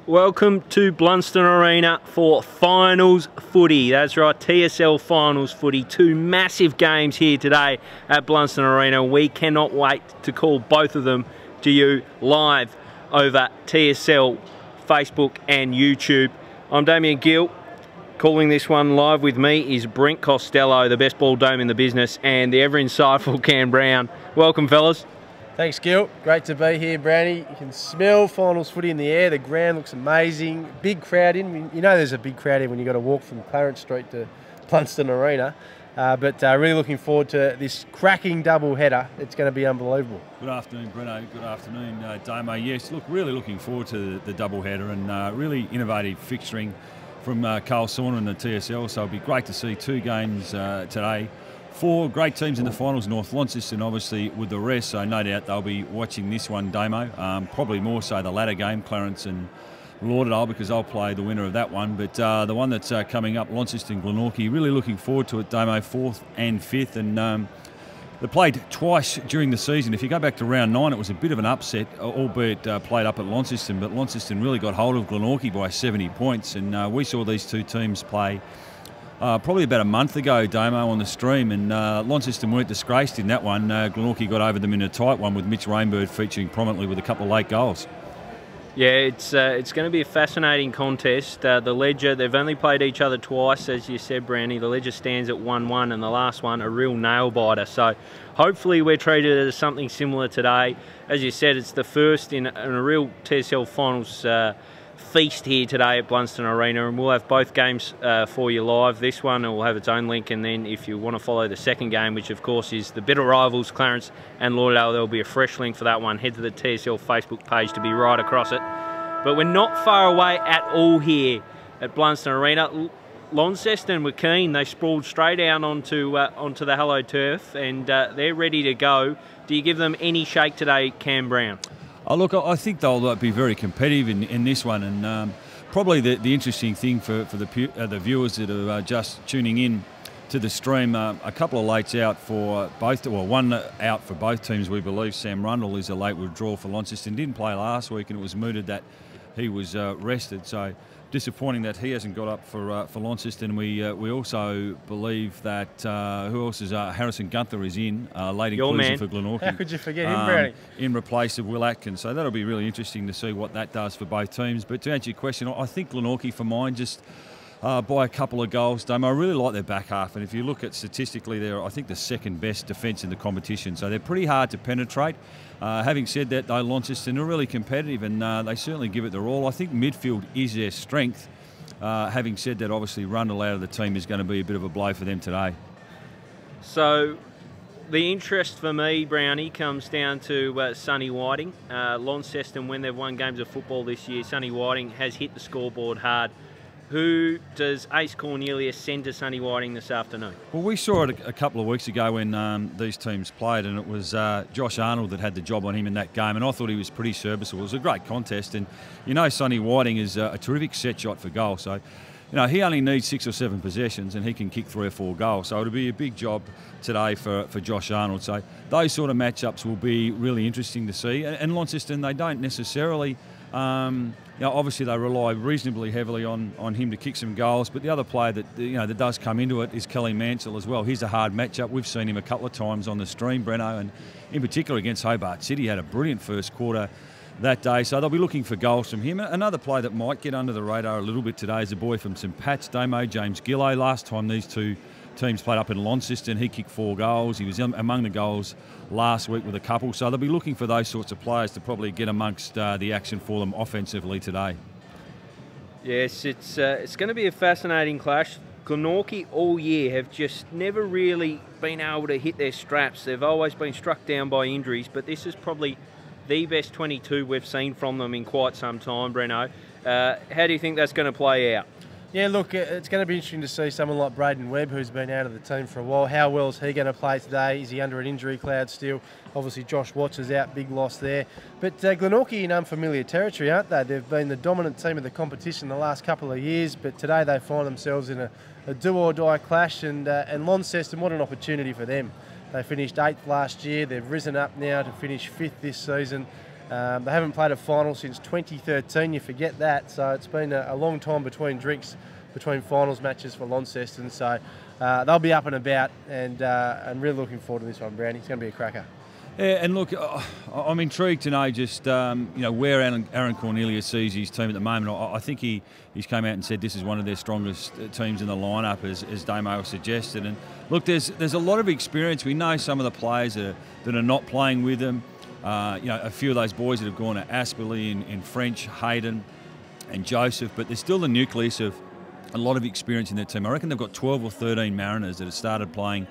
Welcome to Launceston Arena for finals footy. That's right, TSL finals footy. Two massive games here today at Launceston Arena. We cannot wait to call both of them to you live over TSL, Facebook and YouTube. I'm Damian Gill. Calling this one live with me is Brent Costelloe, the best ball dome in the business, and the ever insightful Cam Brown. Welcome, fellas. Thanks, Gil. Great to be here, Brownie. You can smell finals footy in the air. The ground looks amazing. Big crowd in. You know there's a big crowd in when you've got to walk from Clarence Street to Launceston Arena. But really looking forward to this cracking double header. It's going to be unbelievable. Good afternoon, Breno. Good afternoon, Damo. Yes, look, really looking forward to the double header and really innovative fixturing from Carl Saunders and the TSL. So it'll be great to see two games today. Four great teams in the finals, North Launceston obviously with the rest, so no doubt they'll be watching this one, Damo. Probably more so the latter game, Clarence and Lauderdale, because I'll play the winner of that one. But the one that's coming up, Launceston, Glenorchy, really looking forward to it, Damo, 4th and 5th. And they played twice during the season. If you go back to round 9, it was a bit of an upset, albeit played up at Launceston, but Launceston really got hold of Glenorchy by 70 points. And we saw these two teams play probably about a month ago, Damo, on the stream, and Launceston weren't disgraced in that one. Glenorchy got over them in a tight one with Mitch Rainbird featuring prominently with a couple of late goals. Yeah, it's going to be a fascinating contest. The Ledger, they've only played each other twice, as you said, Brownie. The Ledger stands at 1-1, and the last one a real nail-biter. So hopefully we're treated as something similar today. As you said, it's the first in a real TSL finals feast here today at Launceston Arena, and we'll have both games for you live. This one will have its own link, and then if you want to follow the second game, which of course is the bitter rivals Clarence and Lauderdale, there'll be a fresh link for that one. Head to the TSL Facebook page to be right across it. But we're not far away at all here at Launceston Arena. Launceston were keen. They sprawled straight down onto the Hello Turf, and they're ready to go. Do you give them any shake today, Cam Brown? Oh, look, I think they'll be very competitive in this one, and probably the interesting thing for the viewers that are just tuning in to the stream, a couple of lates out for both, well, one out for both teams, we believe. Sam Rundle is a late withdrawal for Launceston. Didn't play last week, and it was mooted that he was rested, so disappointing that he hasn't got up for Launceston. We also believe that who else is Harrison Gunther is in late inclusion for Glenorchy. How could you forget him, Brownie? In replace of Will Atkins. So that'll be really interesting to see what that does for both teams. But to answer your question, I think Glenorchy for mine just by a couple of goals, Damo. I really like their back half, and if you look at statistically, they're I think the second best defence in the competition. So they're pretty hard to penetrate. Having said that, though, Launceston are really competitive, and they certainly give it their all. I think midfield is their strength. Having said that, obviously Rundle out of the team is going to be a bit of a blow for them today. So the interest for me, Brownie, comes down to Sonny Whiting. Launceston, when they've won games of football this year, Sonny Whiting has hit the scoreboard hard. Who does Ace Cornelius send to Sonny Whiting this afternoon? Well, we saw it a couple of weeks ago when these teams played, and it was Josh Arnold that had the job on him in that game, and I thought he was pretty serviceable. It was a great contest, and you know Sonny Whiting is a terrific set shot for goal, so you know he only needs 6 or 7 possessions and he can kick 3 or 4 goals, so it'll be a big job today for Josh Arnold. So those sort of matchups will be really interesting to see, and Launceston, they don't necessarily obviously they rely reasonably heavily on him to kick some goals, but the other player that that does come into it is Kelly Mansell as well. He's a hard matchup. We've seen him a couple of times on the stream, Breno, and in particular against Hobart City, had a brilliant first quarter that day, so they'll be looking for goals from him. Another player that might get under the radar a little bit today is a boy from St Pat's, Damo, James Gill. Last time these two teams played up in Launceston, he kicked 4 goals. He was among the goals last week with a couple, so they'll be looking for those sorts of players to probably get amongst the action for them offensively today. Yes, it's going to be a fascinating clash. Glenorchy all year have just never really been able to hit their straps. They've always been struck down by injuries, but this is probably the best 22 we've seen from them in quite some time, Breno. How do you think that's going to play out? Yeah, look, it's going to be interesting to see someone like Braden Webb, who's been out of the team for a while. How well is he going to play today? Is he under an injury cloud still? Obviously, Josh Watts is out, big loss there. But Glenorchy in unfamiliar territory, aren't they? They've been the dominant team of the competition the last couple of years, but today they find themselves in a do-or-die clash, and Launceston, what an opportunity for them. They finished 8th last year. They've risen up now to finish 5th this season. They haven't played a final since 2013, you forget that, so it's been a long time between drinks, between finals matches for Launceston, so they'll be up and about, and I'm really looking forward to this one, Brownie. It's going to be a cracker. Yeah, and look, I'm intrigued to know just where Aaron Cornelius sees his team at the moment. I think he's come out and said this is one of their strongest teams in the lineup, as Damo suggested. And look, there's a lot of experience. We know some of the players that are not playing with them. A few of those boys that have gone to Asperley in French, Hayden and Joseph, but there's still the nucleus of a lot of experience in their team. I reckon they've got 12 or 13 Mariners that have started playing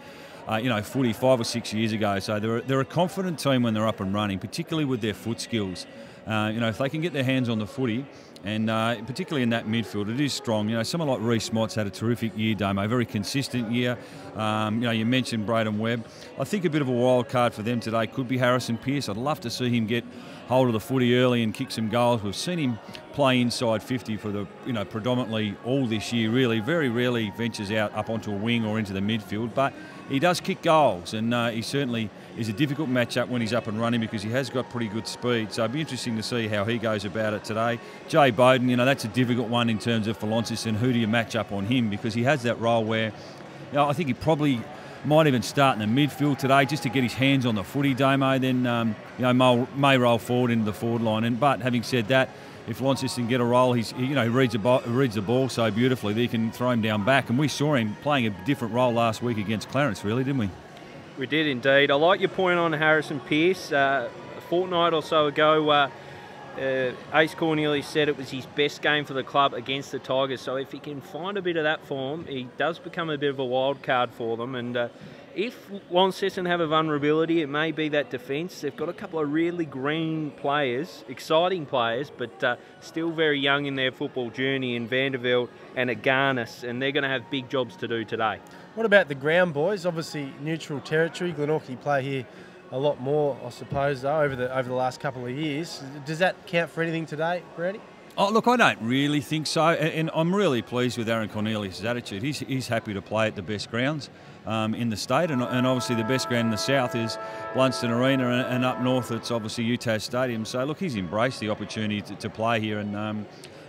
footy 5 or 6 years ago. So they're a confident team when they're up and running, particularly with their foot skills. If they can get their hands on the footy, and particularly in that midfield, it is strong. Someone like Reece Mott's had a terrific year, Damo, a very consistent year. You mentioned Braden Webb. I think a bit of a wild card for them today could be Harrison Pearce. I'd love to see him get hold of the footy early and kick some goals. We've seen him play inside 50 for the predominantly all this year, really. Very rarely ventures out up onto a wing or into the midfield, but he does kick goals, and he certainly is a difficult matchup when he's up and running because he has got pretty good speed. So it'll be interesting to see how he goes about it today. Jay Bowden, that's a difficult one in terms of for Launceston. Who do you match up on him? Because he has that role where I think he probably might even start in the midfield today just to get his hands on the footy, Damo. Then may roll forward into the forward line. But having said that, if Launceston get a roll, he reads the ball so beautifully that he can throw him down back. And we saw him playing a different role last week against Clarence, really, didn't we? We did indeed. I like your point on Harrison Pearce. A fortnight or so ago, Ace Cornelius said it was his best game for the club against the Tigers. So if he can find a bit of that form, he does become a bit of a wild card for them. And if Launceston have a vulnerability, it may be that defence. They've got a couple of really green players, exciting players, but still very young in their football journey in Vandervelde and at Garnis, and they're going to have big jobs to do today. What about the ground, boys? Obviously, neutral territory. Glenorchy play here a lot more, I suppose, though, over the last couple of years. Does that count for anything today, Brady? Oh, look, I don't really think so, and I'm really pleased with Aaron Cornelius' attitude. He's happy to play at the best grounds in the state, and obviously the best ground in the south is Launceston Arena, and up north it's obviously UTAS Stadium. So, look, he's embraced the opportunity to play here, and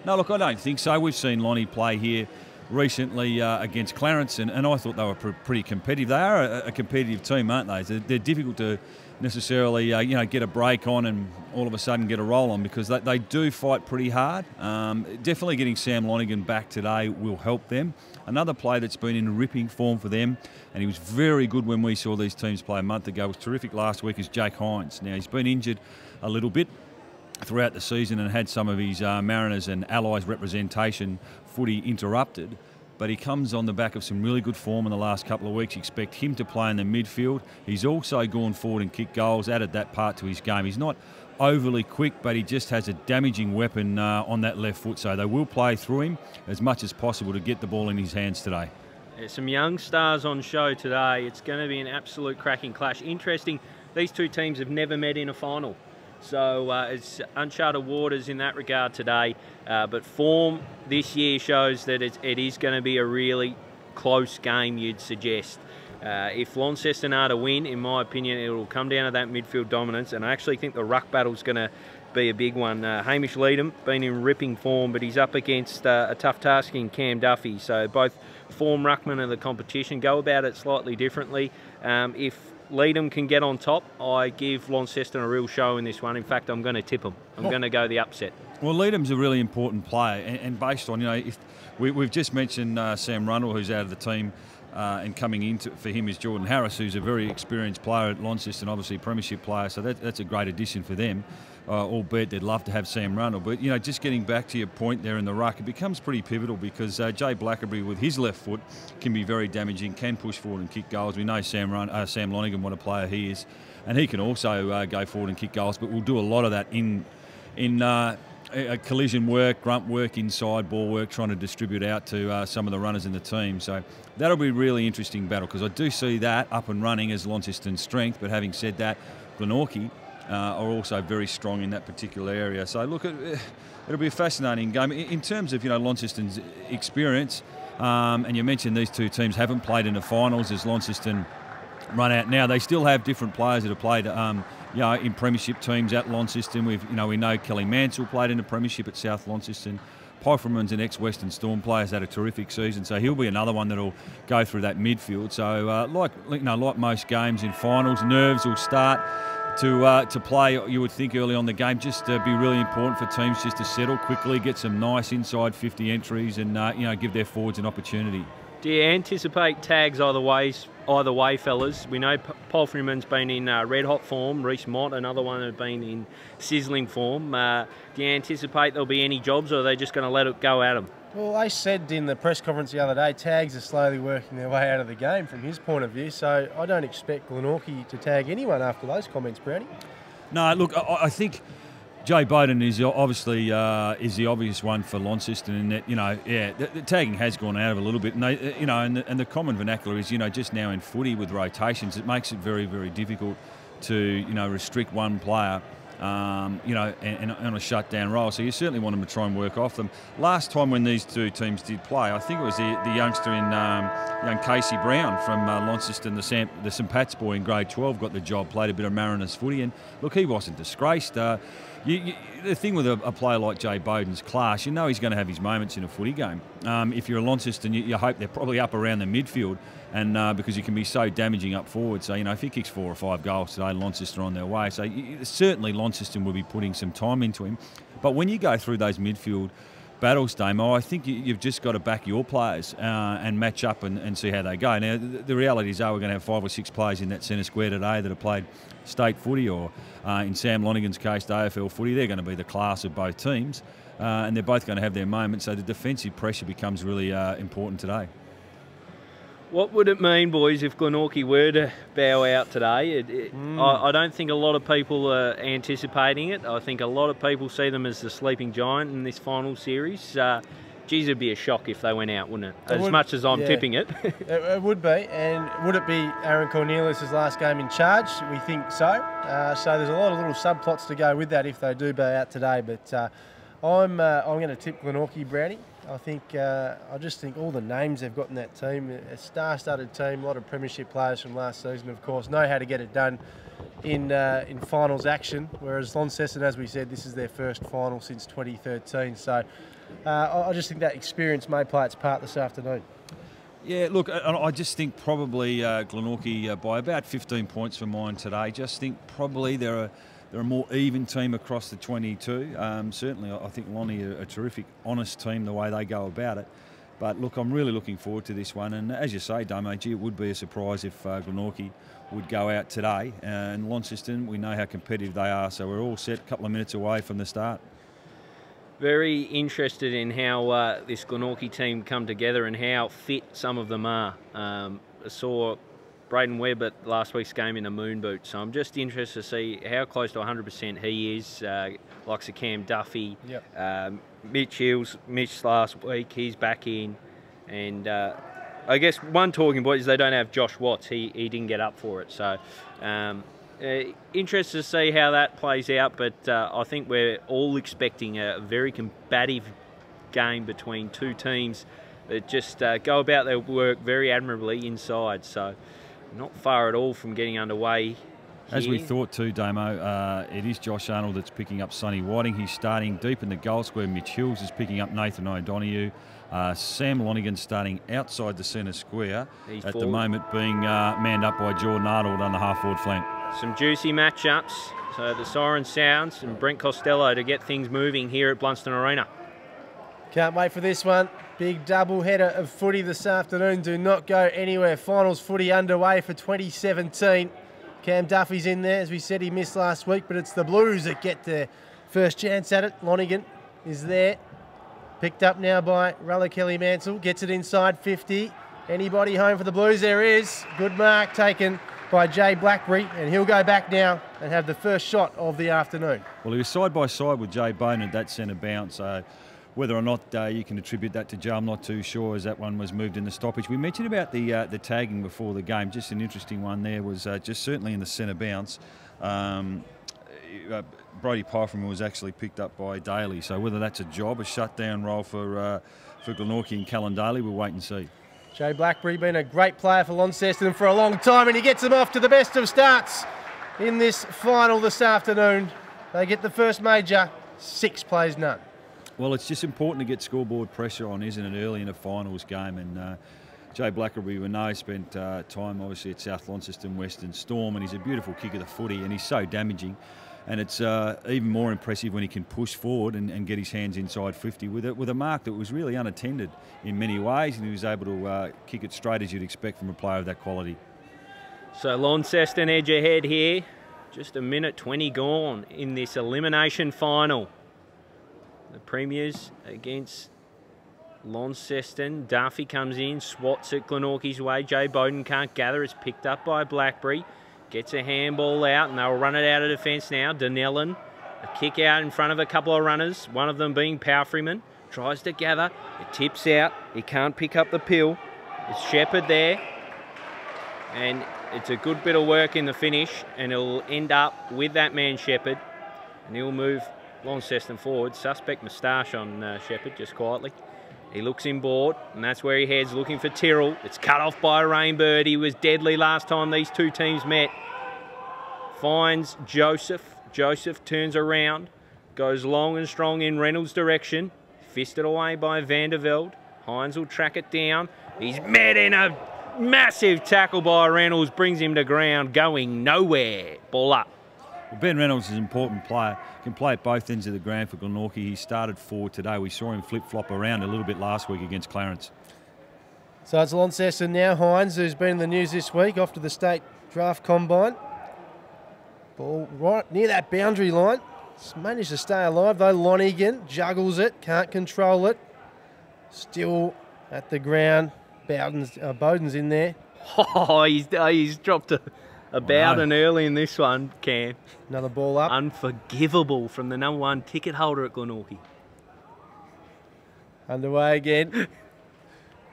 no, look, I don't think so. We've seen Lonnie play here recently against Clarence, and I thought they were pretty competitive. They are a competitive team, aren't they? They're difficult to necessarily get a break on and all of a sudden get a roll on, because they do fight pretty hard. Definitely getting Sam Lonigan back today will help them. Another player that's been in ripping form for them, and he was very good when we saw these teams play a month ago, was terrific last week, is Jake Hines. Now, he's been injured a little bit throughout the season and had some of his Mariners and Allies representation footy interrupted, but he comes on the back of some really good form in the last couple of weeks. You expect him to play in the midfield. He's also gone forward and kicked goals, added that part to his game. He's not overly quick, but he just has a damaging weapon on that left foot, so they will play through him as much as possible to get the ball in his hands today. There's some young stars on show today. It's going to be an absolute cracking clash. Interesting, these two teams have never met in a final. So it's uncharted waters in that regard today, but form this year shows that it is going to be a really close game, you'd suggest. If Launceston are to win, in my opinion, it will come down to that midfield dominance, and I actually think the ruck battle's going to be a big one. Hamish Leadham, been in ripping form, but he's up against a tough task in Cam Duffy, so both form ruckmen of the competition go about it slightly differently. If Leadham can get on top, I give Launceston a real show in this one. In fact, I'm going to tip them. I'm going to go the upset. Well, Leadham's a really important player, and based on, if we've just mentioned Sam Rundle, who's out of the team, and coming in for him is Jordan Harris, who's a very experienced player at Launceston, obviously a premiership player, so that's a great addition for them, albeit they'd love to have Sam Rundle. But, just getting back to your point there in the ruck, it becomes pretty pivotal because Jay Blackerby with his left foot can be very damaging, can push forward and kick goals. We know Sam Lonigan, what a player he is, and he can also go forward and kick goals, but we'll do a lot of that in collision work, grunt work, inside ball work, trying to distribute out to some of the runners in the team. So that'll be a really interesting battle, because I do see that up and running as Launceston's strength. But having said that, Glenorchy are also very strong in that particular area. So look, it'll be a fascinating game. In terms of Launceston's experience, and you mentioned these two teams haven't played in the finals as Launceston run out now. They still have different players that have played in premiership teams at Launceston. We know Kelly Mansell played in the premiership at South Launceston. Pfeifferman's an ex-Western Storm player, has had a terrific season, so he'll be another one that'll go through that midfield. So, like most games in finals, nerves will start to play. You would think early on the game, just be really important for teams just to settle quickly, get some nice inside 50 entries, and give their forwards an opportunity. Do you anticipate tags either way, fellas? We know Pfeifferman's been in red-hot form. Reece Mott, another one, has been in sizzling form. Do you anticipate there'll be any jobs, or are they just going to let it go at them? Well, they said in the press conference the other day, tags are slowly working their way out of the game from his point of view, so I don't expect Glenorchy to tag anyone after those comments, Brownie. No, look, I think Jay Bowden is obviously the obvious one for Launceston, in that the tagging has gone out of a little bit, and they, and the common vernacular is just now in footy with rotations, it makes it very, very difficult to restrict one player. And on a shutdown role, so you certainly want them to try and work off them. Last time when these two teams did play, I think it was the youngster in young Casey Brown from Launceston, the St Pat's boy in grade 12, got the job, played a bit of Mariners footy, and look, he wasn't disgraced. The thing with a player like Jay Bowden's class, he's going to have his moments in a footy game. If you're a Launceston, you hope they're probably up around the midfield, and because you can be so damaging up forward. So, if he kicks 4 or 5 goals today, Launceston are on their way. So certainly Launceston will be putting some time into him. But when you go through those midfield battles, Damo, I think you've just got to back your players and match up and see how they go. Now, the reality is, we're going to have 5 or 6 players in that centre square today that have played state footy, or in Sam Lonigan's case, the AFL footy. They're going to be the class of both teams, and they're both going to have their moments. So the defensive pressure becomes really important today. What would it mean, boys, if Glenorchy were to bow out today? I don't think a lot of people are anticipating it. I think a lot of people see them as the sleeping giant in this final series. Geez, it'd be a shock if they went out, wouldn't it? As much as I'm tipping it. It would be. And would it be Aaron Cornelius' last game in charge? We think so. So there's a lot of little subplots to go with that if they do bow out today. But I'm going to tip Glenorchy, Brownie. I just think all the names they've got in that team, a star-studded team, a lot of premiership players from last season, of course, know how to get it done in finals action, whereas Launceston, as we said, this is their first final since 2013. So I just think that experience may play its part this afternoon. Yeah, look, I just think probably Glenorchy by about 15 points for mine today. Just think probably they're a more even team across the 22. Certainly, I think Lonnie are a terrific, honest team the way they go about it. But look, I'm really looking forward to this one. And as you say, Damo, it would be a surprise if Glenorchy would go out today. And Launceston, we know how competitive they are, so we're all set a couple of minutes away from the start. Very interested in how this Glenorchy team come together and how fit some of them are. I saw Braden Webb at last week's game in a moon boot, so I'm just interested to see how close to 100% he is. Likes of Cam Duffy, Mitch Hills missed last week, he's back in, and I guess one talking point is they don't have Josh Watts. He didn't get up for it, so interested to see how that plays out. But I think we're all expecting a very combative game between two teams that just go about their work very admirably inside. So not far at all from getting underway here. As we thought too, Damo, it is Josh Arnold that's picking up Sonny Whiting. He's starting deep in the goal square. Mitch Hills is picking up Nathan O'Donoghue. Sam Lonigan starting outside the centre square. He's at forward. The moment being manned up by Jordan Arnold on the half-forward flank. Some juicy matchups. So the siren sounds and Brent Costelloe to get things moving here at Blunston Arena. Can't wait for this one. Big double header of footy this afternoon. Do not go anywhere. Finals footy underway for 2017. Cam Duffy's in there. As we said, he missed last week, but it's the Blues that get their first chance at it. Lonigan is there. Picked up now by Rella Kelly Mansell. Gets it inside 50. Anybody home for the Blues? There is. Good mark taken by Jay Blackberry, and he'll go back now and have the first shot of the afternoon. Well, he was side by side with Jay Bone at that centre bounce. Whether or not you can attribute that to Joe, I'm not too sure, as that one was moved in the stoppage. We mentioned about the tagging before the game. Just an interesting one there was just certainly in the centre bounce. Brodie Pfeifferman was actually picked up by Daly. So whether that's a job, a shutdown role for Glenorchy and Callan Daly, we'll wait and see. Jay Blackberry been a great player for Launceston for a long time, and he gets them off to the best of starts. in this final this afternoon. They get the first major, 6 plays none. Well, it's just important to get scoreboard pressure on, isn't it, early in a finals game? And Jay Blackerby, we know, spent time obviously at South Launceston, Western Storm, and he's a beautiful kick of the footy, and he's so damaging. And it's even more impressive when he can push forward and get his hands inside 50 with a mark that was really unattended in many ways, and he was able to kick it straight as you'd expect from a player of that quality. So Launceston edge ahead here. Just a minute 20 gone in this elimination final. The Premiers against Launceston. Duffy comes in, swats at Glenorchy's way. Jay Bowden can't gather. It's picked up by Blackberry. Gets a handball out, and they'll run it out of defence now. Dunellen, a kick out in front of a couple of runners, one of them being Power Freeman. Tries to gather. It tips out. He can't pick up the pill. It's Shepherd there. And it's a good bit of work in the finish, and it'll end up with that man Shepherd, and he'll move Launceston forward. Suspect moustache on Shepherd, just quietly. He looks inboard, and that's where he heads, looking for Tyrrell. It's cut off by Rainbird. He was deadly last time these two teams met. Finds Joseph. Joseph turns around, goes long and strong in Reynolds' direction. Fisted away by Vandervelde. Hines will track it down. He's met in a massive tackle by Reynolds, brings him to ground, going nowhere. Ball up. Well, Ben Reynolds is an important player. Can play at both ends of the ground for Glenorchy. He started forward today. We saw him flip-flop around a little bit last week against Clarence. So it's Launceston now. Hines, who's been in the news this week, off to the state draft combine. Ball right near that boundary line. It's managed to stay alive though. Lonigan juggles it, can't control it. Still at the ground. Bowden's in there. Oh, he's dropped a Bowden early in this one, Cam. Another ball up. Unforgivable from the #1 ticket holder at Glenorchy. Underway again.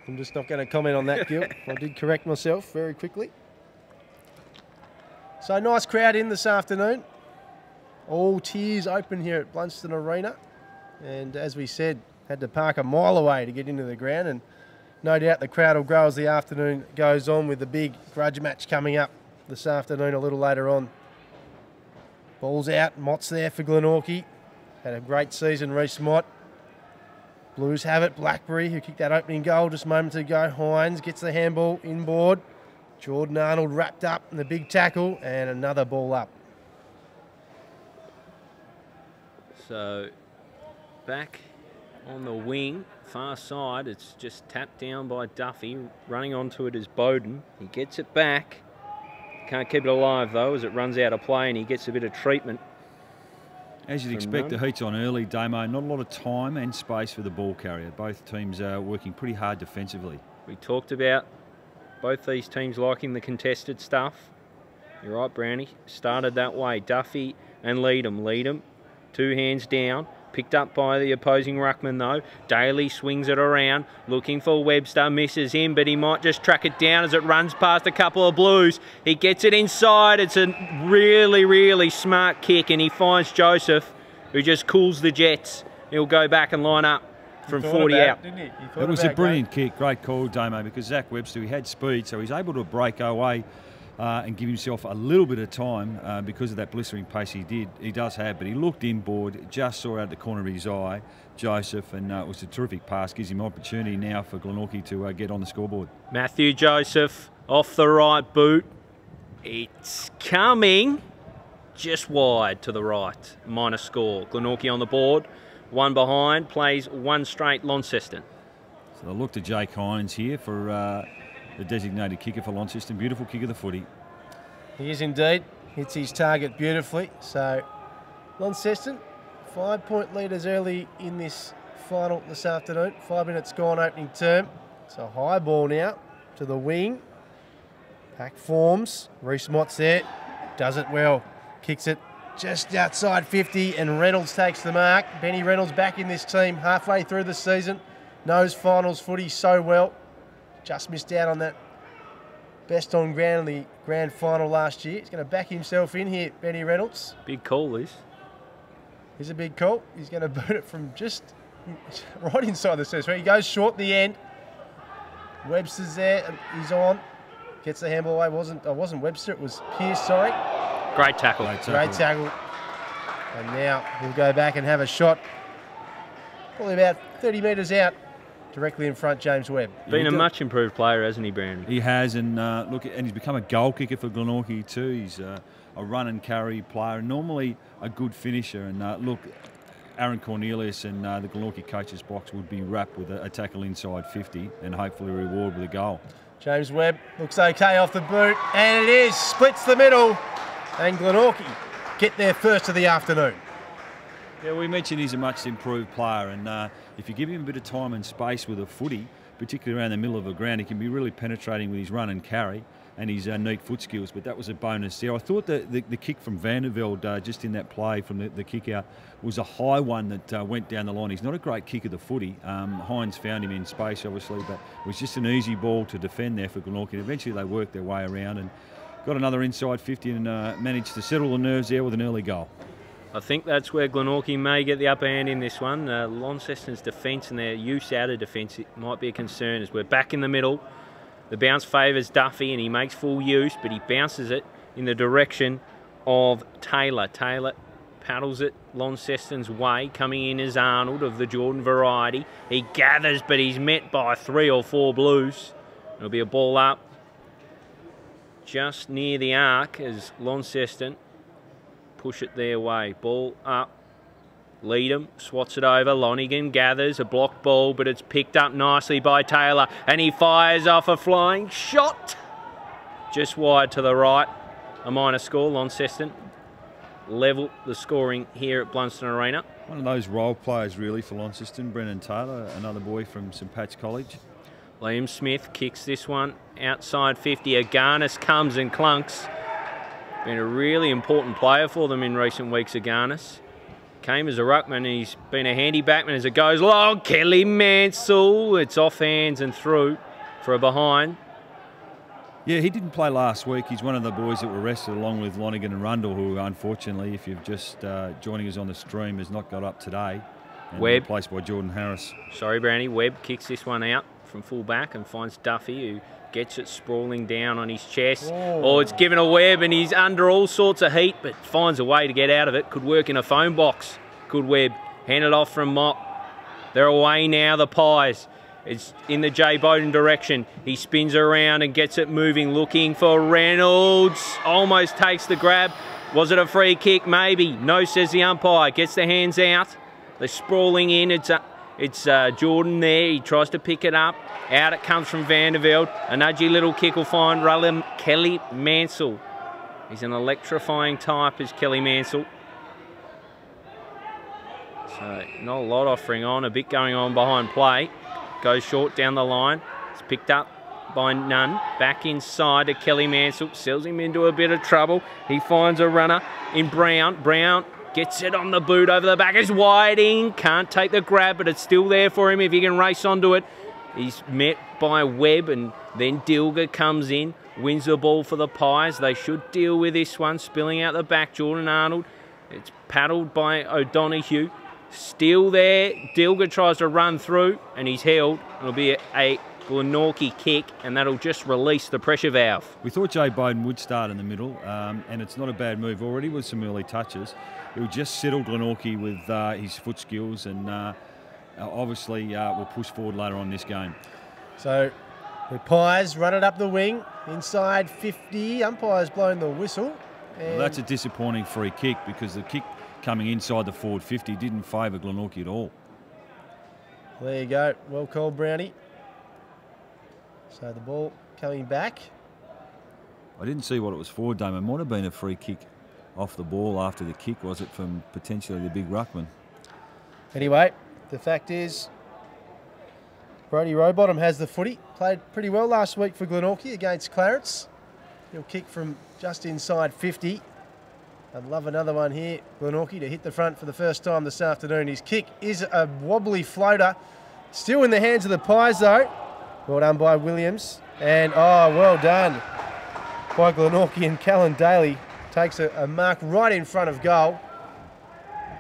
I'm just not going to comment on that, Gil. I did correct myself very quickly. So nice crowd in this afternoon. All tiers open here at Launceston Arena. And as we said, had to park a mile away to get into the ground, and no doubt the crowd will grow as the afternoon goes on, with the big grudge match coming up this afternoon a little later on. Ball's out. Mott's there for Glenorchy. Had a great season, Reece Mott. Blues have it. Blackberry, who kicked that opening goal just moments ago. Hines gets the handball inboard. Jordan Arnold wrapped up in the big tackle, and another ball up. So back on the wing, far side, it's just tapped down by Duffy. Running onto it is Bowden. He gets it back. Can't keep it alive though, as it runs out of play, and he gets a bit of treatment. As you'd expect, the heat's on early, Damo. Not a lot of time and space for the ball carrier. Both teams are working pretty hard defensively. We talked about both these teams liking the contested stuff. You're right, Brownie. Started that way. Duffy and Leadham. 2 hands down. Picked up by the opposing ruckman though. Daly swings it around, looking for Webster, misses him, but he might just track it down as it runs past a couple of Blues. He gets it inside. It's a really, really smart kick, and he finds Joseph, who just cools the jets. He'll go back and line up from 40 out. It was a brilliant kick. Great call, Damo, because Zach Webster, he had speed, so he's able to break away and give himself a little bit of time because of that blistering pace he does have. But he looked inboard, just saw out the corner of his eye Joseph, and it was a terrific pass. Gives him opportunity now for Glenorchy to get on the scoreboard. Matthew Joseph off the right boot. It's coming just wide to the right. Minor score. Glenorchy on the board. 1 behind. Plays 1 straight Launceston. So they'll look to Jake Hines here for the designated kicker for Launceston. Beautiful kick of the footy. He is indeed. Hits his target beautifully. So Launceston, 5-point leaders early in this final this afternoon. 5 minutes gone opening term. So high ball now to the wing. Pack forms. Reece Mott's there. Does it well. Kicks it just outside 50, and Reynolds takes the mark. Benny Reynolds back in this team halfway through the season. Knows finals footy so well. Just missed out on that best on ground in the grand final last year. He's going to back himself in here, Benny Reynolds. Big call, this. Here's a big call. He's going to boot it from just right inside the circle. He goes short the end. Webster's there. He's on. Gets the handball away. It wasn't Webster. It was Pearce, sorry. Great tackle. Great tackle. And now we'll go back and have a shot. Probably about 30 metres out, directly in front, James Webb. Been a much improved player, hasn't he, Brandon? He has, and look, and he's become a goal kicker for Glenorchy too. He's a run and carry player, and normally a good finisher. And look, Aaron Cornelius and the Glenorchy coach's box would be wrapped with a tackle inside 50 and hopefully reward with a goal. James Webb looks okay off the boot, and it is, splits the middle, and Glenorchy get there first of the afternoon. Yeah, we mentioned he's a much improved player, and if you give him a bit of time and space with a footy, particularly around the middle of the ground, he can be really penetrating with his run and carry and his neat foot skills, but that was a bonus there. I thought that the kick from Vandervelde just in that play from the kick out was a high one that went down the line. He's not a great kicker the footy. Hines found him in space, obviously, but it was just an easy ball to defend there for Glenorchy. Eventually they worked their way around and got another inside 50 and managed to settle the nerves there with an early goal. I think that's where Glenorchy may get the upper hand in this one. Launceston's defence and their use out of defence might be a concern as we're back in the middle. The bounce favours Duffy and he makes full use, but he bounces it in the direction of Taylor. Taylor paddles it Launceston's way, coming in as Arnold of the Jordan variety. He gathers, but he's met by 3 or 4 Blues. It'll be a ball up just near the arc as Launceston push it their way. Ball up. Leadham swats it over. Lonigan gathers a block ball, but it's picked up nicely by Taylor, and he fires off a flying shot just wide to the right. A minor score. Launceston level the scoring here at Blunston Arena. One of those role players really for Launceston. Brennan Taylor, another boy from St Pat's College. Liam Smith kicks this one outside 50. Agarnis comes and clunks. Been a really important player for them in recent weeks, Agarnis. Came as a ruckman and he's been a handy backman as it goes long. Kelly Mansell, it's off hands and through for a behind. Yeah, he didn't play last week. He's one of the boys that were rested along with Lonigan and Rundle, who unfortunately, if you've just joining us on the stream, has not got up today. And Webb. Replaced by Jordan Harris. Sorry, Brownie. Webb kicks this one out from full back and finds Duffy, who gets it sprawling down on his chest. Oh, it's given a Webb and he's under all sorts of heat, but finds a way to get out of it. Could work in a phone box. Good Webb. Hand it off from Mott. They're away now, the Pies. It's in the Jay Bowden direction. He spins around and gets it moving, looking for Reynolds. Almost takes the grab. Was it a free kick? Maybe. No, says the umpire. Gets the hands out. They're sprawling in. It's Jordan there. He tries to pick it up. Out it comes from Vandervelde. A nudgy little kick will find Kelly Mansell. He's an electrifying type, is Kelly Mansell. So not a lot offering on. A bit going on behind play. Goes short down the line. It's picked up by Nunn. Back inside to Kelly Mansell. Sells him into a bit of trouble. He finds a runner in Brown. Brown gets it on the boot over the back. It's Whiting. Can't take the grab, but it's still there for him if he can race onto it. He's met by Webb, and then Dilger comes in. Wins the ball for the Pies. They should deal with this one. Spilling out the back, Jordan Arnold. It's paddled by O'Donoghue. Still there. Dilger tries to run through, and he's held. It'll be a Glenorchy kick, and that'll just release the pressure valve. We thought Jay Bowden would start in the middle, and it's not a bad move already with some early touches. He'll just settle Glenorchy with his foot skills, and obviously will push forward later on this game. So the Pies run it up the wing, inside 50. Umpire's blowing the whistle. Well, that's a disappointing free kick because the kick coming inside the forward 50 didn't favour Glenorchy at all. There you go. Well called, Brownie. So the ball coming back. I didn't see what it was for, Dame. It might have been a free kick off the ball after the kick, was it, from potentially the big ruckman? Anyway, the fact is, Brodie Rowbottom has the footy. Played pretty well last week for Glenorchy against Clarence. He'll kick from just inside 50. I'd love another one here, Glenorchy, to hit the front for the first time this afternoon. His kick is a wobbly floater. Still in the hands of the Pies, though. Well done by Williams. And, oh, well done by Glenorchy, and Callan Daly takes a mark right in front of goal.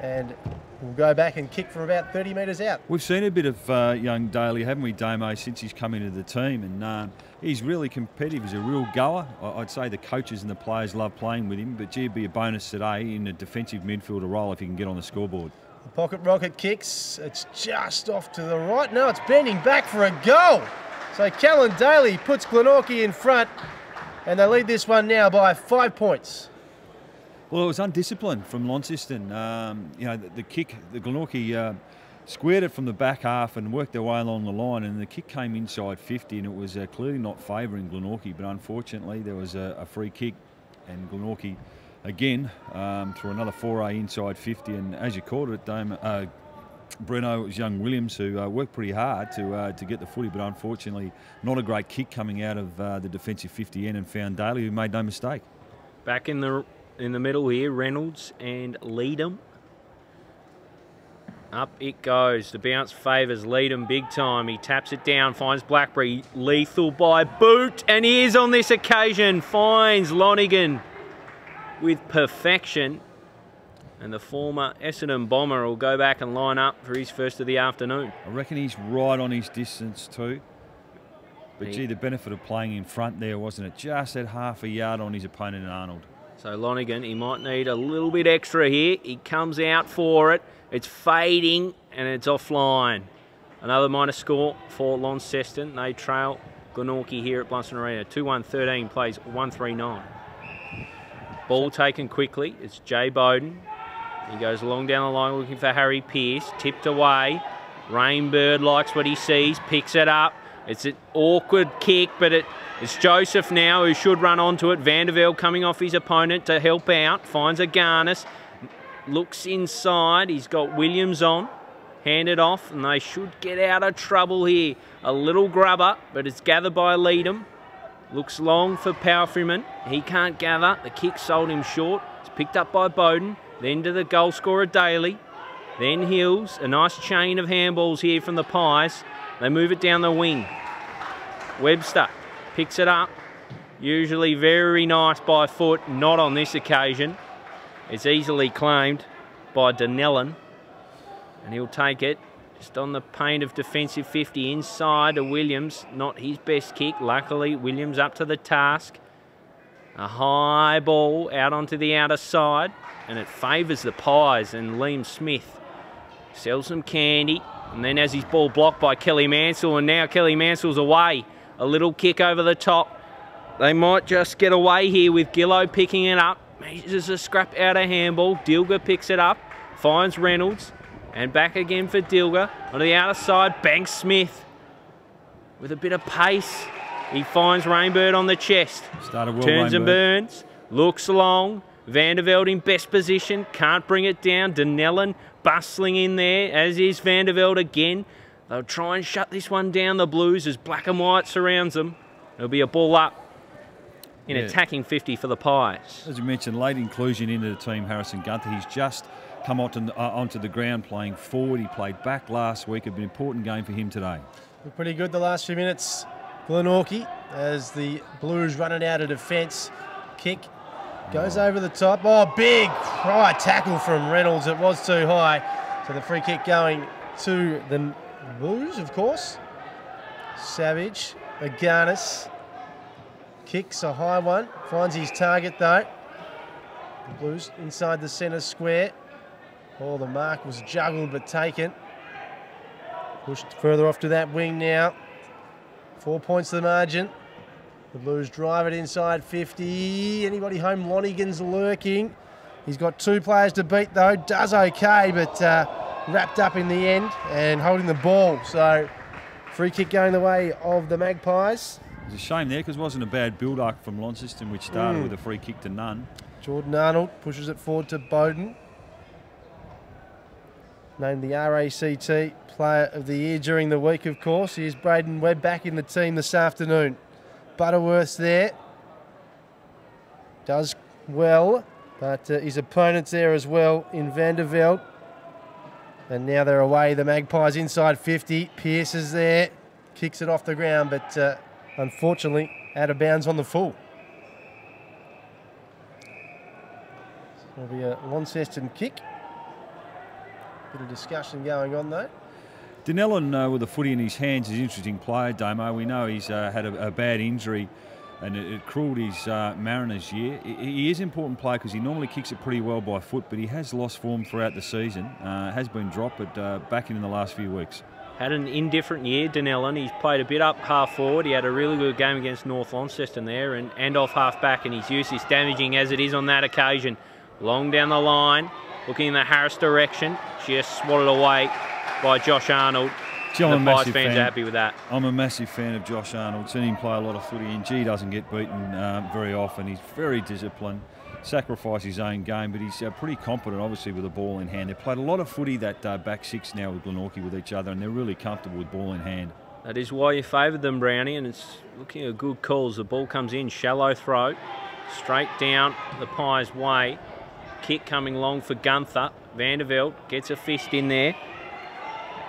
And will go back and kick from about 30 metres out. We've seen a bit of young Daly, haven't we, Damo, since he's come into the team, and he's really competitive. He's a real goer. I'd say the coaches and the players love playing with him, but gee, it'd be a bonus today in a defensive midfielder role if he can get on the scoreboard. The pocket rocket kicks. It's just off to the right. No, it's bending back for a goal. So Callan Daly puts Glenorchy in front, and they lead this one now by 5 points. Well, it was undisciplined from Launceston. You know, the kick, the Glenorchy squared it from the back half and worked their way along the line, and the kick came inside 50, and it was clearly not favouring Glenorchy, but unfortunately there was a free kick, and Glenorchy again through another foray inside 50, and as you called it, Breno, it was young Williams who worked pretty hard to get the footy, but unfortunately not a great kick coming out of the defensive 50 end, and found Daly, who made no mistake. Back in the middle here, Reynolds and Leadham. Up it goes. The bounce favours Leadham big time. He taps it down, finds Blackberry. Lethal by boot, and he is on this occasion. Finds Lonigan with perfection. And the former Essendon bomber will go back and line up for his first of the afternoon. I reckon he's right on his distance too. But gee, the benefit of playing in front there, wasn't it? Just at half a yard on his opponent, Arnold. So Lonigan, he might need a little bit extra here. He comes out for it. It's fading and it's offline. Another minus score for Launceston. They trail Glenorchy here at Blunston Arena. 2-1-13 plays 1-3-9. Ball taken quickly. It's Jay Bowden. He goes along down the line looking for Harry Pearce. Tipped away. Rainbird likes what he sees. Picks it up. It's an awkward kick, but it's Joseph now who should run onto it. Vandervelde coming off his opponent to help out. Finds a Garnis. Looks inside. He's got Williams on. Hand it off, and they should get out of trouble here. A little grubber, but it's gathered by Leadham. Looks long for Power Freeman. He can't gather. The kick sold him short. It's picked up by Bowden. Then to the goal scorer Daly. Then Hills. A nice chain of handballs here from the Pies. They move it down the wing. Webster picks it up. Usually very nice by foot. Not on this occasion. It's easily claimed by Donnellan. And he'll take it. Just on the paint of defensive 50 inside to Williams. Not his best kick. Luckily, Williams up to the task. A high ball out onto the outer side. And it favours the Pies, and Liam Smith sells some candy. And then has his ball blocked by Kelly Mansell, and now Kelly Mansell's away. A little kick over the top. They might just get away here with Gillo picking it up. Measures a scrap out of handball. Dilger picks it up. Finds Reynolds. And back again for Dilger. On the outer side, Banks Smith. With a bit of pace. He finds Rainbird on the chest. Started well, turns Rainbird. and burns. Looks long. Vandervelde in best position. Can't bring it down. Donnellan bustling in there, as is Vandervelde again. They'll try and shut this one down, the Blues, as black and white surrounds them. There'll be a ball up in attacking 50 for the Pies. As you mentioned, late inclusion into the team, Harrison Gunther. He's just come onto the ground playing forward. He played back last week. An important game for him today. Pretty good the last few minutes. Glenorchy, as the Blues running out of defence. Kick goes over the top. Oh, big high tackle from Reynolds. It was too high. So the free kick going to the Blues, of course. Savage, Aganis. Kicks a high one. Finds his target, though. The Blues inside the centre square. Oh, the mark was juggled but taken. Pushed further off to that wing now. 4 points to the margin. The Blues drive it inside 50. Anybody home? Lonigan's lurking. He's got two players to beat, though. Does okay, but wrapped up in the end and holding the ball. So free kick going the way of the Magpies. It's a shame there because it wasn't a bad build-up from Launceston, which started with a free kick to none. Jordan Arnold pushes it forward to Bowden. Named the RACT Player of the Year during the week, of course. Here's Braden Webb back in the team this afternoon. Butterworth's there. Does well, but his opponent's there as well in Vandervelde. And now they're away. The Magpies inside 50. Pearce is there. Kicks it off the ground, but unfortunately out of bounds on the full. So it'll be a Launceston kick. Bit of discussion going on though. Dinellan with the footy in his hands is an interesting player, Damo. We know he's had a bad injury and it cruelled his Mariners year. He is an important player because he normally kicks it pretty well by foot, but he has lost form throughout the season. Has been dropped, but back in the last few weeks. Had an indifferent year, Dinellan. He's played a bit up half forward. He had a really good game against North Launceston there and off half back, and his use is damaging as it is on that occasion. Long down the line, looking in the Harris direction, just swatted away by Josh Arnold. The Pies fans are happy with that. I'm a massive fan of Josh Arnold. Seen him play a lot of footy, and G doesn't get beaten very often. He's very disciplined, sacrifices his own game, but he's pretty competent, obviously, with the ball in hand. They've played a lot of footy, that back six now with Glenorchy with each other, and they're really comfortable with ball in hand. That is why you favoured them, Brownie, and it's looking at good calls. The ball comes in, shallow throw, straight down the Pies' way. Kick coming long for Gunther. Vanderveld gets a fist in there.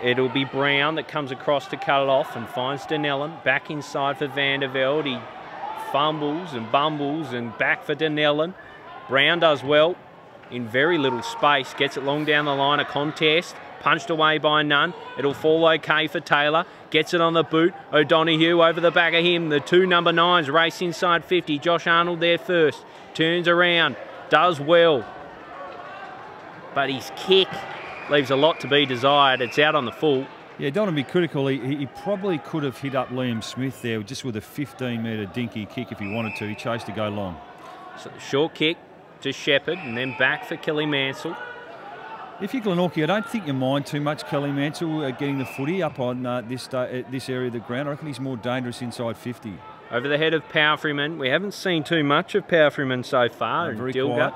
It'll be Brown that comes across to cut it off and finds Dinellan. Back inside for Vanderveld. He fumbles and bumbles and back for Dinellan. Brown does well in very little space. Gets it long down the line. A contest. Punched away by none. It'll fall okay for Taylor. Gets it on the boot. O'Donoghue over the back of him. The two number 9s race inside 50. Josh Arnold there first. Turns around. Does well. But his kick leaves a lot to be desired. It's out on the full. Yeah, don't want to be critical. He probably could have hit up Liam Smith there just with a 15-metre dinky kick if he wanted to. He chose to go long. So short kick to Shepherd and then back for Kelly Mansell. If you're Glenorchy, I don't think you mind too much Kelly Mansell getting the footy up on this area of the ground. I reckon he's more dangerous inside 50. Over the head of Powerfreyman. We haven't seen too much of Powerfreyman so far. Very quiet.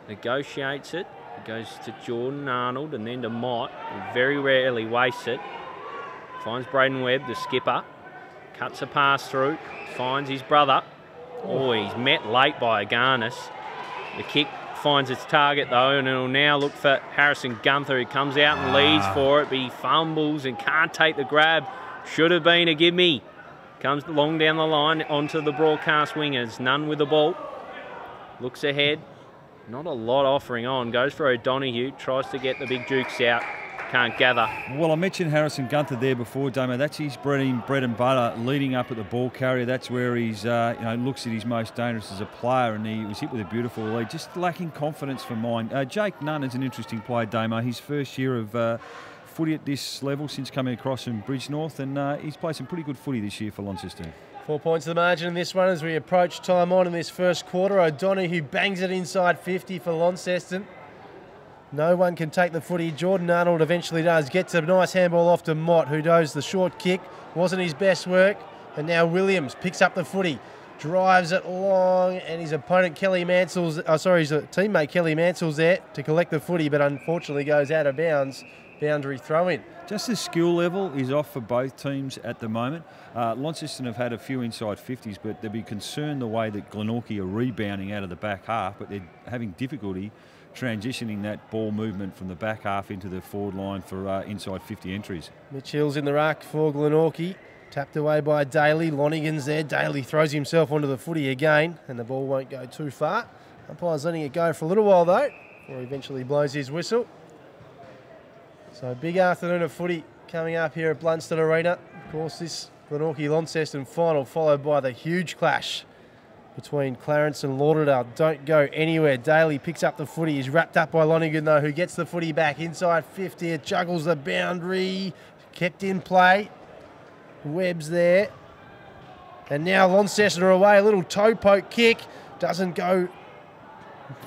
Negotiates it. It goes to Jordan Arnold and then to Mott, who very rarely wastes it. Finds Braden Webb, the skipper. Cuts a pass through. Finds his brother. Oh, he's met late by Agarnis. The kick finds its target though, and it'll now look for Harrison Gunther, who comes out and leads for it, but he fumbles and can't take the grab. Should have been a gimme. Comes long down the line onto the broadcast wingers. None with the ball. Looks ahead. Not a lot offering on. Goes for O'Donoghue. Tries to get the big Dukes out. Can't gather. Well, I mentioned Harrison Gunther there before, Damo. That's his bread and butter, leading up at the ball carrier. That's where he's looks at his most dangerous as a player, and he was hit with a beautiful lead. Just lacking confidence for mine. Jake Nunn is an interesting player, Damo. His first year of footy at this level since coming across from Bridge North, and he's played some pretty good footy this year for Launceston. 4 points to the margin in this one as we approach time on in this first quarter. O'Donoghue bangs it inside 50 for Launceston. No one can take the footy. Jordan Arnold eventually does. Gets a nice handball off to Mott, who does the short kick. Wasn't his best work. And now Williams picks up the footy. Drives it long, and his opponent Kelly Mansell's, his teammate Kelly Mansell's there to collect the footy, but unfortunately goes out of bounds. Boundary throw in. Just the skill level is off for both teams at the moment. Launceston have had a few inside 50s, but they'll be concerned the way that Glenorchy are rebounding out of the back half, but they're having difficulty transitioning that ball movement from the back half into the forward line for inside 50 entries. Mitch Hill's in the ruck for Glenorchy. Tapped away by Daly. Lonigan's there. Daly throws himself onto the footy again, and the ball won't go too far. Umpire's letting it go for a little while though, before he eventually blows his whistle. So big afternoon of footy coming up here at Blunston Arena. Of course, this Glenorchy-Launceston final followed by the huge clash between Clarence and Lauderdale. Don't go anywhere. Daly picks up the footy. He's wrapped up by Lonigan though, who gets the footy back inside 50. It juggles the boundary. Kept in play. Webb's there. And now Launceston are away. A little toe poke kick. Doesn't go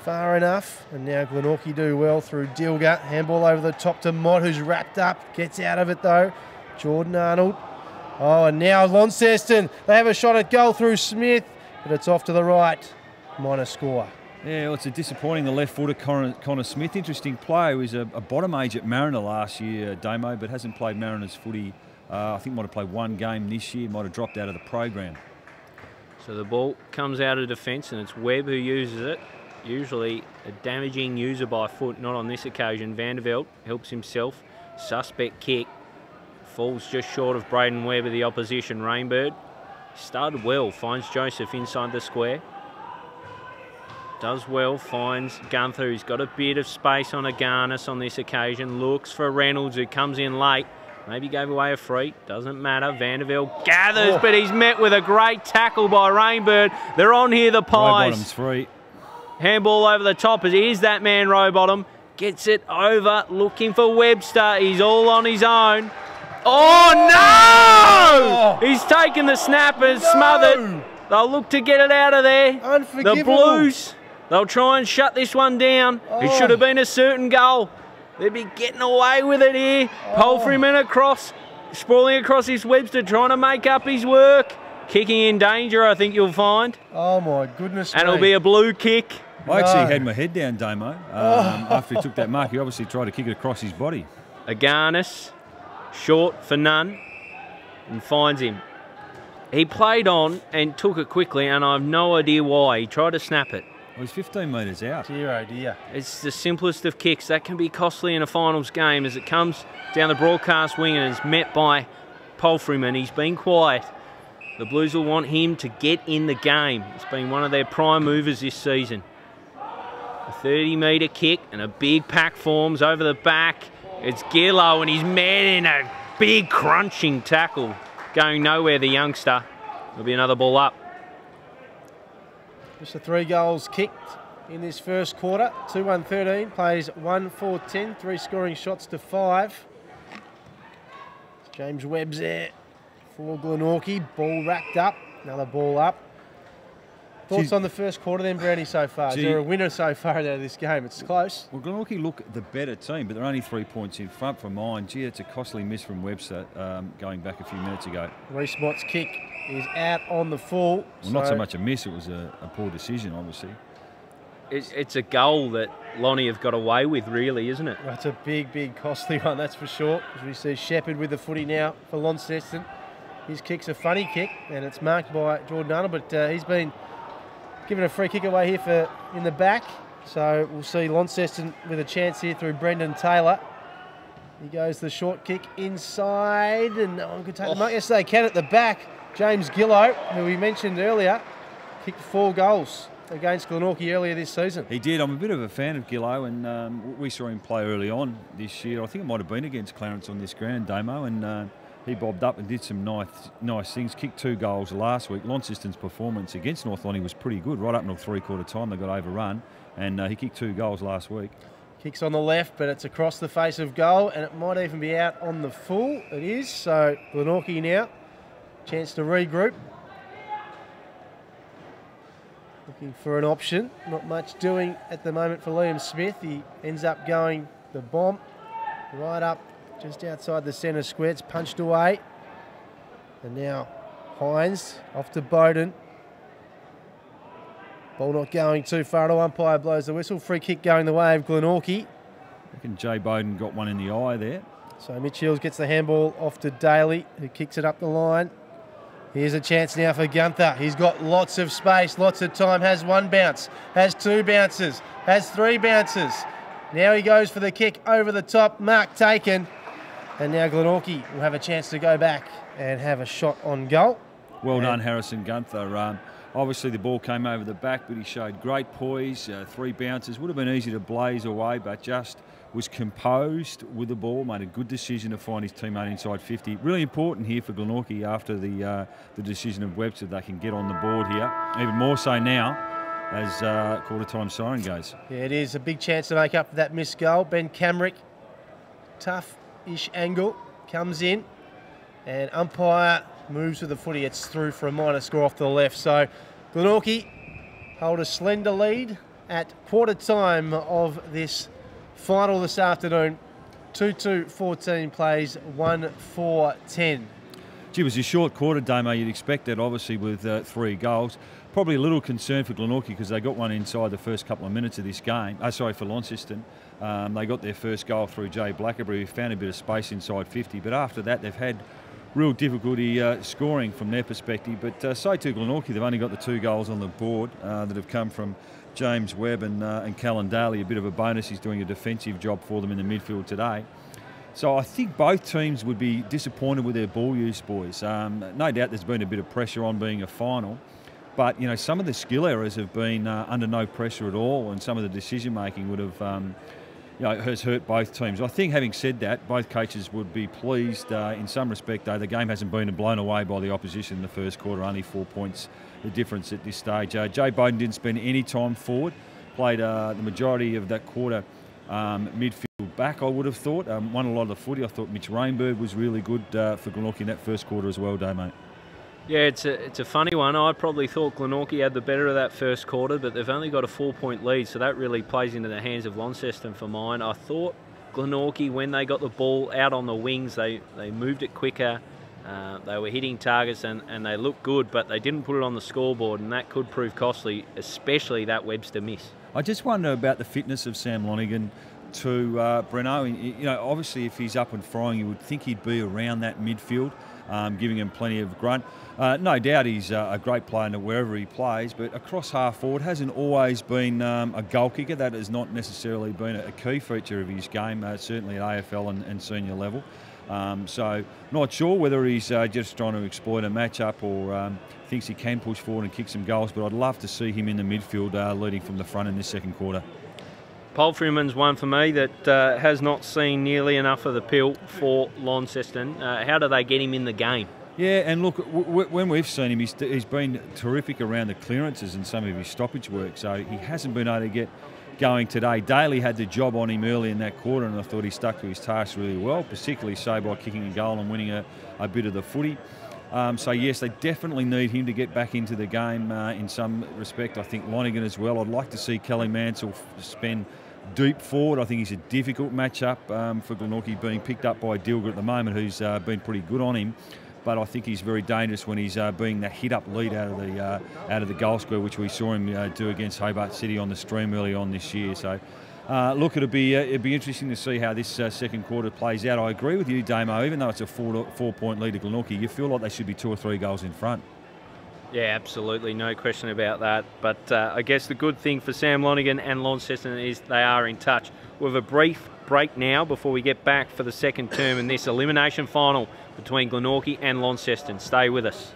far enough. And now Glenorchy do well through Dilger. Handball over the top to Mott, who's wrapped up. Gets out of it though. Jordan Arnold. Oh, and now Launceston. They have a shot at goal through Smith, but it's off to the right. Minor score. Yeah, well, it's a disappointing, the left footer Connor Smith. Interesting player. He was a bottom age at Mariner last year, Damo, but hasn't played Mariners footy. I think might have played one game this year, might have dropped out of the program. So the ball comes out of defence and it's Webb who uses it. Usually a damaging user by foot, not on this occasion. Vanderveld helps himself. Suspect kick. Falls just short of Braden Webb of the opposition. Rainbird started well, finds Joseph inside the square. does well, finds Gunther, who's got a bit of space on Agarnis on this occasion, looks for Reynolds, who comes in late. Maybe gave away a free, doesn't matter. Vandervelde gathers, but he's met with a great tackle by Rainbird. They're on here, the Pies. Rowbottom's free. Handball over the top, as here's that man, Rowbottom. Gets it over, looking for Webster. He's all on his own. Oh, no! He's taken the snap and smothered. They'll look to get it out of there. Unforgivable. The Blues, they'll try and shut this one down. It should have been a certain goal. They'd be getting away with it here. Palfreyman across, sprawling across his Webster, trying to make up his work. Kicking in danger, I think you'll find. Oh, my goodness. And it'll be a blue kick. I actually had my head down, Damo. After he took that mark, he obviously tried to kick it across his body. Agarnis, short for none, and finds him. He played on and took it quickly, and I have no idea why. He tried to snap it. Well, he's 15 metres out. Dear, oh dear. It's the simplest of kicks. That can be costly in a finals game as it comes down the broadcast wing and is met by Palfreyman. He's been quiet. The Blues will want him to get in the game. It's been one of their prime movers this season. A 30-metre kick and a big pack forms over the back. It's Gillow and he's met in a big crunching tackle. Going nowhere, the youngster. There'll be another ball up. Just the 3 goals kicked in this first quarter. 2-1-13, plays 1-4-10, 3 scoring shots to 5. James Webb's there for Glenorchy. Ball racked up, another ball up. Thoughts on the first quarter then, Brownie, so far? Is there a winner so far out of this game? It's close. Well, Glenorchy look the better team, but they're only 3 points in front for mine. Gee, it's a costly miss from Webster going back a few minutes ago. Reece Mott's kick is out on the full. Well, not so much a miss, it was a poor decision, obviously. It's a goal that Lonnie have got away with, really, isn't it? That's a big, big, costly one, that's for sure. As we see Shepherd with the footy now for Launceston. His kick's a funny kick, and it's marked by Jordan Arnold, but he's been given a free kick away here in the back. So we'll see Launceston with a chance here through Brendan Taylor. He goes the short kick inside, and no one could take the mark. Yes, they can at the back. James Gillow, who we mentioned earlier, kicked 4 goals against Glenorchy earlier this season. He did. I'm a bit of a fan of Gillow, and we saw him play early on this year. I think it might have been against Clarence on this ground, Damo, and he bobbed up and did some nice things. Kicked 2 goals last week. Launceston's performance against North Lonnie was pretty good. Right up until 3/4 time, they got overrun, and he kicked 2 goals last week. Kicks on the left, but it's across the face of goal, and it might even be out on the full. It is, so Glenorchy now. Chance to regroup. Looking for an option. Not much doing at the moment for Liam Smith. He ends up going the bomb right up just outside the centre square. It's punched away. And now Hines off to Bowden. Ball not going too far. No umpire blows the whistle. Free kick going the way of Glenorchy. I reckon Jay Bowden got one in the eye there. So Mitch Hills gets the handball off to Daly, who kicks it up the line. Here's a chance now for Gunther. He's got lots of space, lots of time. Has 1 bounce, has 2 bounces, has 3 bounces. Now he goes for the kick over the top. Mark taken. And now Glenorchy will have a chance to go back and have a shot on goal. Well done, Harrison Gunther. Obviously, the ball came over the back, but he showed great poise, 3 bounces. Would have been easy to blaze away, but just was composed with the ball, made a good decision to find his teammate inside 50. Really important here for Glenorchy after the decision of Webster. They can get on the board here, even more so now as quarter-time siren goes. Yeah, it is a big chance to make up for that missed goal. Ben Camrick, tough-ish angle, comes in, and umpire moves with the footy. It's through for a minor score off to the left. So Glenorchy hold a slender lead at quarter-time of this final this afternoon. 2-2-14 plays 1-4-10. Gee, it was a short quarter, Damo. You'd expect that, obviously, with 3 goals. Probably a little concern for Glenorchy because they got one inside the first couple of minutes of this game. For Launceston. They got their first goal through Jay Blackerby, who found a bit of space inside 50. But after that, they've had real difficulty scoring from their perspective. But so too Glenorchy. They've only got the 2 goals on the board that have come from James Webb and Callan Daly. A bit of a bonus. He's doing a defensive job for them in the midfield today. So I think both teams would be disappointed with their ball use, boys. No doubt there's been a bit of pressure on being a final. But, you know, some of the skill errors have been under no pressure at all, and some of the decision-making would have, has hurt both teams. I think, having said that, both coaches would be pleased in some respect, though. The game hasn't been blown away by the opposition in the first quarter, only 4 points the difference at this stage. Jay Bowden didn't spend any time forward, played the majority of that quarter midfield back, I would have thought. Won a lot of the footy. I thought Mitch Rainbird was really good for Glenorchy in that first quarter as well, mate. Yeah, it's a funny one. I probably thought Glenorchy had the better of that first quarter, but they've only got a 4-point lead, so that really plays into the hands of Launceston for mine. I thought Glenorchy, when they got the ball out on the wings, they moved it quicker. They were hitting targets and they looked good, but they didn't put it on the scoreboard, and that could prove costly, especially that Webster miss. I just wonder about the fitness of Sam Lonigan to Breno. You know, obviously if he's up and frying, you would think he'd be around that midfield, giving him plenty of grunt. No doubt he's a great player wherever he plays, but across half forward hasn't always been a goal kicker. That has not necessarily been a key feature of his game, certainly at AFL and senior level. So not sure whether he's just trying to exploit a matchup or thinks he can push forward and kick some goals, but I'd love to see him in the midfield leading from the front in this second quarter. Poultryman's one for me that has not seen nearly enough of the pill for Launceston. How do they get him in the game? Yeah, and look, when we've seen him, he's been terrific around the clearances and some of his stoppage work, so he hasn't been able to get going today. Daly had the job on him early in that quarter, and I thought he stuck to his task really well, particularly so by kicking a goal and winning a bit of the footy. So yes, they definitely need him to get back into the game in some respect. I think Lonigan as well. I'd like to see Kelly Mansell spend deep forward. I think he's a difficult matchup for Glenorchy, being picked up by Dilger at the moment, who's been pretty good on him. But I think he's very dangerous when he's being that hit-up lead out of the goal square, which we saw him do against Hobart City on the stream early on this year. So, look, it'd be interesting to see how this second quarter plays out. I agree with you, Damo. Even though it's a 4-point lead to Glenorchy, you feel like they should be 2 or 3 goals in front. Yeah, absolutely, no question about that. But I guess the good thing for Sam Lonigan and Launceston is they are in touch. We have a brief break now before we get back for the second term in this elimination final between Glenorchy and Launceston. Stay with us.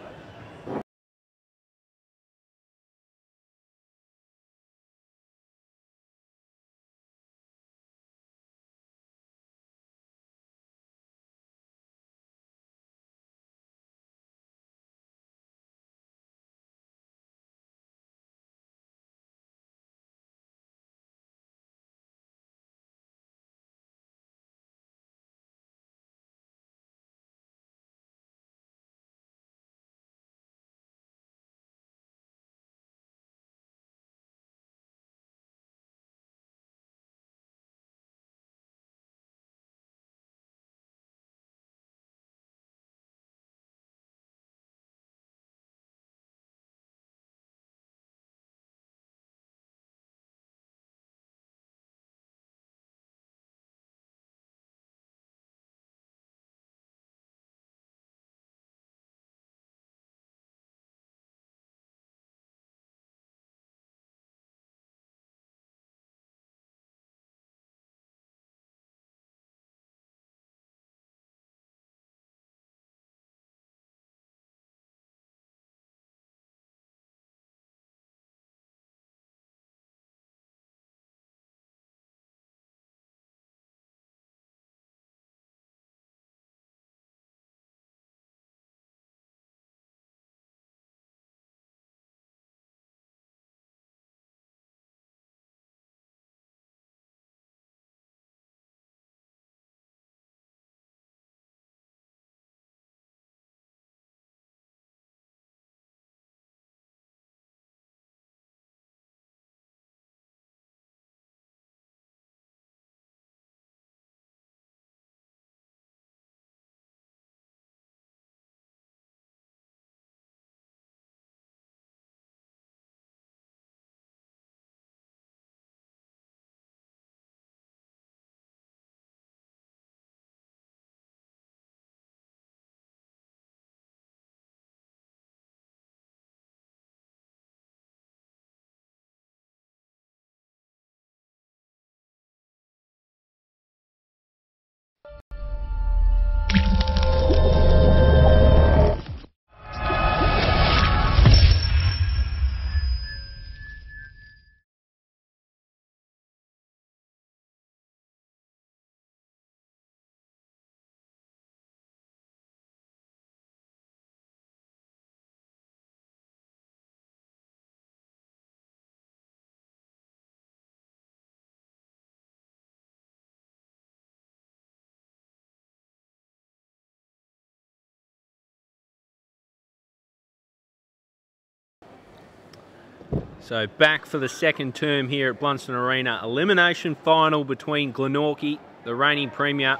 So back for the second term here at Launceston Arena. Elimination final between Glenorchy, the reigning premier,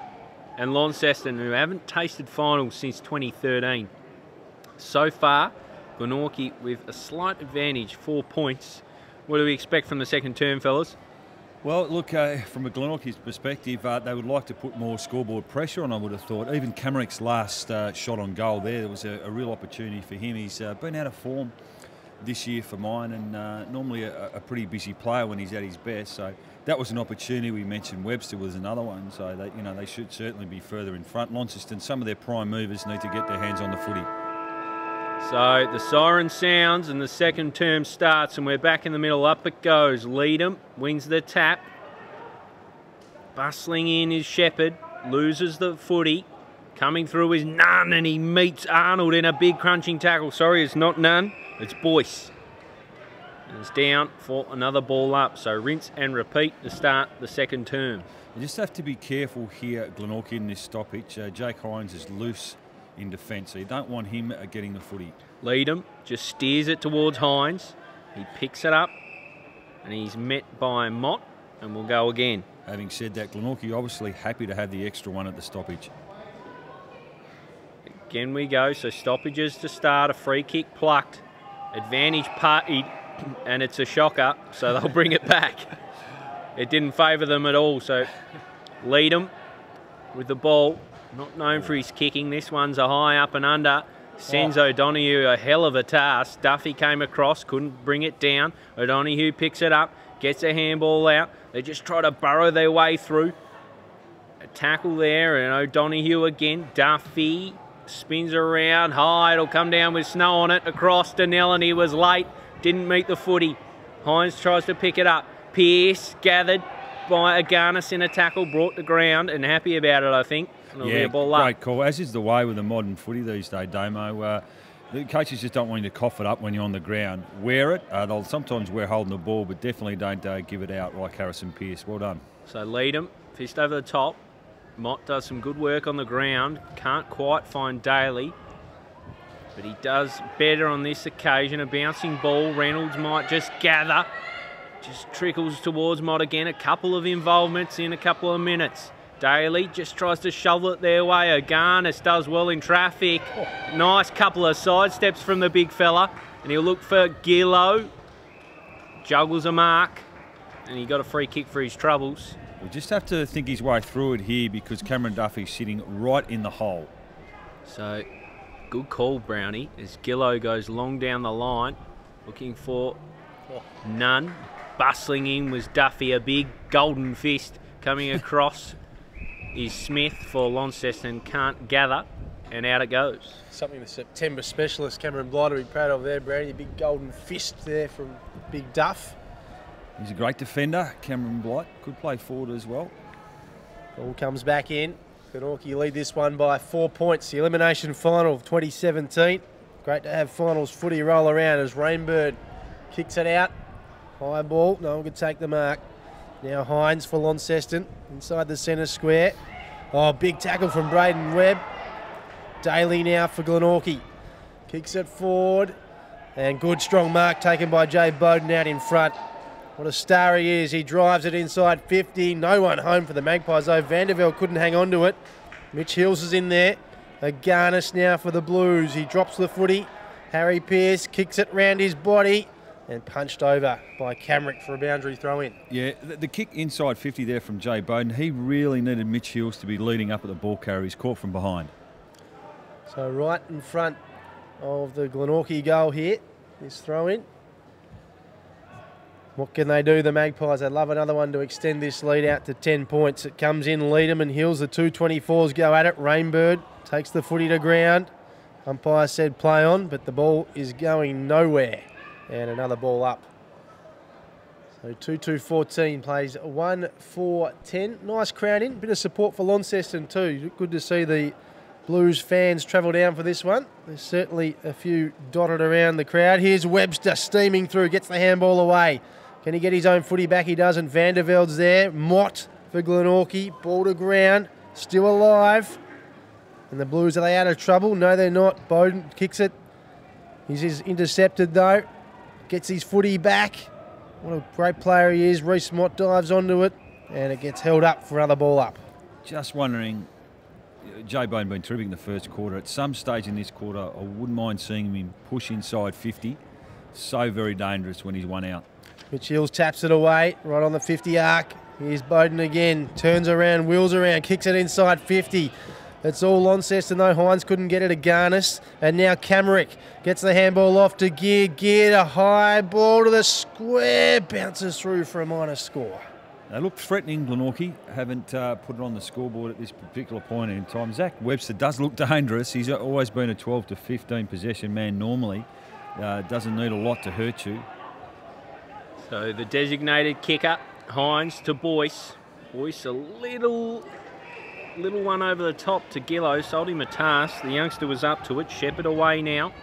and Launceston, who haven't tasted finals since 2013. So far, Glenorchy with a slight advantage, 4 points. What do we expect from the second term, fellas? Well, look, from a Glenorchy's perspective, they would like to put more scoreboard pressure on, I would have thought. Even Camerick's last shot on goal there was a real opportunity for him. He's been out of form this year for mine, and normally a pretty busy player when he's at his best. So that was an opportunity. We mentioned Webster was another one. So they should certainly be further in front. Launceston, some of their prime movers need to get their hands on the footy. So the siren sounds and the second term starts, and we're back in the middle. Up it goes. Leadham wins the tap. Bustling in is Shepherd. Loses the footy. Coming through is Nunn, and he meets Arnold in a big crunching tackle. Sorry, it's not Nunn. It's Boyce. And it's down for another ball up. So rinse and repeat to start the second term. You just have to be careful here at Glenorchy in this stoppage. Jake Hines is loose in defence, so you don't want him getting the footy. Leadham just steers it towards Hines. He picks it up, and he's met by Mott, and we'll go again. Having said that, Glenorchy obviously happy to have the extra one at the stoppage. Again we go, so stoppages to start, a free kick plucked, advantage partied, and it's a shocker, so they'll bring it back. It didn't favour them at all, so Leadham with the ball. Not known for his kicking. This one's a high up and under. Sends O'Donoghue a hell of a task. Duffy came across, couldn't bring it down. O'Donoghue picks it up, gets a handball out. They just try to burrow their way through. A tackle there, and O'Donoghue again. Duffy spins around high. It'll come down with snow on it. Across to Nell, and he was late. Didn't meet the footy. Hines tries to pick it up. Pearce gathered by Agarnis in a tackle, brought to ground, and happy about it, I think. Yeah, great call. As is the way with the modern footy these days, Damo. The coaches just don't want you to cough it up when you're on the ground. Wear it. They'll sometimes wear holding the ball, but definitely don't give it out like Harrison Pearce. Well done. So Leadham, fist over the top. Mott does some good work on the ground. Can't quite find Daly, but he does better on this occasion. A bouncing ball. Reynolds might just gather. Just trickles towards Mott again. A couple of involvements in a couple of minutes. Daly just tries to shovel it their way. Agarnis does well in traffic. Nice couple of side steps from the big fella. And he'll look for Gillo. Juggles a mark. And he got a free kick for his troubles. We just have to think his way through it here because Cameron Duffy's sitting right in the hole. So, good call, Brownie, as Gillo goes long down the line. Looking for Nunn. Bustling in was Duffy, a big golden fist coming across. Is Smith for Launceston, can't gather, and out it goes. Something the September specialist Cameron Blight will be proud of there, Brady. A big golden fist there from Big Duff. He's a great defender, Cameron Blight. Could play forward as well. Ball comes back in. Glenorchy lead this one by 4 points. The elimination final of 2017. Great to have finals footy roll around as Rainbird kicks it out. High ball, no one could take the mark. Now Hines for Launceston, inside the centre square. Oh, big tackle from Braden Webb. Daly now for Glenorchy. Kicks it forward. And good strong mark taken by Jay Bowden out in front. What a star he is. He drives it inside 50. No one home for the Magpies though. Vandervelde couldn't hang on to it. Mitch Hills is in there. Agarnis now for the Blues. He drops the footy. Harry Pearce kicks it round his body. And punched over by Camerick for a boundary throw-in. Yeah, the kick inside 50 there from Jay Bowden. He really needed Mitch Hills to be leading up at the ball carrier. He's caught from behind. So right in front of the Glenorchy goal here, this throw-in. What can they do, the Magpies? They'd love another one to extend this lead out to 10 points. It comes in, Leadham and Hills. The 224s go at it. Rainbird takes the footy to ground. Umpire said play on, but the ball is going nowhere. And another ball up. So 2-2-14 plays 1-4-10. Nice crowd in. Bit of support for Launceston too. Good to see the Blues fans travel down for this one. There's certainly a few dotted around the crowd. Here's Webster steaming through. Gets the handball away. Can he get his own footy back? He doesn't. Vandervelde's there. Mott for Glenorchy. Ball to ground. Still alive. And the Blues, are they out of trouble? No, they're not. Bowden kicks it. He's intercepted though. gets his footy back. What a great player he is. Reece Mott dives onto it, and it gets held up for another ball up. Just wondering, Jay Bowden been terrific in the first quarter. At some stage in this quarter, I wouldn't mind seeing him push inside 50. So very dangerous when he's one out. Mitch Hills taps it away, right on the 50 arc. Here's Bowden again, turns around, wheels around, kicks it inside 50. It's all Launceston though. Hines couldn't get it to Garnis. And now Camerick gets the handball off to Gear. Gear, a high ball to the square. Bounces through for a minor score. They look threatening, Glenorchy. Haven't put it on the scoreboard at this particular point in time. Zach Webster does look dangerous. He's always been a 12 to 15 possession man normally. Doesn't need a lot to hurt you. So the designated kicker, Hines to Boyce. Boyce a little one over the top to Gillo, sold him a task. The youngster was up to it. Shepherd away now.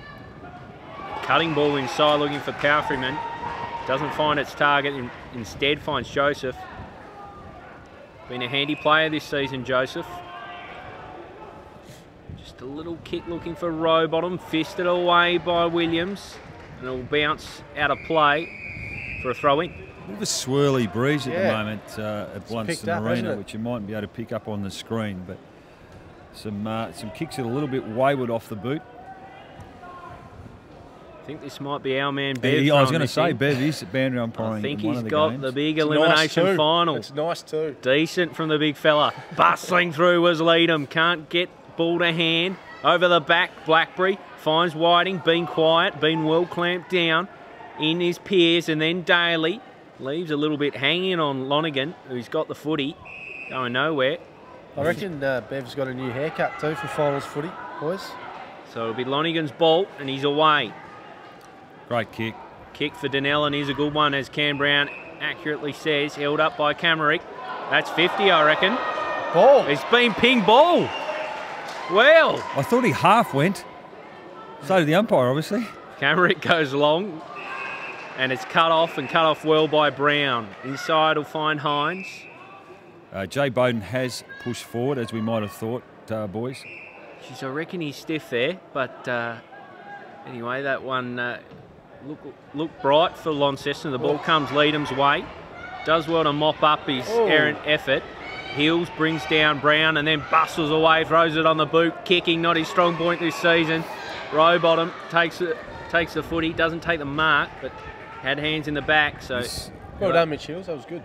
Cutting ball inside, looking for Powerfreyman. Doesn't find its target, instead finds Joseph. Been a handy player this season, Joseph. Just a little kick looking for Rowbottom. Fisted away by Williams. And it'll bounce out of play for a throw-in. A bit of a swirly breeze at the moment at Launceston Arena, which you might be able to pick up on the screen. But some kicks that are a little bit wayward off the boot. I think this might be our man Bev. I was going to say, Bev is boundary umpiring. I think he's got the big elimination final. It's nice too. Decent from the big fella. Bustling through was Leadham. Can't get ball to hand. Over the back, Blackberry finds Whiting. Been quiet, been well clamped down. In his Pearce, and then Daly. Leaves a little bit hanging on Lonergan, who's got the footy. Going nowhere. I reckon Bev's got a new haircut too for finals footy, boys. So it'll be Lonergan's ball, and he's away. Great kick. Kick for Donnell, and here's a good one, as Cam Brown accurately says. Held up by Camerick. That's 50, I reckon. Ball. It's been ping ball. Well. I thought he half went. So did the umpire, obviously. Camerick goes long, and it's cut off well by Brown. Inside will find Hines. Jay Bowden has pushed forward, as we might have thought, boys. Jeez, I reckon he's stiff there, but anyway, that one looked bright for Launceston. The ball comes Leadham's way. Does well to mop up his errant effort. Hills brings down Brown and then bustles away, throws it on the boot. Kicking, not his strong point this season. Rowbottom takes the footy, doesn't take the mark, but had hands in the back. So well done, Mitch Hills. That was good.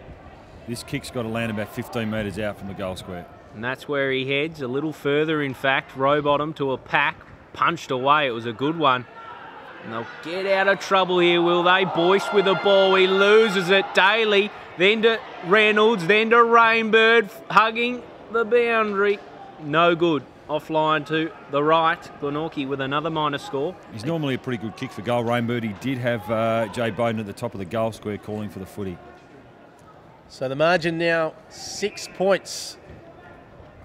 This kick's got to land about 15 metres out from the goal square. And that's where he heads, a little further, in fact. Rowbottom to a pack, punched away. It was a good one. And they'll get out of trouble here, will they? Boyce with the ball, he loses it. Daly, then to Reynolds, then to Rainbird, hugging the boundary. No good. Offline to the right. Glenorchy with another minor score. He's normally a pretty good kick for goal, Rainbird. He did have Jay Bowden at the top of the goal square calling for the footy. So the margin now 6 points.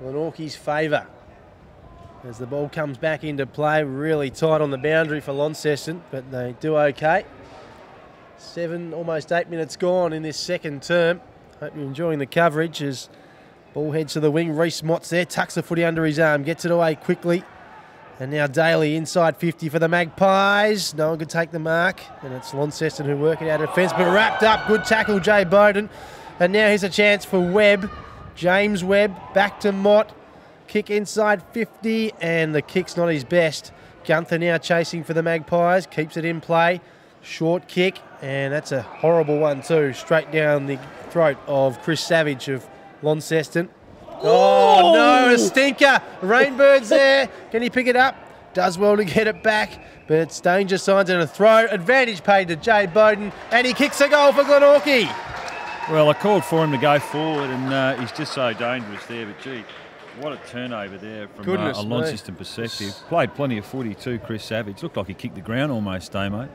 Glenorchy's favour. As the ball comes back into play, really tight on the boundary for Launceston, but they do okay. 7, almost 8 minutes gone in this second term. Hope you're enjoying the coverage as ball heads to the wing. Reece Mott's there, tucks the footy under his arm, gets it away quickly. And now Daly inside 50 for the Magpies. No one could take the mark, and it's Launceston who work it out of defence, but wrapped up. Good tackle, Jay Bowden. And now here's a chance for Webb. James Webb back to Mott. Kick inside 50, and the kick's not his best. Gunther now chasing for the Magpies, keeps it in play. Short kick, and that's a horrible one too. Straight down the throat of Chris Savage of Launceston. Oh no, a stinker. Rainbird's there. Can he pick it up? Does well to get it back, but it's danger signs and a throw. Advantage paid to Jay Bowden, and he kicks a goal for Glenorchy. Well, I called for him to go forward, and he's just so dangerous there, but gee, what a turnover there from a Launceston perspective. Played plenty of footy too, Chris Savage. Looked like he kicked the ground almost, Damo,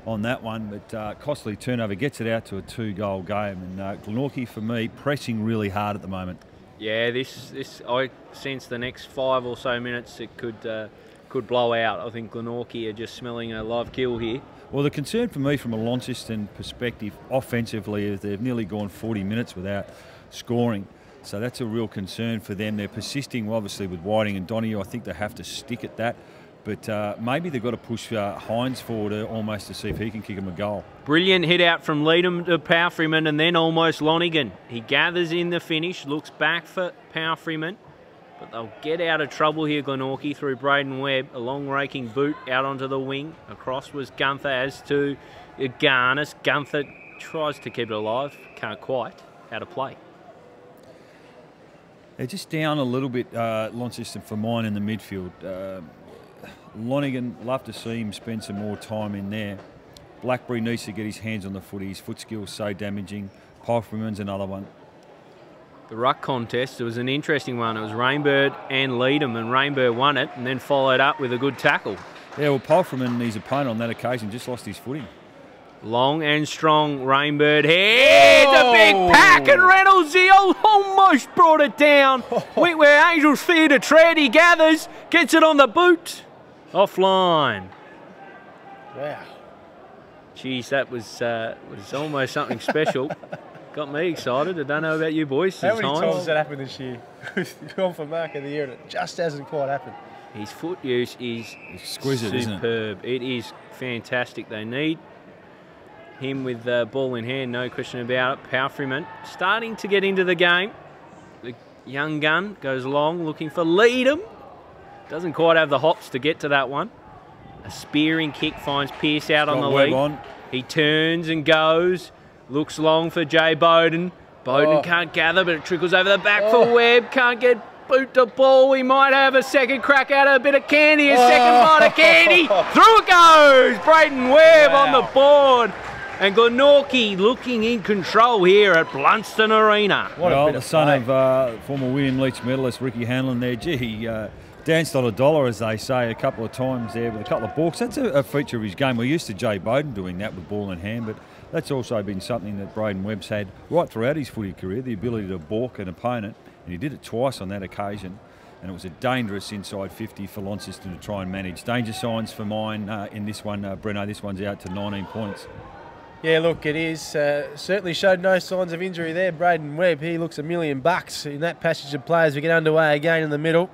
on that one. But costly turnover, gets it out to a 2-goal game. And Glenorchy, for me, pressing really hard at the moment. Yeah, this I sense the next 5 or so minutes it could blow out. I think Glenorchy are just smelling a live kill here. Well, the concern for me from a Launceston perspective offensively is they've nearly gone 40 minutes without scoring. So that's a real concern for them. They're persisting, obviously, with Whiting and Donoghue. I think they have to stick at that. But maybe they've got to push Hines forward almost to see if he can kick him a goal. Brilliant hit out from Leadham to Powerfreeman and then almost Lonigan. He gathers in the finish, looks back for Powerfreeman, but they'll get out of trouble here, Glenorchy, through Braden Webb. A long raking boot out onto the wing. Across was Gunther as to Garnis. Gunther tries to keep it alive, can't quite. Out of play. They're just down a little bit, Launceston, for mine in the midfield. Lonigan, love to see him spend some more time in there. Blackberry needs to get his hands on the footy. His foot skill's so damaging. Powerfreeman's another one. The ruck contest, it was an interesting one. It was Rainbird and Leadham, and Rainbird won it and then followed up with a good tackle. Yeah, well, Powerfreeman, his opponent on that occasion, just lost his footing. Long and strong Rainbird heads a big pack, and Reynolds he almost brought it down. Went where Angels fear to tread. He gathers, gets it on the boot, offline. Wow. Geez, that was almost something special. Got me excited. I don't know about you boys. How many times has that happened this year? He's gone for mark of the year and it just hasn't quite happened. His foot use is exquisite, superb. Isn't it? It is fantastic. They need him with the ball in hand, no question about it. Powerfreeman starting to get into the game. The young gun goes long, looking for Leadham. Doesn't quite have the hops to get to that one. A spearing kick finds Pearce out on the lead. He turns and goes. Looks long for Jay Bowden. Bowden can't gather, but it trickles over the back for Webb. Can't get boot the ball. We might have a second crack at a bit of candy. A second bite of candy. Through it goes. Braden Webb on the board. And Glenorchy looking in control here at Launceston Arena. Well, the son of former William Leach medalist Ricky Hanlon there. Gee, he danced on a dollar, as they say, a couple of times there with a couple of balks. That's a feature of his game. We're used to Jay Bowden doing that with ball in hand, but that's also been something that Braden Webb's had right throughout his footy career, the ability to balk an opponent, and he did it twice on that occasion, and it was a dangerous inside 50 for Launceston to try and manage. Danger signs for mine in this one, Breno. This one's out to 19 points. Yeah, look, it is. Certainly showed no signs of injury there. Braden Webb, he looks $1 million in that passage of play as we get underway again in the middle.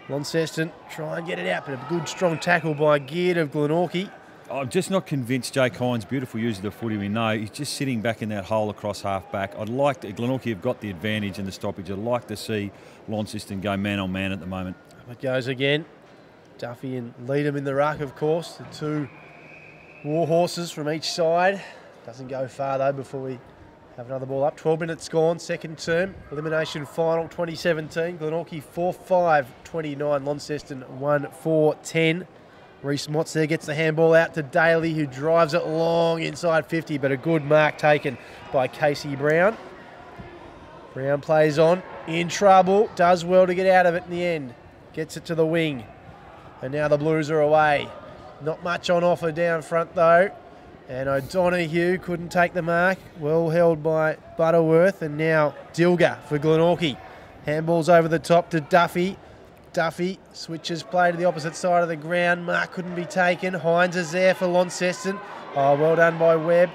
Launceston try and get it out, but a good strong tackle by Geard of Glenorchy. I'm just not convinced Jake Hines, beautiful use of the footy, we know. He's just sitting back in that hole across half-back. I'd like to, Glenorchy have got the advantage in the stoppage. I'd like to see Launceston go man-on-man at the moment. It goes again. Duffy and Leadham in the ruck, of course. The two war horses from each side. Doesn't go far, though, before we have another ball up. 12 minutes gone, second term. Elimination final 2017. Glenorchy 4-5-29. Launceston 1-4-10. Reece Motts there gets the handball out to Daly, who drives it long inside 50, but a good mark taken by Casey Brown. Brown plays on, in trouble, does well to get out of it in the end. Gets it to the wing, and now the Blues are away. Not much on offer down front though, and O'Donoghue couldn't take the mark. Well held by Butterworth, and now Dilger for Glenorchy. Handball's over the top to Duffy. Duffy switches play to the opposite side of the ground. Mark couldn't be taken. Hines is there for Launceston. Oh, well done by Webb.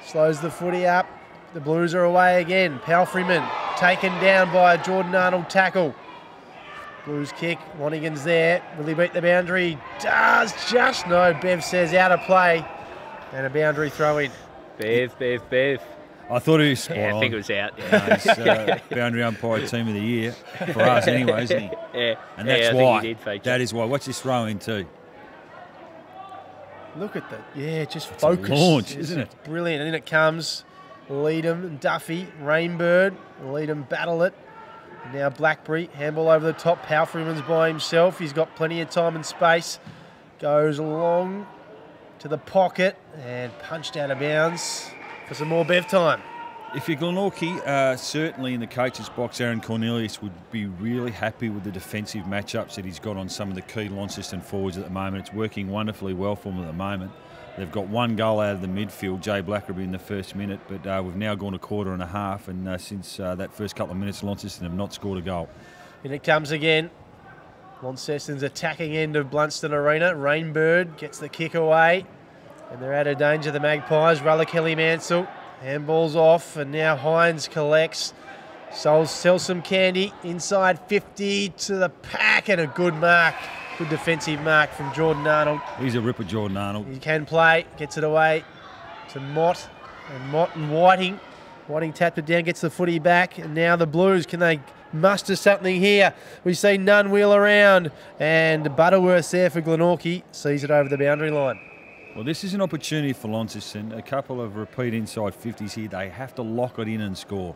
Slows the footy up. The Blues are away again. Powerfreeman taken down by a Jordan Arnold tackle. Blues kick. Lonigan's there. Will he beat the boundary? Does just. No, Bev says out of play. And a boundary throw in. Bev. I thought he was spot on. I think it was out. Yeah. He's boundary umpire team of the year for us anyway, isn't he? Yeah. And that's I why. think he did feature. That is why. What's this throw in too? Look at that. Yeah, just it's focus. A launch, isn't it? Brilliant. And in it comes Leadham and Duffy. Rainbird. Leadham battle it. And now Blackberry. Handball over the top. Powerfreeman's by himself. He's got plenty of time and space. Goes along to the pocket and punched out of bounds for some more Bev time. If you're Glenorchy, certainly in the coach's box, Aaron Cornelius would be really happy with the defensive matchups that he's got on some of the key Launceston forwards at the moment. It's working wonderfully well for them at the moment. They've got one goal out of the midfield, Jay Blackberry in the first minute, but we've now gone a quarter and a half, and since that first couple of minutes, Launceston have not scored a goal. In it comes again. Launceston's attacking end of Blunston Arena. Rainbird gets the kick away. And they're out of danger, the Magpies. Kelly Mansell. Handball's off, and now Hines collects. Sells some candy inside 50 to the pack, and a good mark Good defensive mark from Jordan Arnold. He's a ripper, Jordan Arnold. He can play, gets it away to Mott. And Mott and Whiting. Whiting tapped it down, gets the footy back. And now the Blues, can they muster something here? We see none wheel around. And Butterworth there for Glenorchy. Sees it over the boundary line. Well, this is an opportunity for Launceston. A couple of repeat inside 50s here. They have to lock it in and score.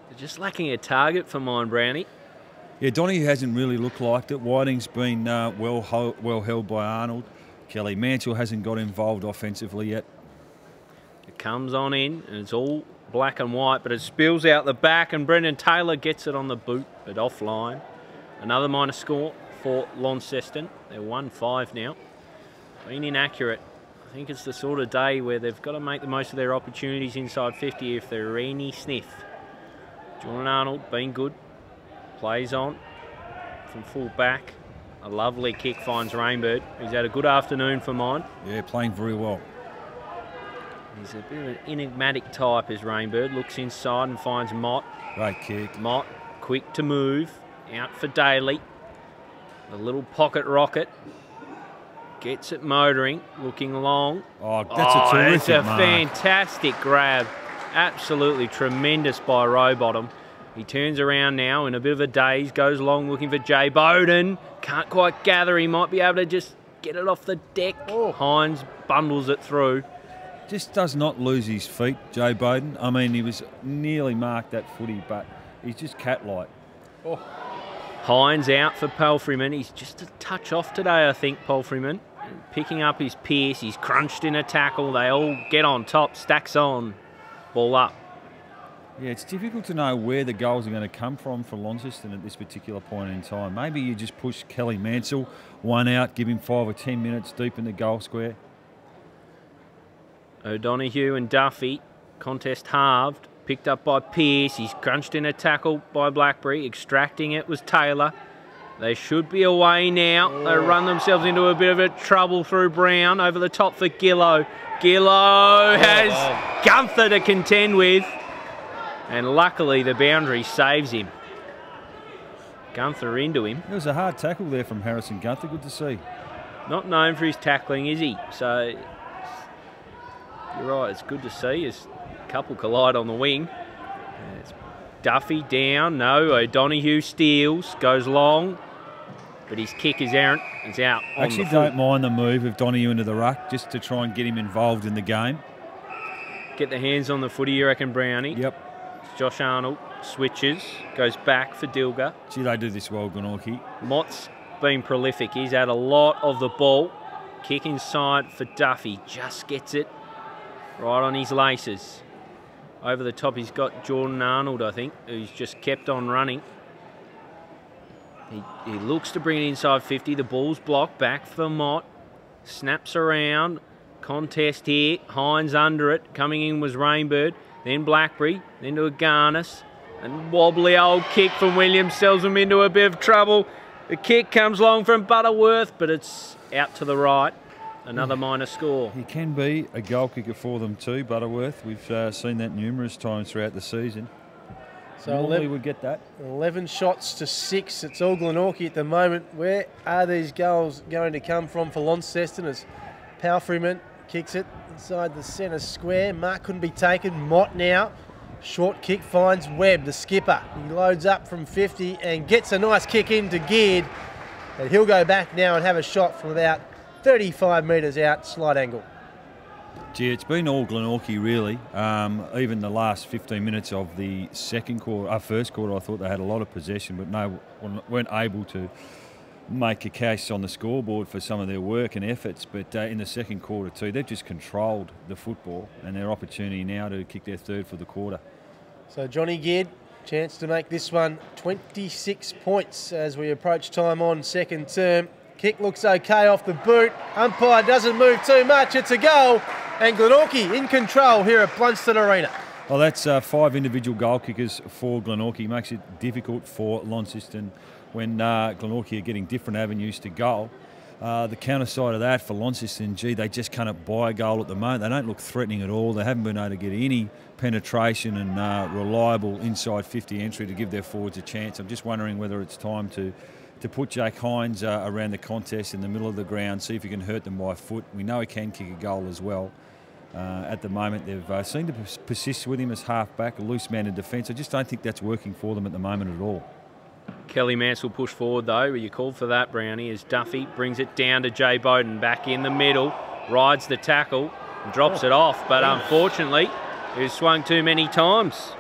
They're just lacking a target for mine, Brownie. Yeah, Donnie hasn't really looked like it. Whiting's been well held by Arnold. Kelly Mansell hasn't got involved offensively yet. It comes on in, and it's all black and white, but it spills out the back, and Brendan Taylor gets it on the boot, but offline. Another minor score for Launceston. They're 1-5 now. Been inaccurate. I think it's the sort of day where they've got to make the most of their opportunities inside 50 if they're any sniff. Jordan Arnold, been good. Plays on from full back. A lovely kick finds Rainbird. He's had a good afternoon for mine. Yeah, playing very well. He's a bit of an enigmatic type, is Rainbird. Looks inside and finds Mott. Great kick. Mott, quick to move. Out for Daly. The little pocket rocket. Gets it motoring. Looking long. Oh, that's a terrific it's a mark. fantastic grab. Absolutely tremendous by Rowbottom. He turns around now in a bit of a daze. Goes long looking for Jay Bowden. Can't quite gather. He might be able to just get it off the deck. Oh. Hines bundles it through. Just does not lose his feet, Jay Bowden. I mean, he was nearly marked that footy, but he's just cat-like. Oh. Hines out for Palfreyman. He's just a touch off today, I think, Palfreyman. Picking up his Pierce. He's crunched in a tackle. They all get on top. Stacks on. Ball up. Yeah, it's difficult to know where the goals are going to come from for Launceston at this particular point in time. Maybe you just push Kelly Mansell one out, give him 5 or 10 minutes deep in the goal square. O'Donoghue and Duffy, contest halved, picked up by Pierce. He's crunched in a tackle by Blackberry. Extracting it was Taylor. They should be away now. Oh. They run themselves into a bit of a trouble through Brown. Over the top for Gillow. Gillow has Gunther to contend with. And luckily the boundary saves him. Gunther into him. It was a hard tackle there from Harrison Gunther. Good to see. Not known for his tackling, is he? So you're right, it's good to see as a couple collide on the wing. It's Duffy down. No, O'Donoghue steals. Goes long. But his kick is errant. It's out. I actually don't mind the move of Donoghue into the ruck just to try and get him involved in the game. Get the hands on the footy, you reckon, Brownie? Yep. Josh Arnold switches, goes back for Dilger. Gee, they do this well, Glenorchy. Mott's been prolific. He's had a lot of the ball. Kick inside for Duffy. Just gets it right on his laces. Over the top, he's got Jordan Arnold, I think, who's just kept on running. He looks to bring it inside 50. The ball's blocked back for Mott. Snaps around. Contest here. Hines under it. Coming in was Rainbird. Then Blackberry, then to a Garnis, and wobbly old kick from Williams sells him into a bit of trouble. The kick comes long from Butterworth, but it's out to the right. Another minor score. He can be a goal kicker for them too, Butterworth. We've seen that numerous times throughout the season. So normally we'd get that. 11 shots to 6. It's all Glenorchy at the moment. Where are these goals going to come from for Launceston as Palfreyman kicks it inside the centre square. Mark couldn't be taken. Mott now. Short kick finds Webb, the skipper. He loads up from 50 and gets a nice kick into Geared. And he'll go back now and have a shot from about 35 metres out, slight angle. Gee, it's been all Glenorchy really. Even the last 15 minutes of the first quarter, I thought they had a lot of possession, but weren't able to make a case on the scoreboard for some of their work and efforts. But in the second quarter too, they've just controlled the football and their opportunity now to kick their third for the quarter. So Johnny Geared, chance to make this one 26 points as we approach time on second term. Kick looks okay off the boot. Umpire doesn't move too much. It's a goal. And Glenorchy in control here at Launceston Arena. Well, that's 5 individual goal kickers for Glenorchy. Makes it difficult for Launceston when Glenorchy are getting different avenues to goal. The counter side of that for Launceston, gee, they just can't buy a goal at the moment. They don't look threatening at all. They haven't been able to get any penetration and reliable inside 50 entry to give their forwards a chance. I'm just wondering whether it's time to to put Jake Hines around the contest in the middle of the ground, see if he can hurt them by foot. We know he can kick a goal as well. At the moment, they've seemed to persist with him as half-back, a loose man in defence. I just don't think that's working for them at the moment at all. Kelly Mansell pushed forward though. You called for that, Brownie, as Duffy brings it down to Jay Bowden. Back in the middle, rides the tackle, and drops it off. But unfortunately, he was swung too many times.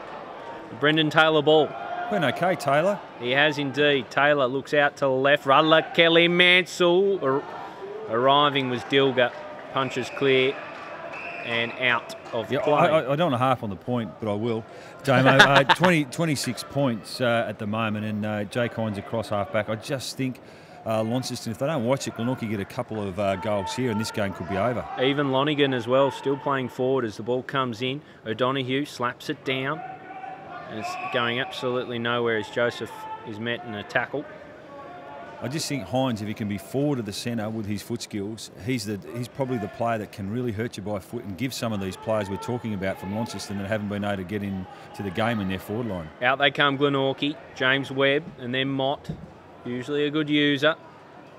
Brendan Taylor ball. Been okay, Taylor. He has indeed. Taylor looks out to the left. Rudler, Kelly Mansell. Arriving was Dilger. Punches clear and out of play. I don't want to harp on the point, but I will. Damo, 26 points at the moment, and Jake Hines across half-back. I just think Launceston, if they don't watch it, Glenorchy get a couple of goals here, and this game could be over. Even Lonigan as well, still playing forward as the ball comes in. O'Donoghue slaps it down. And it's going absolutely nowhere as Joseph is met in a tackle. I just think Hines, if he can be forward of the centre with his foot skills, he's probably the player that can really hurt you by foot and give some of these players we're talking about from Launceston that haven't been able to get into the game in their forward line. Out they come Glenorchy, James Webb, and then Mott, usually a good user.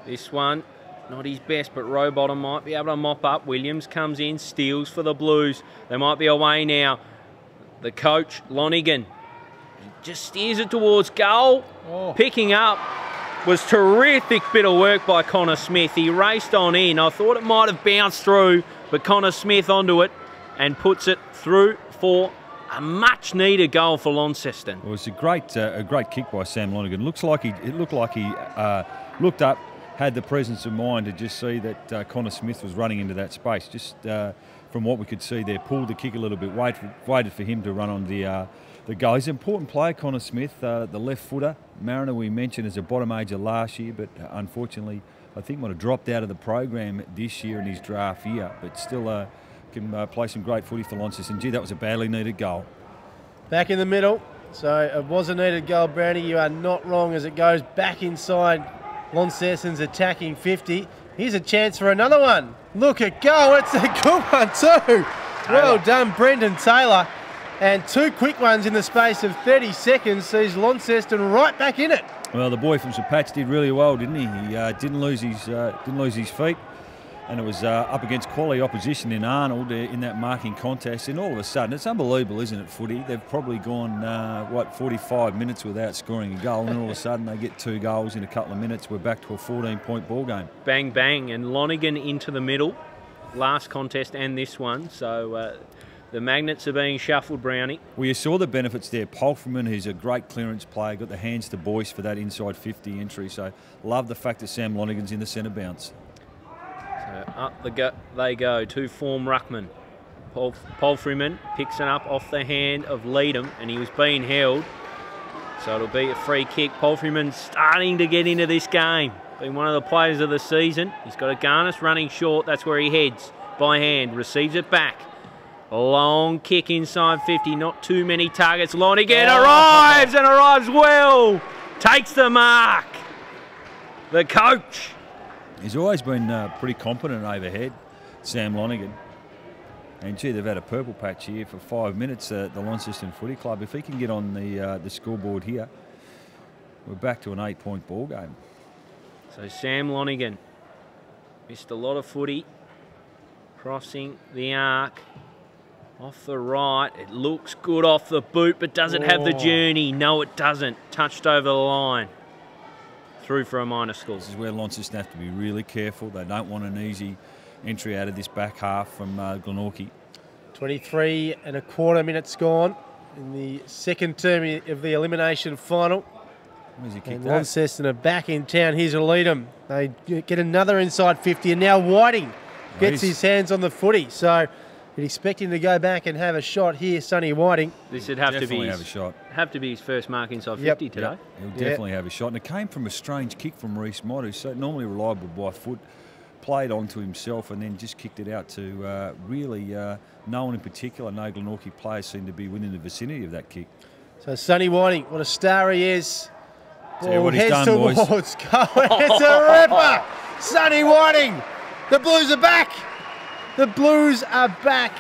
This one, not his best, but Rowbottom might be able to mop up. Williams comes in, steals for the Blues. They might be away now. The coach, Lonigan, just steers it towards goal. Picking up was terrific bit of work by Connor Smith. He raced on in. I thought it might have bounced through, but Connor Smith onto it and puts it through for a much needed goal for Launceston. Well, it's a great kick by Sam Lonigan. It looked like he looked up, had the presence of mind to just see that Connor Smith was running into that space. Just from what we could see there, pulled the kick a little bit, waited for him to run on the goal. He's an important player, Connor Smith, the left footer. Mariner we mentioned as a bottom ager last year, but unfortunately I think might have dropped out of the program this year in his draft year, but still can play some great footy for Launceston. Gee, that was a badly needed goal. Back in the middle, so it was a needed goal, Brownie. You are not wrong as it goes back inside Launceston's attacking 50. Here's a chance for another one. Look at go, it's a good one too. Well done, Brendan Taylor. And two quick ones in the space of 30 seconds sees Launceston right back in it. Well, the boy from St Pat's did really well, didn't he? He didn't lose his feet, and it was up against quality opposition in Arnold in that marking contest. And all of a sudden, it's unbelievable, isn't it, footy? They've probably gone 45 minutes without scoring a goal, and all of a sudden they get 2 goals in a couple of minutes. We're back to a 14-point ball game. Bang bang, and Lonigan into the middle, last contest and this one. So. The magnets are being shuffled, Brownie. Well, you saw the benefits there. Polfreman, who's a great clearance player, got the hands to Boyce for that inside 50 entry. So love the fact that Sam Lonigan's in the centre bounce. So up they go, to form ruckman. Polfreman picks it up off the hand of Leadham, and he was being held. So it'll be a free kick. Polfreman starting to get into this game. Being one of the players of the season. He's got a Garnis running short. That's where he heads by hand. Receives it back. A long kick inside 50, not too many targets. Lonigan arrives and arrives well. Takes the mark. The coach. He's always been pretty competent overhead, Sam Lonigan. And gee, they've had a purple patch here for 5 minutes at the Launceston Footy Club. If he can get on the scoreboard here, we're back to an 8-point ball game. So Sam Lonigan missed a lot of footy. Crossing the arc. Off the right, it looks good off the boot, but does it have the journey? No, it doesn't. Touched over the line. Through for a minor score. This is where Launceston have to be really careful. They don't want an easy entry out of this back half from Glenorchy. 23 and a quarter minutes gone in the second term of the elimination final. And Launceston are back in town. Here's a Leadham. They get another inside 50, and now Whiting gets his hands on the footy. So you'd expect him to go back and have a shot here, Sonny Whiting. This would have definitely to be have a shot. Have to be his first mark inside 50 today. He'll definitely have a shot. And it came from a strange kick from Reece Mott, who's so normally reliable by foot, played onto himself and then just kicked it out to really no one in particular. No Glenorchy players seem to be within the vicinity of that kick. So Sonny Whiting, what a star he is. Ball what he's done, boys. It's a ripper. Sonny Whiting. The Blues are back. The Blues are back.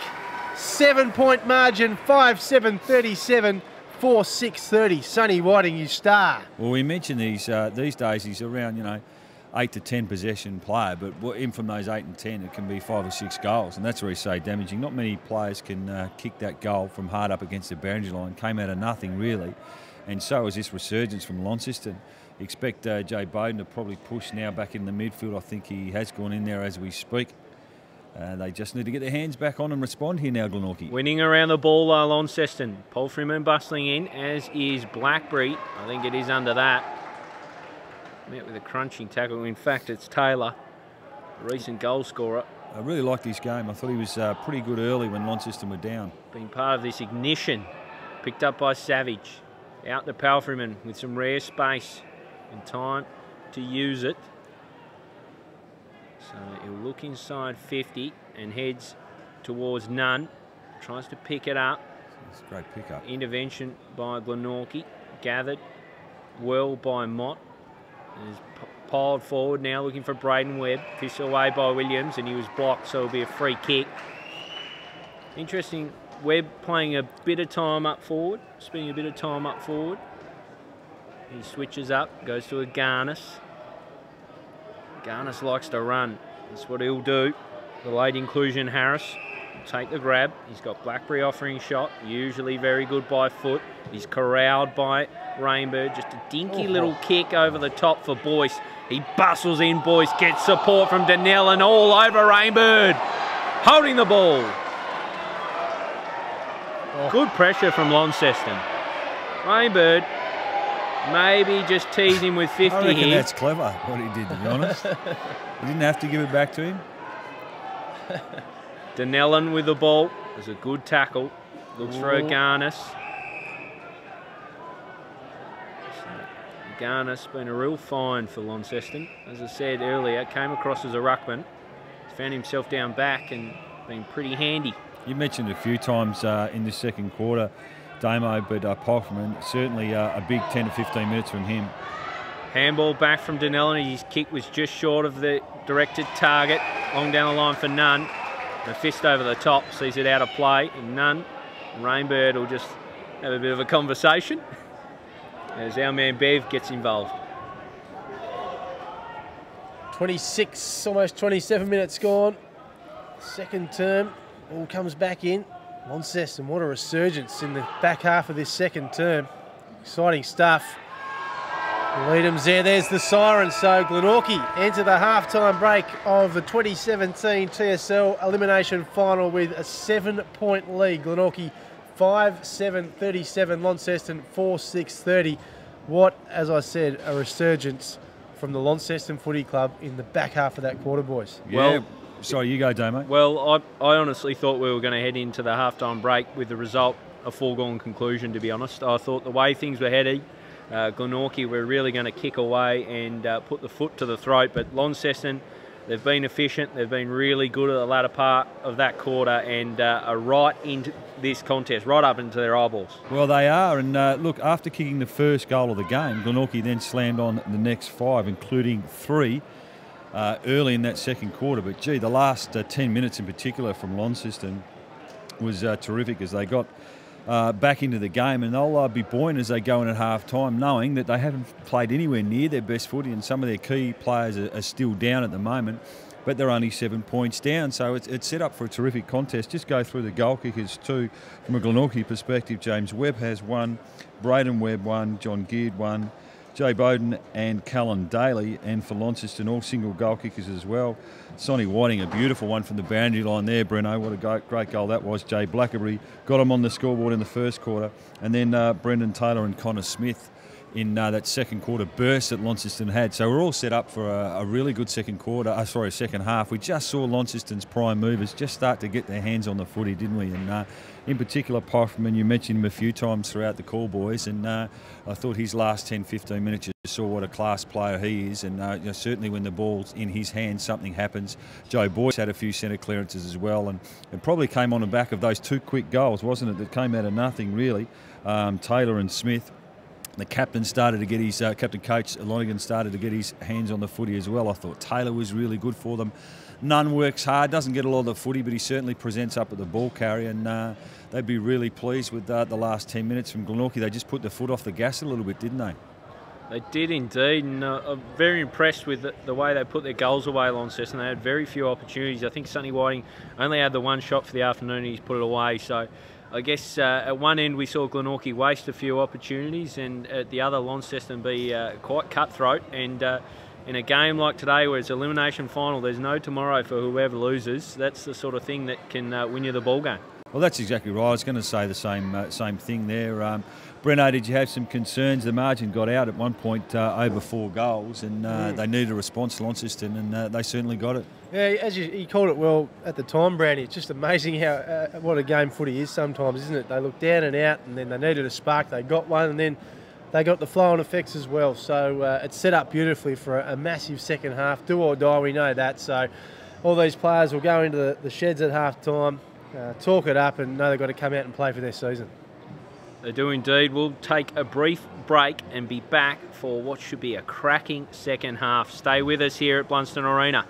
7-point margin, 5-7, 37, 4-6-30. Sonny Whiting, you star. Well, we mentioned these days he's around, you know, 8 to 10 possession player, but in from those 8 and 10, it can be 5 or 6 goals, and that's where he's so damaging. Not many players can kick that goal from hard up against the boundary line. Came out of nothing, really, and so is this resurgence from Launceston. Expect Jay Bowden to probably push now back in the midfield. I think he has gone in there as we speak. They just need to get their hands back on and respond here now, Glenorchy. Winning around the ball, Launceston. Paul Freeman bustling in, as is Blackberry. I think it is under that. Met with a crunching tackle. In fact, it's Taylor, a recent goal scorer. I really liked his game. I thought he was pretty good early when Launceston were down. Being part of this ignition. Picked up by Savage. Out to Palfreyman with some rare space and time to use it. So he'll look inside 50 and heads towards none. Tries to pick it up. It's a great pickup. Intervention by Glenorchy. Gathered well by Mott. Is piled forward now, looking for Braden Webb. Fished away by Williams, and he was blocked, so it'll be a free kick. Interesting, Webb playing a bit of time up forward, spending a bit of time up forward. He switches up, goes to a Garnis. Garnis likes to run. That's what he'll do. The late inclusion, Harris, will take the grab. He's got Blackberry offering shot, usually very good by foot. He's corralled by Rainbird. Just a dinky little kick over the top for Boyce. He bustles in, Boyce gets support from Donnellan all over Rainbird. Holding the ball. Good pressure from Launceston. Rainbird maybe just tease him with 50 I reckon here. That's clever what he did, to be honest. He didn't have to give it back to him. Donnellan with the ball. There's a good tackle. Looks for a Garnis. Garnis been a real find for Launceston. As I said earlier, came across as a ruckman. He's found himself down back and been pretty handy. You mentioned a few times in the second quarter, Damo, but Palfreyman, certainly a big 10 to 15 minutes from him. Handball back from Donnellan. His kick was just short of the directed target. Long down the line for Nunn. The fist over the top sees it out of play. And Nunn, Rainbird will just have a bit of a conversation as our man Bev gets involved. 26, almost 27 minutes gone. Second term, all comes back in. Launceston, what a resurgence in the back half of this second term. Exciting stuff. Leadham's there, there's the siren. So Glenorchy enter the halftime break of the 2017 TSL Elimination Final with a 7-point lead. Glenorchy 5-7-37, Launceston 4-6-30. What, as I said, a resurgence from the Launceston Footy Club in the back half of that quarter, boys. Yeah. Well, sorry, you go, Damo. Well, I honestly thought we were going to head into the halftime break with the result a foregone conclusion, to be honest. I thought the way things were heading, Glenorchy were really going to kick away and put the foot to the throat, but Launceston, they've been efficient, they've been really good at the latter part of that quarter and are right into this contest, right up into their eyeballs. Well, they are, and look, after kicking the first goal of the game, Glenorchy then slammed on the next 5, including 3 early in that second quarter. But gee, the last 10 minutes in particular from Launceston was terrific as they got back into the game, and they'll be buoyant as they go in at half-time, knowing that they haven't played anywhere near their best footy, and some of their key players are still down at the moment, but they're only 7 points down, so it's set up for a terrific contest. Just go through the goal kickers too. From a Glenorchy perspective, James Webb has 1, Braden Webb 1, John Geard 1, Jay Bowden and Callan Daly, and for Launceston, all single goal kickers as well. Sonny Whiting, a beautiful one from the boundary line there, Breno. What a great goal that was. Jay Blackberry got him on the scoreboard in the first quarter. And then Brendan Taylor and Connor Smith in that second quarter burst that Launceston had. So we're all set up for a really good second half. We just saw Launceston's prime movers just start to get their hands on the footy, didn't we? And in particular, Palfreyman, you mentioned him a few times throughout the call, boys, and I thought his last 10-15 minutes, you saw what a class player he is, and certainly when the ball's in his hands, something happens. Joe Boyce had a few centre clearances as well, and it probably came on the back of those 2 quick goals, wasn't it, that came out of nothing, really. Taylor and Smith. The captain started to get his, captain coach Lonigan started to get his hands on the footy as well. I thought Taylor was really good for them. Nunn works hard, doesn't get a lot of the footy, but he certainly presents up at the ball carrier, and they'd be really pleased with the last 10 minutes from Glenorchy. They just put the foot off the gas a little bit, didn't they? They did indeed, and I'm very impressed with the way they put their goals away, Launceston. They had very few opportunities. I think Sonny Whiting only had the one shot for the afternoon and he's put it away. So I guess at one end we saw Glenorchy waste a few opportunities, and at the other Launceston be quite cutthroat. And in a game like today where it's elimination final, there's no tomorrow for whoever loses. That's the sort of thing that can win you the ball game. Well, that's exactly right. I was going to say the same thing there. Brent, did you have some concerns? The margin got out at one point over 4 goals, and they needed a response, Launceston, and they certainly got it. Yeah, as you called it well at the time, Brownie. It's just amazing how what a game footy is sometimes, isn't it? They look down and out, and then they needed a spark. They got one, and then they got the flow-on effects as well. So it's set up beautifully for a massive second half. Do or die, we know that. So all these players will go into the sheds at half-time, talk it up, and know they've got to come out and play for their season. They do indeed. We'll take a brief break and be back for what should be a cracking second half. Stay with us here at Launceston Arena.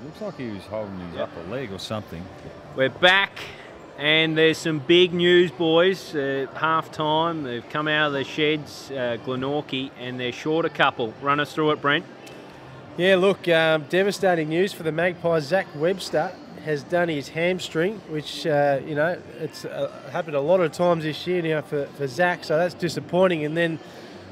Looks like he was holding his upper leg or something. We're back, and there's some big news, boys. Half time, they've come out of the sheds, Glenorchy, and they're short a couple. Run us through it, Brent. Yeah, look, devastating news for the Magpies. Zach Webster has done his hamstring, which, you know, it's happened a lot of times this year now for Zach, so that's disappointing. And then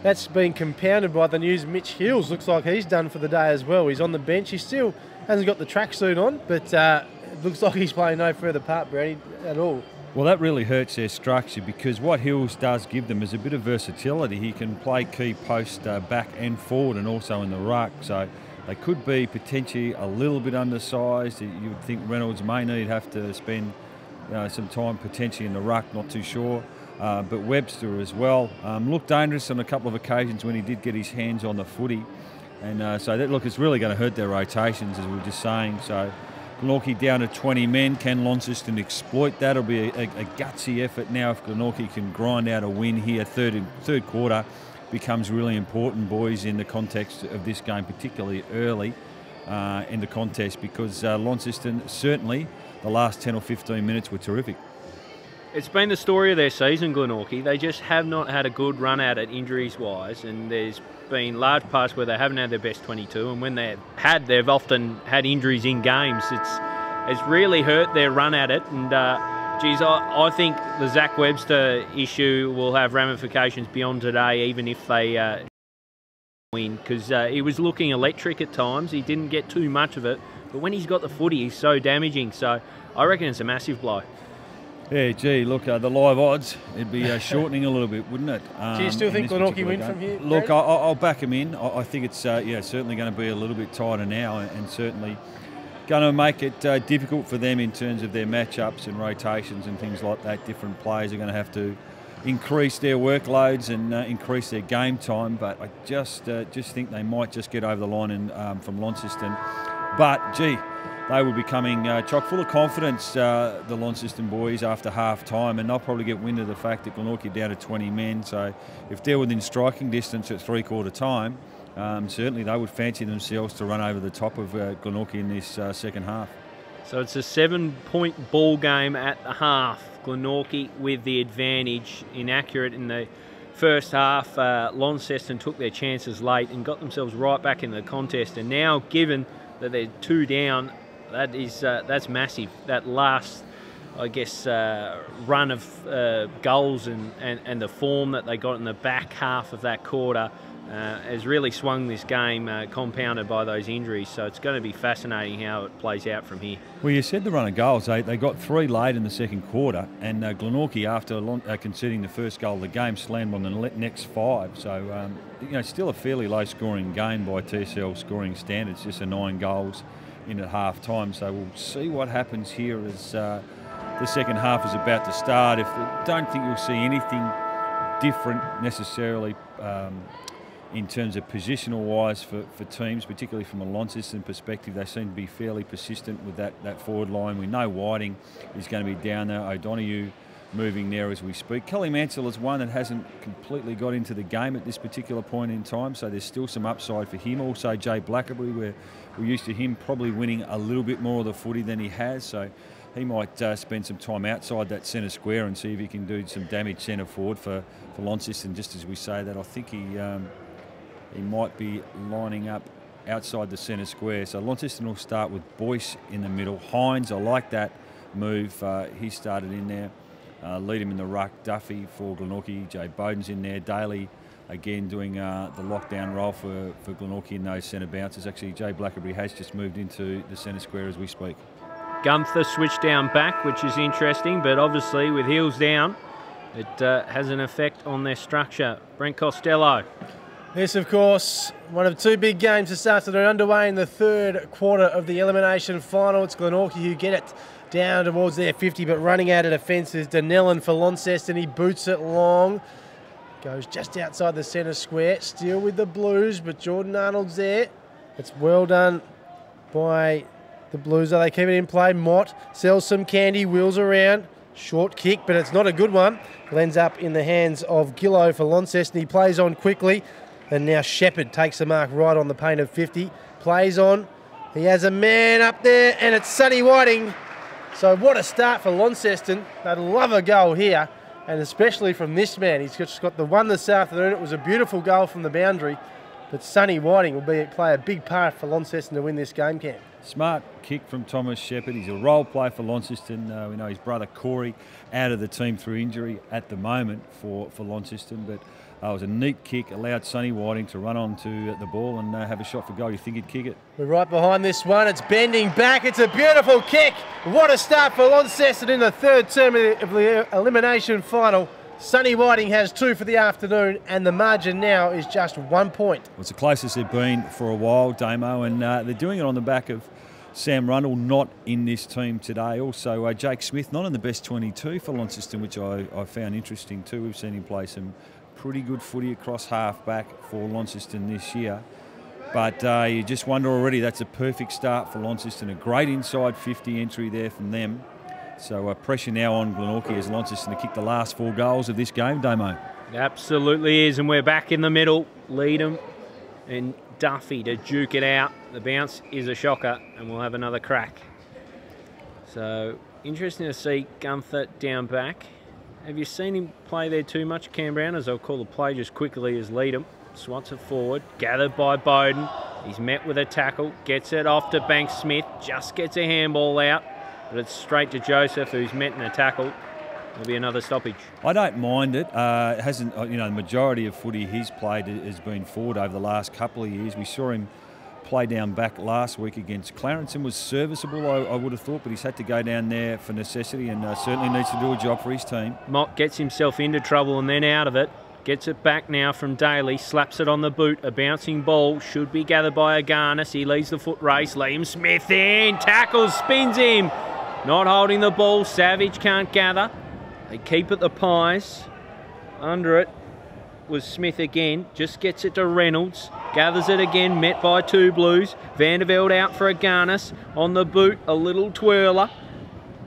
that's been compounded by the news Mitch Hills looks like he's done for the day as well. He's on the bench. He still hasn't got the tracksuit on, but it looks like he's playing no further part, Brady, at all. Well, that really hurts their structure, because what Hills does give them is a bit of versatility. He can play key post back and forward, and also in the ruck. So they could be potentially a little bit undersized. You would think Reynolds may have to spend some time potentially in the ruck, not too sure. But Webster as well looked dangerous on a couple of occasions when he did get his hands on the footy. And so that, look, it's really going to hurt their rotations, as we were just saying. So Glenorchy down to 20 men. Can Launceston exploit that? It'll be a gutsy effort now if Glenorchy can grind out a win here. Third quarter becomes really important, boys, in the context of this game, particularly early in the contest, because Launceston, certainly the last 10 or 15 minutes were terrific. It's been the story of their season, Glenorchy. They just have not had a good run at it injuries-wise, and there's been large parts where they haven't had their best 22, and when they've often had injuries in games. It's really hurt their run at it, and geez, I think the Zach Webster issue will have ramifications beyond today, even if they win, because he was looking electric at times. He didn't get too much of it, but when he's got the footy, he's so damaging. So I reckon it's a massive blow. Yeah, gee, look, the live odds, it'd be shortening a little bit, wouldn't it? Do you still think Glenorchy win from here? Look, I'll back him in. I think it's certainly going to be a little bit tighter now, and certainly going to make it difficult for them in terms of their matchups and rotations and things like that. Different players are going to have to increase their workloads and increase their game time, but I just think they might just get over the line from Launceston. But, gee, they will be coming chock full of confidence, the Launceston boys, after half-time, and they'll probably get wind of the fact that Glenorchy down to 20 men. So if they're within striking distance at three-quarter time, certainly they would fancy themselves to run over the top of Glenorchy in this second half. So it's a 7-point ball game at the half. Glenorchy with the advantage, inaccurate in the first half. Launceston took their chances late and got themselves right back in the contest, and now, given that they're 2 down, that's massive. That last, I guess, run of goals and the form that they got in the back half of that quarter has really swung this game, compounded by those injuries. So it's going to be fascinating how it plays out from here. Well, you said the run of goals. They got 3 late in the second quarter, and Glenorchy, after conceding the first goal of the game, slammed on the next 5. So, still a fairly low-scoring game by TSL scoring standards, just 9 goals in at half-time. So we'll see what happens here as the second half is about to start. I don't think you'll see anything different necessarily in terms of positional-wise for teams, particularly from a Launceston perspective. They seem to be fairly persistent with that forward line. We know Whiting is going to be down there. O'Donoghue moving there as we speak. Kelly Mansell is one that hasn't completely got into the game at this particular point in time, so there's still some upside for him. Also, Jay Blackerby, we're used to him probably winning a little bit more of the footy than he has, so he might spend some time outside that centre square and see if he can do some damage centre forward for Launceston. Just as we say that, I think he might be lining up outside the centre square. So Launceston will start with Boyce in the middle. Hines, I like that move. He started in there. Lead him in the ruck. Duffy for Glenorchy. Jay Bowden's in there. Daly again doing the lockdown role for Glenorchy in those centre bounces. Actually, Jay Blackerby has just moved into the centre square as we speak. Gunther switched down back, which is interesting, but obviously with heels down, it has an effect on their structure. Brent Costelloe. Yes, of course, one of 2 big games this afternoon underway in the third quarter of the elimination final. It's Glenorchy who get it down towards their 50, but running out of defence is Donnellan for Launceston. He boots it long, goes just outside the centre square, still with the Blues, but Jordan Arnold's there. It's well done by the Blues. They keep it in play. Mott sells some candy, wheels around. Short kick, but it's not a good one. Lands up in the hands of Gillo for Launceston. He plays on quickly, and now Shepherd takes the mark right on the paint of 50. Plays on, He has a man up there, and it's Sonny Whiting. So what a start for Launceston. They'd love a goal here, and especially from this man. He's just got the one this afternoon. It was a beautiful goal from the boundary, but Sonny Whiting will play a big part for Launceston to win this game, Cam. Smart kick from Thomas Shepherd. He's a role player for Launceston. We know his brother Corey out of the team through injury at the moment for Launceston, but it was a neat kick, allowed Sonny Whiting to run on to the ball and have a shot for goal. You think he'd kick it? We're right behind this one. It's bending back. It's a beautiful kick. What a start for Launceston in the third term of the elimination final. Sonny Whiting has 2 for the afternoon, and the margin now is just 1 point. Well, it's the closest they've been for a while, Damo, and they're doing it on the back of Sam Rundle not in this team today. Also, Jake Smith not in the best 22 for Launceston, which I found interesting too. We've seen him play some pretty good footy across half-back for Launceston this year. But you just wonder already, that's a perfect start for Launceston. A great inside 50 entry there from them. So pressure now on Glenorchy as Launceston to kick the last 4 goals of this game, Damo. It absolutely is, and we're back in the middle. Leadham and Duffy to duke it out. The bounce is a shocker, and we'll have another crack. So interesting to see Gunther down back. Have you seen him play there too much, Cam Brown? As I'll call the play just quickly as Leadham swats it forward, gathered by Bowden. He's met with a tackle, gets it off to Banks Smith, just gets a handball out, but it's straight to Joseph, who's met in a tackle. There'll be another stoppage. I don't mind it. It hasn't, the majority of footy he's played has been forward over the last couple of years. We saw him play down back last week against Clarence and was serviceable, I would have thought, but he's had to go down there for necessity and certainly needs to do a job for his team. Mott gets himself into trouble and then out of it. Gets it back now from Daly, slaps it on the boot. A bouncing ball should be gathered by Agarnis. He leads the foot race. Liam Smith in, tackles, spins him. Not holding the ball, Savage can't gather. They keep it the Pies. Under it was Smith again, just gets it to Reynolds. Gathers it again, met by 2 Blues. Vanderveld out for Agarnis. On the boot, a little twirler.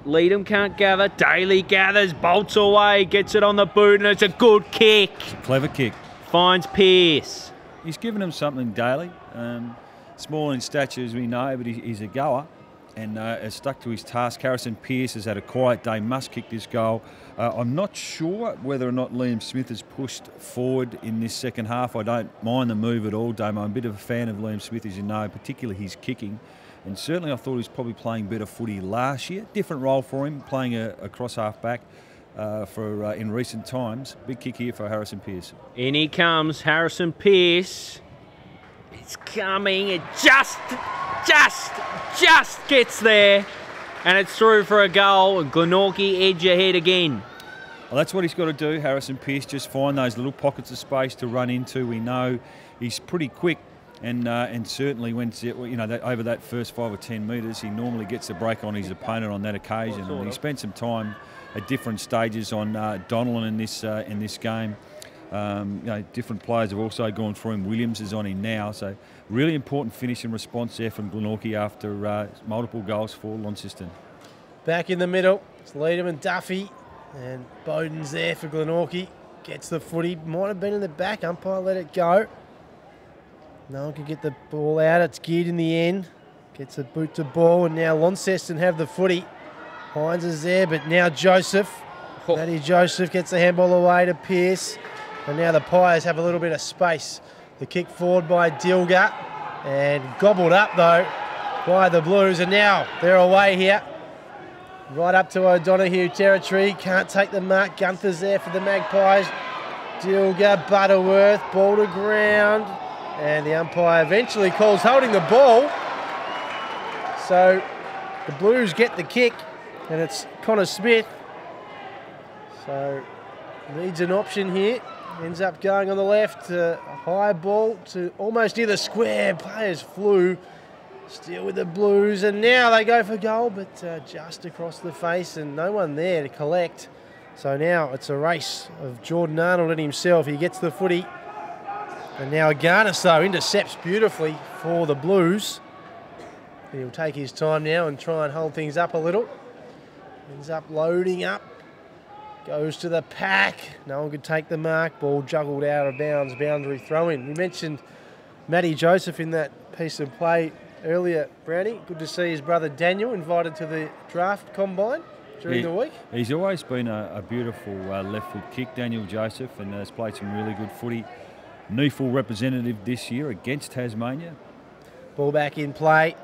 Leadham can't gather. Daly gathers, bolts away, gets it on the boot, and it's a good kick. It's a clever kick. Finds Pearce. He's given him something, Daly. Small in stature, as we know, but he's a goer and has stuck to his task. Harrison Pearce has had a quiet day, must kick this goal. I'm not sure whether or not Liam Smith has pushed forward in this second half. I don't mind the move at all, Damo. I'm a bit of a fan of Liam Smith, as you know, particularly his kicking. And certainly I thought he was probably playing better footy last year. Different role for him, playing a cross half-back in recent times. Big kick here for Harrison Pearce. In he comes, Harrison Pearce. It's coming. It just gets there. And it's through for a goal. And Glenorchy edge ahead again. Well, that's what he's got to do, Harrison Pearce. Just find those little pockets of space to run into. We know he's pretty quick. And certainly when over that first 5 or 10 metres, he normally gets a break on his opponent on that occasion. And he spent some time at different stages on Donnellan in this game. Different players have also gone through him. Williams is on him now, so really important finish and response there from Glenorchy after multiple goals for Launceston. Back in the middle, it's Leadham and Duffy, and Bowden's there for Glenorchy. Gets the footy, might have been in the back. Umpire let it go. No one can get the ball out. It's geared in the end. Gets a boot to ball, and now Launceston have the footy. Hines is there, but now Joseph. Matty Joseph gets the handball away to Pearce. And now the Pies have a little bit of space. The kick forward by Dilger. And gobbled up, though, by the Blues. And now they're away here. Right up to O'Donoghue territory. Can't take the mark. Gunther's there for the Magpies. Dilger, Butterworth, ball to ground. And the umpire eventually calls holding the ball. So the Blues get the kick, and it's Connor Smith. So needs an option here. Ends up going on the left. A high ball to almost near the square. Players flew. Still with the Blues, and now they go for goal, but just across the face, and no one there to collect. So now it's a race of Jordan Arnold and himself. He gets the footy. And now Agarnis, though, intercepts beautifully for the Blues. He'll take his time now and try and hold things up a little. Ends up loading up. Goes to the pack. No one could take the mark. Ball juggled out of bounds. Boundary throw in. We mentioned Matty Joseph in that piece of play, earlier, Brownie. Good to see his brother Daniel invited to the draft combine during the week. He's always been a beautiful left foot kick, Daniel Joseph, and has played some really good footy. Neufel representative this year against Tasmania. Ball back in play.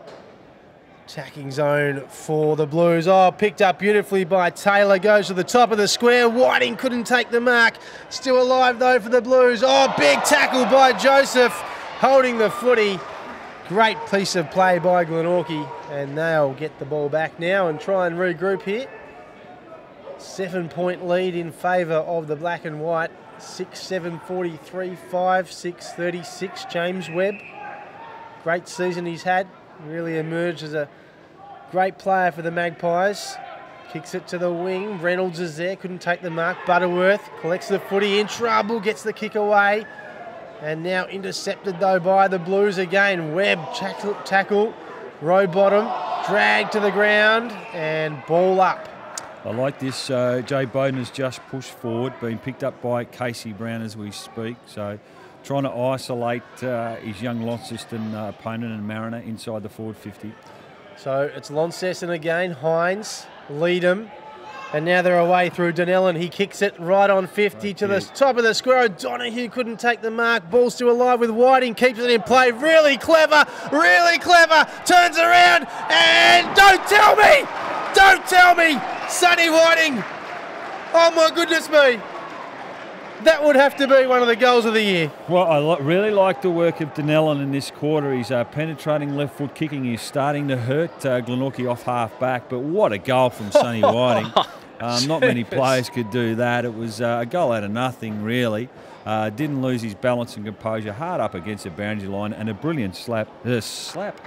Attacking zone for the Blues. Oh, picked up beautifully by Taylor. Goes to the top of the square. Whiting couldn't take the mark. Still alive though for the Blues. Oh, big tackle by Joseph. Holding the footy. Great piece of play by Glenorchy. And they'll get the ball back now and try and regroup here. 7-point lead in favour of the black and white. 6-7, 43, 5, 6, 36. James Webb. Great season he's had. Really emerged as a great player for the Magpies. Kicks it to the wing. Reynolds is there. Couldn't take the mark. Butterworth collects the footy. In trouble. Gets the kick away. And now intercepted though by the Blues again. Webb tackle. Row bottom. Drag to the ground. And ball up. I like this. Jay Bowden has just pushed forward, being picked up by Casey Brown as we speak. So trying to isolate his young Launceston opponent and Mariner inside the forward 50. So it's Launceston again. Hines, Leadham. And now they're away through Dunellen. He kicks it right on 50 to the top of the square. O'Donoghue couldn't take the mark. Ball still alive with Whiting. Keeps it in play. Really clever. Really clever. Turns around. And don't tell me. Don't tell me. Sonny Whiting. Oh my goodness me. That would have to be one of the goals of the year. Well, I really like the work of Dunellen in this quarter. He's penetrating left foot kicking. He's starting to hurt Glenorchy off half back. But what a goal from Sonny Whiting. Not many players could do that. It was a goal out of nothing, really. Didn't lose his balance and composure. Hard up against the boundary line and a brilliant snap. Brilliant slap.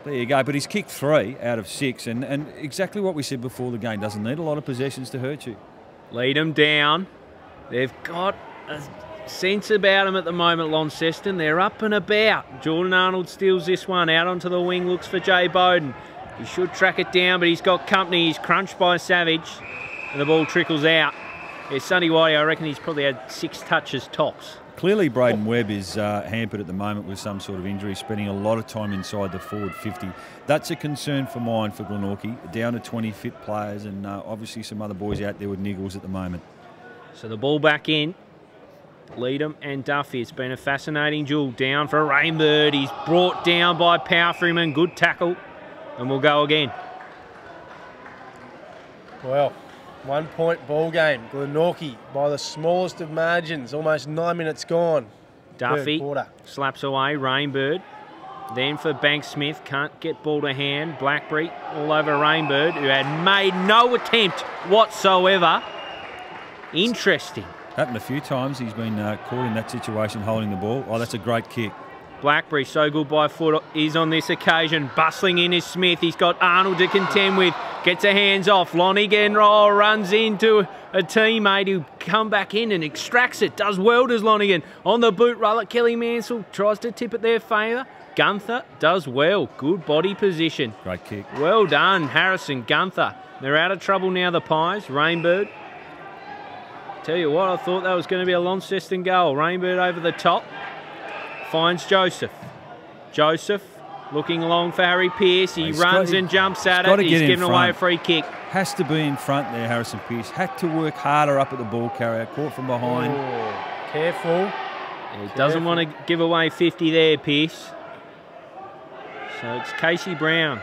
There you go. But he's kicked 3 out of 6. And exactly what we said before the game. Doesn't need a lot of possessions to hurt you. Lead them down. They've got a sense about them at the moment, Launceston. They're up and about. Jordan Arnold steals this one. Out onto the wing, looks for Jay Bowden. He should track it down, but he's got company. He's crunched by Savage. And the ball trickles out. Yeah, Sonny Whiting, I reckon he's probably had 6 touches tops. Clearly, Braden Webb is hampered at the moment with some sort of injury, spending a lot of time inside the forward 50. That's a concern for mine for Glenorchy. Down to 20 fit players and obviously some other boys out there with niggles at the moment. So the ball back in. Leadham and Duffy. It's been a fascinating duel. Down for Rainbird. He's brought down by Powerfreeman. Good tackle. And we'll go again. Well, 1-point ball game. Glenorchy by the smallest of margins. Almost 9 minutes gone. Duffy slaps away. Rainbird. Then for Banks-Smith. Can't get ball to hand. Blackberry all over Rainbird, who had made no attempt whatsoever. Interesting. Happened a few times. He's been caught in that situation holding the ball. Oh, that's a great kick. Blackberry, so good by foot, is on this occasion. Bustling in is Smith. He's got Arnold to contend with. Gets her hands off. Lonigan runs into a teammate who come back in and extracts it. Does well, does Lonigan. On the boot roller, Kelly Mansell tries to tip it their favour. Gunther does well. Good body position. Great kick. Well done, Harrison, Gunther. They're out of trouble now, the Pies. Rainbird. Tell you what, I thought that was going to be a Launceston goal. Rainbird over the top. Finds Joseph. Joseph looking long for Harry Pearce. He runs and jumps at it. He's given away a free kick. Has to be in front there, Harrison Pearce. Had to work harder up at the ball carrier. Caught from behind. Oh, careful. He doesn't want to give away 50 there, Pearce. So it's Casey Brown.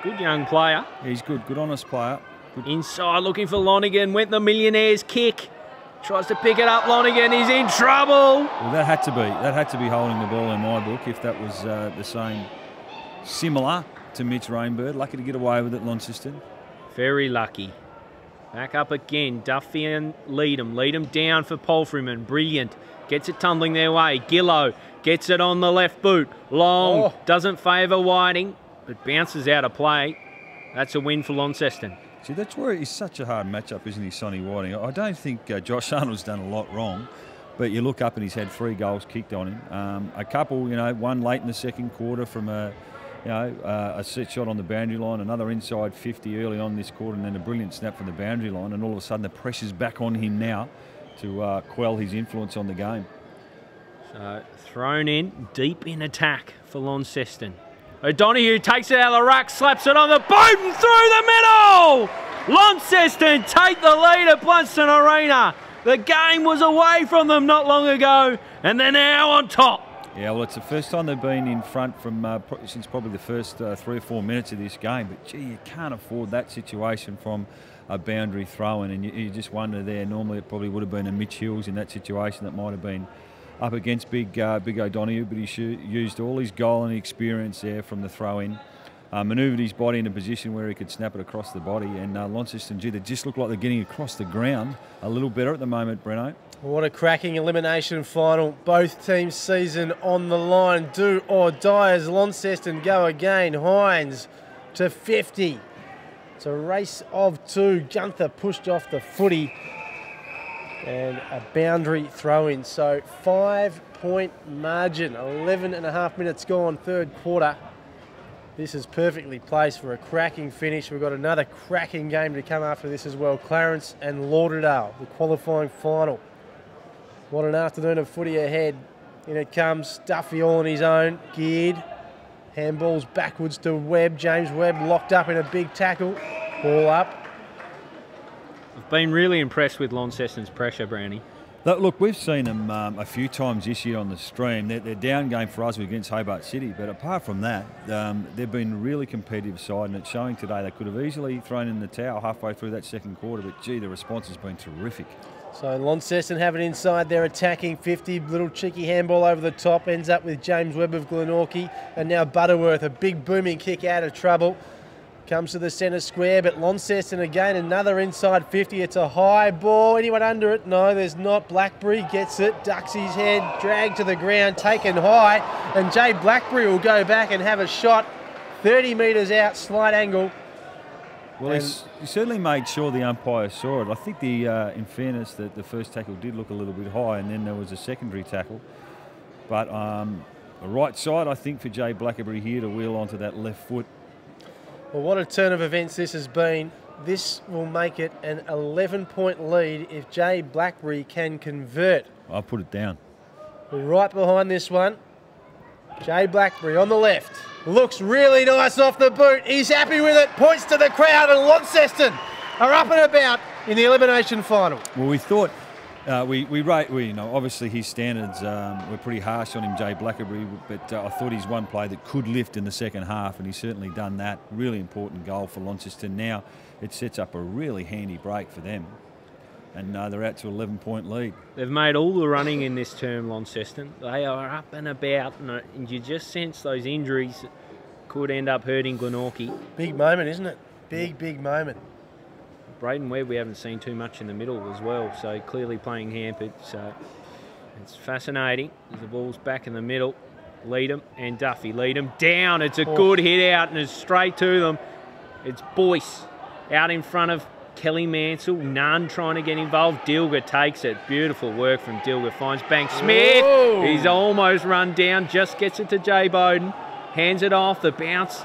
Good young player. He's good. Good honest player. Good. Inside looking for Lonigan. Went the Millionaire's kick. Tries to pick it up, Lonigan, he's in trouble. Well, that had to be holding the ball in my book if that was the same, similar to Mitch Rainbird. Lucky to get away with it, Launceston. Very lucky. Back up again, Duffy and Leadham. Leadham down for Poultryman, brilliant. Gets it tumbling their way. Gillow gets it on the left boot. Long, doesn't favour Whiting, but bounces out of play. That's a win for Launceston. See, that's where it's such a hard matchup, isn't he, Sonny Whiting? I don't think Josh Arnold's done a lot wrong, but you look up and he's had 3 goals kicked on him. A couple, one late in the second quarter from a set shot on the boundary line, another inside 50 early on this quarter, and then a brilliant snap from the boundary line, and all of a sudden the pressure's back on him now to quell his influence on the game. So thrown in, deep in attack for Launceston. O'Donoghue takes it out of the ruck, slaps it on the boot and through the middle! Launceston take the lead at Blunston Arena. The game was away from them not long ago, and they're now on top. Yeah, well, it's the first time they've been in front from since probably the first 3 or 4 minutes of this game. But, gee, you can't afford that situation from a boundary throw-in, and you just wonder there. Normally it probably would have been a Mitch Hills in that situation that might have been up against big O'Donoghue, but he used all his goal and experience there from the throw-in. Manoeuvred his body in a position where he could snap it across the body, and Launceston, gee, they just look like they're getting across the ground a little better at the moment, Breno. What a cracking elimination final. Both teams' season on the line. Do or die as Launceston go again. Hines to 50. It's a race of two. Gunther pushed off the footy. And a boundary throw-in. So 5-point margin. 11.5 minutes gone, third quarter. This is perfectly placed for a cracking finish. We've got another cracking game to come after this as well. Clarence and Lauderdale, the qualifying final. What an afternoon of footy ahead. In it comes Duffy all on his own, geared. Handballs backwards to Webb. James Webb locked up in a big tackle. Ball up. I've been really impressed with Launceston's pressure, Brownie. Look, we've seen them a few times this year on the stream. They're down game for us against Hobart City, but apart from that, they've been a really competitive side, and it's showing today. They could have easily thrown in the towel halfway through that second quarter, but gee, the response has been terrific. So Launceston have it inside. They're attacking 50. Little cheeky handball over the top. Ends up with James Webb of Glenorchy. And now Butterworth, a big booming kick out of trouble. Comes to the centre square, but Launceston again, another inside 50. It's a high ball. Anyone under it? No, there's not. Blackberry gets it, ducks his head, dragged to the ground, taken high. And Jay Blackberry will go back and have a shot 30 metres out, slight angle. Well, he certainly made sure the umpire saw it. I think, in fairness, that the first tackle did look a little bit high, and then there was a secondary tackle. But the right side, I think, for Jay Blackberry here to wheel onto that left foot. Well, what a turn of events this has been. This will make it an 11-point lead if Jay Blackberry can convert. I'll put it down. We're right behind this one. Jay Blackberry on the left. Looks really nice off the boot. He's happy with it. Points to the crowd, and Launceston are up and about in the elimination final. Well, we thought obviously his standards were pretty harsh on him, Jay Blackberry, but I thought he's one play that could lift in the second half, and he's certainly done that. Really important goal for Launceston. Now it sets up a really handy break for them, and they're out to 11-point lead. They've made all the running in this term, Launceston. They are up and about, and you just sense those injuries could end up hurting Glenorchy. Big moment, isn't it? Big moment. Braden Webb we haven't seen too much in the middle as well, so clearly playing hampered. So it's fascinating. The ball's back in the middle. Lead him and Duffy. Lead him down. It's a good hit out and it's straight to them. It's Boyce out in front of Kelly Mansell. Nunn trying to get involved. Dilger takes it. Beautiful work from Dilger. Finds Bank Smith. Whoa. He's almost run down. Just gets it to Jay Bowden. Hands it off. The bounce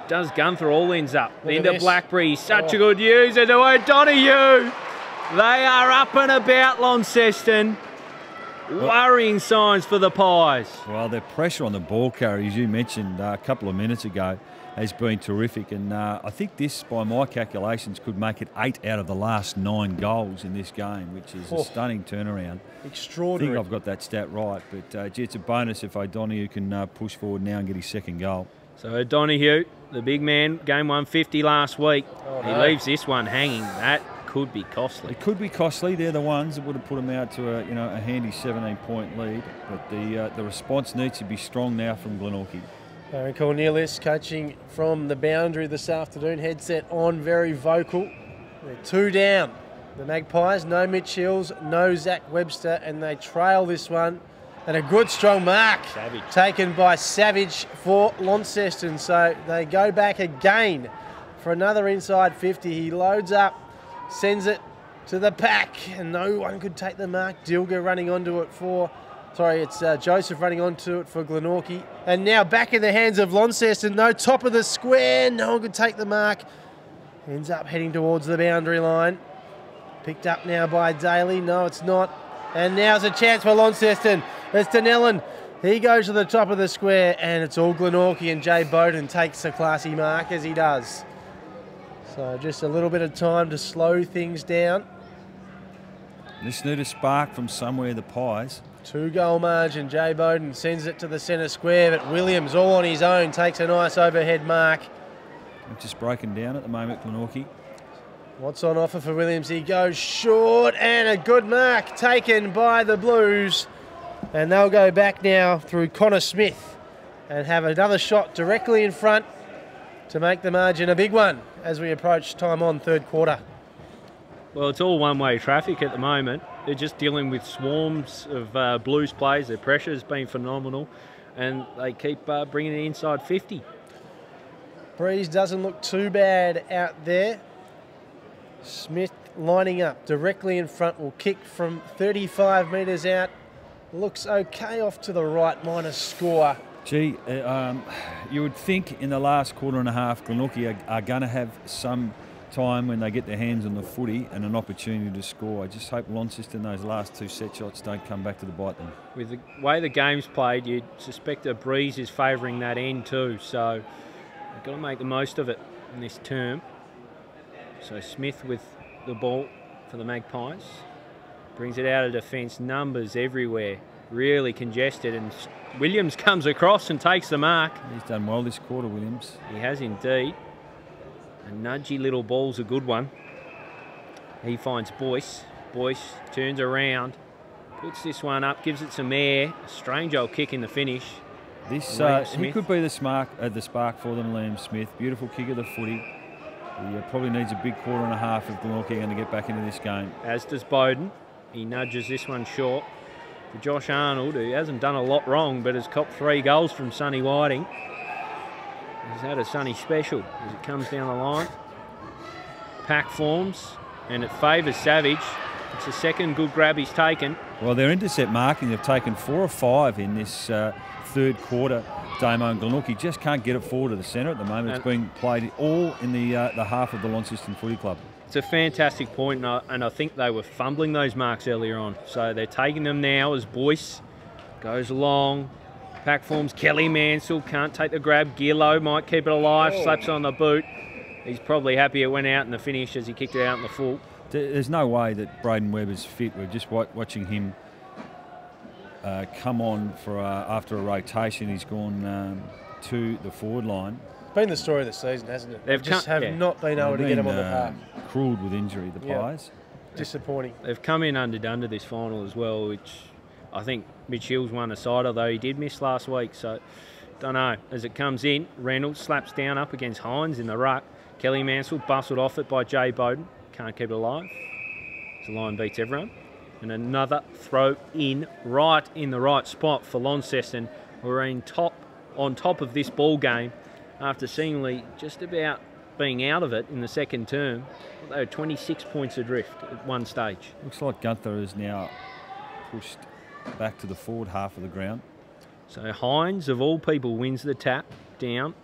does Gunther. All ends up. Into Blackberry. Such a good user to O'Donoghue. They are up and about, Launceston. Worrying signs for the Pies. Well, their pressure on the ball carrier, as you mentioned a couple of minutes ago, has been terrific. And I think this, by my calculations, could make it 8 out of the last 9 goals in this game, which is a stunning turnaround. Extraordinary. I think I've got that stat right. But gee, it's a bonus if O'Donoghue can push forward now and get his second goal. So O'Donoghue, the big man, game 150 last week. He leaves this one hanging. That could be costly. It could be costly. They're the ones that would have put them out to a handy 17-point lead. But the response needs to be strong now from Glenorchy. Aaron Cornelis coaching from the boundary this afternoon. Headset on, very vocal. They're 2 down. The Magpies, no Mitch Hills, no Zach Webster, and they trail this one. And a good strong mark taken by Savage for Launceston. So they go back again for another inside 50. He loads up, sends it to the pack, and no one could take the mark. Dilger running onto it for... Sorry, it's Joseph running onto it for Glenorchy. And now back in the hands of Launceston. No, top of the square. No one could take the mark. Ends up heading towards the boundary line. Picked up now by Daly. No, it's not. And now's a chance for Launceston. It's Denellen. He goes to the top of the square, and it's all Glenorchy, and Jay Bowden takes a classy mark as he does. So just a little bit of time to slow things down. Just need a spark from somewhere, the Pies. 2-goal margin. Jay Bowden sends it to the centre square, but Williams, all on his own, takes a nice overhead mark. Just broken down at the moment, Glenorchy. What's on offer for Williams? He goes short, and a good mark taken by the Blues. And they'll go back now through Connor Smith and have another shot directly in front to make the margin a big one as we approach time on third quarter. Well, it's all one-way traffic at the moment. They're just dealing with swarms of Blues players. Their pressure has been phenomenal, and they keep bringing it inside 50. Breeze doesn't look too bad out there. Smith lining up directly in front, will kick from 35 metres out. Looks okay off to the right, minus score. Gee, you would think in the last quarter and a half, Glenorchy are going to have some time when they get their hands on the footy and an opportunity to score. I just hope Launceston, those last 2 set shots, don't come back to bite them. With the way the game's played, you'd suspect a breeze is favouring that end too, so you've got to make the most of it in this term. So Smith with the ball for the Magpies. Brings it out of defence, numbers everywhere, really congested, and Williams comes across and takes the mark. He's done well this quarter, Williams. He has indeed. A nudgy little ball's a good one. He finds Boyce. Boyce turns around, puts this one up, gives it some air. A strange old kick in the finish. This he could be the spark for them, Liam Smith. Beautiful kick of the footy. He probably needs a big quarter and a half if Glenorchy are going to get back into this game. As does Bowden. He nudges this one short for Josh Arnold, who hasn't done a lot wrong, but has copped 3 goals from Sonny Whiting. He's had a Sonny special as it comes down the line. Pack forms, and it favours Savage. It's the second good grab he's taken. Well, their intercept marking, they've taken 4 or 5 in this third quarter. Damo and Glenorchy just can't get it forward to the centre at the moment. It's being played all in the half of the Launceston Footy Club. It's a fantastic point, and I think they were fumbling those marks earlier on. So they're taking them now as Boyce goes along. Pack forms, Kelly Mansell can't take the grab. Gillo might keep it alive, slaps on the boot. He's probably happy it went out in the finish as he kicked it out in the full. There's no way that Braden Webb is fit. We're just watching him come on for after a rotation. He's gone to the forward line. It's been the story of the season, hasn't it? They've just not been able to get him on the park. Cruelled with injury, the Pies. Disappointing. They've come in under this final as well, which I think Mitch Hill's won a side, although he did miss last week. So, don't know. As it comes in, Reynolds slaps down up against Hines in the ruck. Kelly Mansell bustled off it by Jay Bowden. Can't keep it alive. The line beats everyone. And another throw in right in the right spot for Launceston. We're on top of this ball game after seemingly just about being out of it in the second term. They were 26 points adrift at one stage. Looks like Gunther is now pushed back to the forward half of the ground. So Hines, of all people, wins the tap down.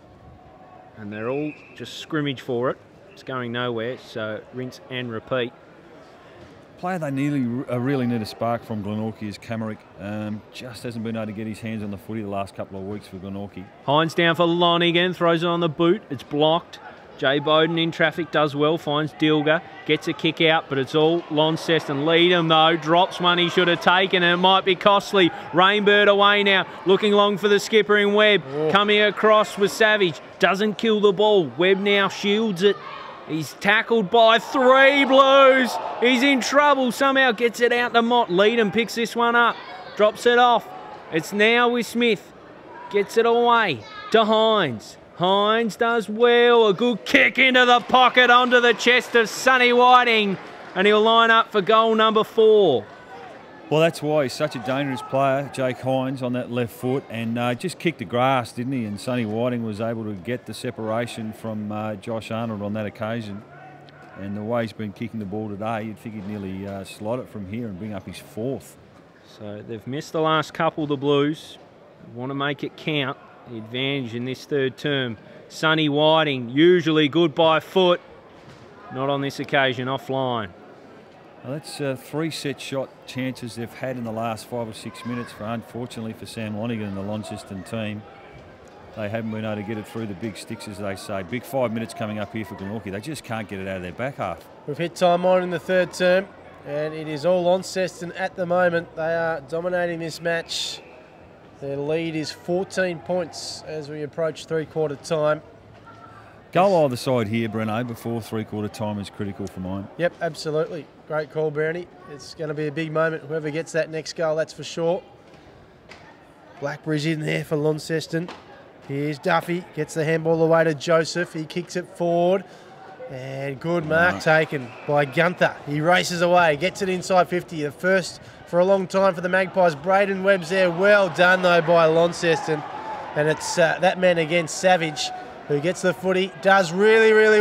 And they're all just scrimmage for it. It's going nowhere, so rinse and repeat. Player they really need a spark from Glenorchy is Camerick. Just hasn't been able to get his hands on the footy the last couple of weeks for Glenorchy. Hines down for Lonigan, throws it on the boot. It's blocked. Jay Bowden in traffic does well, finds Dilger, gets a kick out, but it's all Launceston. Leadham though, drops one he should have taken, and it might be costly. Rainbird away now, looking long for the skipper in Webb. Coming across with Savage, doesn't kill the ball. Webb now shields it. He's tackled by 3 Blues. He's in trouble, somehow gets it out to Mott. Leadham picks this one up, drops it off. It's now with Smith, gets it away to Hines. Hines does well, a good kick into the pocket onto the chest of Sonny Whiting, and he'll line up for goal number 4. Well, that's why he's such a dangerous player, Jake Hines, on that left foot, and just kicked the grass, didn't he? And Sonny Whiting was able to get the separation from Josh Arnold on that occasion. And the way he's been kicking the ball today, you'd think he'd nearly slot it from here and bring up his 4th. So they've missed the last couple, the Blues. They want to make it count. The advantage in this third term. Sonny Whiting, usually good by foot. Not on this occasion, offline. Well, that's 3 set shot chances they've had in the last 5 or 6 minutes, unfortunately for Sam Lonigan and the Launceston team. They haven't been able to get it through the big sticks, as they say. Big 5 minutes coming up here for Glenorchy. They just can't get it out of their back half. We've hit time on in the third term, and it is all Launceston at the moment. They are dominating this match. Their lead is 14 points as we approach three-quarter time. Goal either side here, Breno, before three-quarter time is critical for mine. Yep, absolutely. Great call, Brownie. It's going to be a big moment. Whoever gets that next goal, that's for sure. Blackberry's in there for Launceston. Here's Duffy, gets the handball away to Joseph. He kicks it forward. And good mark taken by Gunther. He races away, gets it inside 50. The first for a long time for the Magpies. Braden Webb's there. Well done, though, by Launceston. And it's that man against Savage, who gets the footy. Does really, really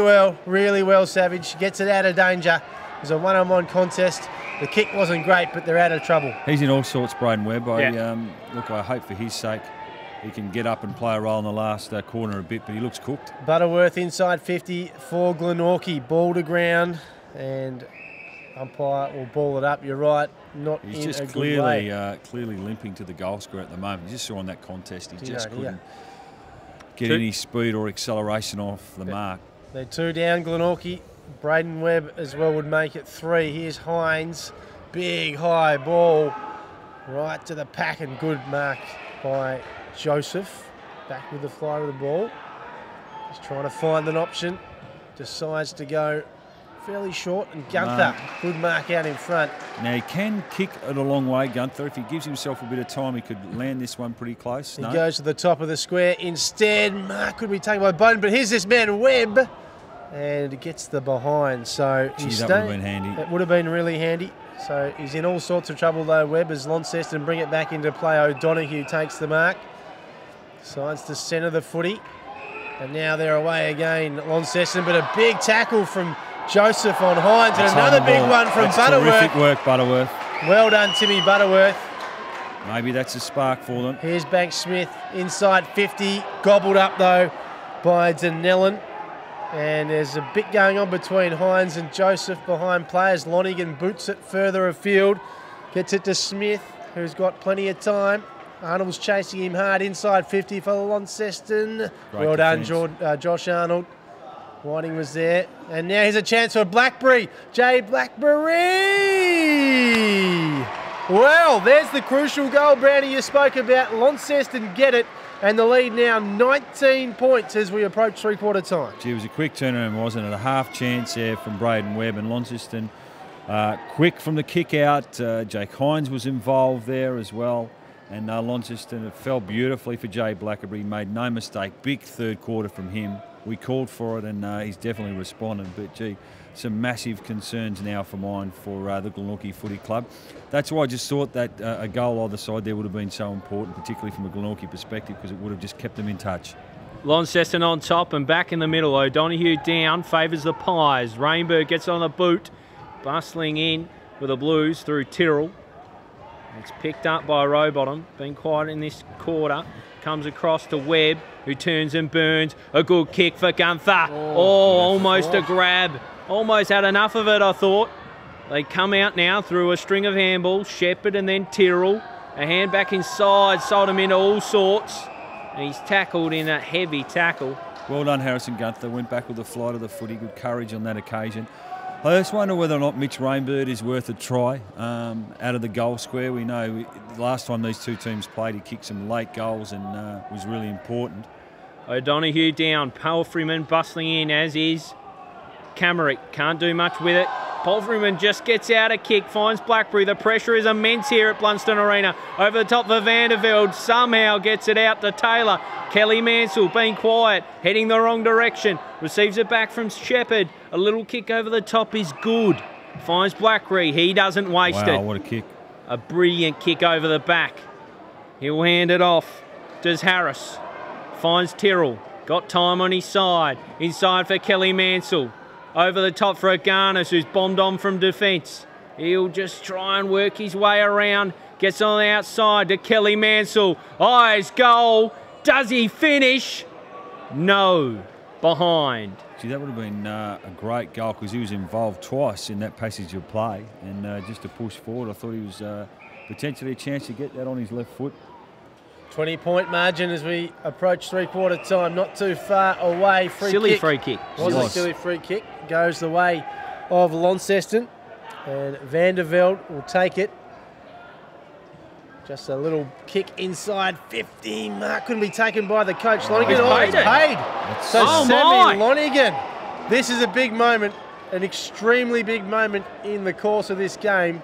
well, Savage. Gets it out of danger. It was a one-on-one contest. The kick wasn't great, but they're out of trouble. He's in all sorts, Braden Webb. Yeah. Look, I hope for his sake he can get up and play a role in the last corner a bit, but he looks cooked. Butterworth inside 50 for Glenorchy. Ball to ground, and umpire will ball it up. You're right, not He's in just a good way. clearly limping to the goal square at the moment. You just saw in that contest, he just couldn't get Two. any speed or acceleration off the mark. They're 2 down, Glenorchy. Braden Webb as well would make it 3. Here's Hines. Big high ball right to the pack, and good mark by Joseph. Back with the fly of the ball. He's trying to find an option. Decides to go fairly short, and Gunther, good mark out in front. Now he can kick it a long way, Gunther. If he gives himself a bit of time, he could land this one pretty close. He goes to the top of the square. Instead, mark could be taken by Bowden, but here's this man Webb, and gets the behind. So he's that would have been handy. It would have been really handy. So he's in all sorts of trouble though, Webb, as Launceston bring it back into play. O'Donoghue takes the mark. Decides to centre the footy. And now they're away again, Launceston, but a big tackle from Joseph on Hines, and another big one from Butterworth. Terrific work, Butterworth. Well done, Timmy Butterworth. Maybe that's a spark for them. Here's Banks Smith inside 50, gobbled up though by Denellen. And there's a bit going on between Hines and Joseph behind players. Lonigan boots it further afield, gets it to Smith, who's got plenty of time. Arnold's chasing him hard inside 50 for Launceston. Well done, Josh Arnold. Whiting was there. And now here's a chance for Blackberry. Jay Blackberry! Well, there's the crucial goal, Brownie, you spoke about. Launceston get it, and the lead now 19 points as we approach three-quarter time. Gee, it was a quick turnaround, wasn't it? A half chance there from Braden Webb, and Launceston quick from the kick out. Jake Hines was involved there as well. And Launceston, it fell beautifully for Jay Blackberry. He made no mistake. Big third quarter from him. We called for it, and he's definitely responded. But, gee, some massive concerns now for mine for the Glenorchy Footy Club. That's why I just thought that a goal either side there would have been so important, particularly from a Glenorchy perspective, because it would have just kept them in touch. Launceston on top and back in the middle. O'Donoghue down, favours the Pies. Rainbow gets on the boot, bustling in with the Blues through Tyrrell. It's picked up by Rowbottom, been quiet in this quarter. Comes across to Webb, who turns and burns. A good kick for Gunther. Almost a grab. Almost had enough of it, I thought. They come out now through a string of handballs. Shepherd and then Tyrrell. A hand back inside, sold him into all sorts. And he's tackled in a heavy tackle. Well done, Harrison Gunther. Went back with the flight of the footy. Good courage on that occasion. I just wonder whether or not Mitch Rainbird is worth a try out of the goal square. We know the last time these two teams played, he kicked some late goals and was really important. O'Donoghue down, Palfreyman bustling in, as is Camerick. Can't do much with it. Palfreyman just gets out a kick, finds Blackberry. The pressure is immense here at Blunston Arena. Over the top for Vandervelde, somehow gets it out to Taylor. Kelly Mansell being quiet, heading the wrong direction. Receives it back from Shepherd. A little kick over the top is good. Finds Blackberry, he doesn't waste it. Wow, what a kick. A brilliant kick over the back. He'll hand it off. Does Harris. Finds Tyrrell. Got time on his side. Inside for Kelly Mansell. Over the top for Aganis, who's bombed on from defence. He'll just try and work his way around. Gets on the outside to Kelly Mansell. Eyes goal. Does he finish? No. Behind. gee, that would have been a great goal because he was involved twice in that passage of play. And just to push forward, I thought he was potentially a chance to get that on his left foot. 20-point margin as we approach three-quarter time. Not too far away. Silly free kick. Was a silly free kick. Goes the way of Launceston. And Van der Velde will take it. Just a little kick inside 50. Mark couldn't be taken by the coach. Lonigan he's paid. So Oh Sammy my. Lonigan. This is a big moment, an extremely big moment in the course of this game.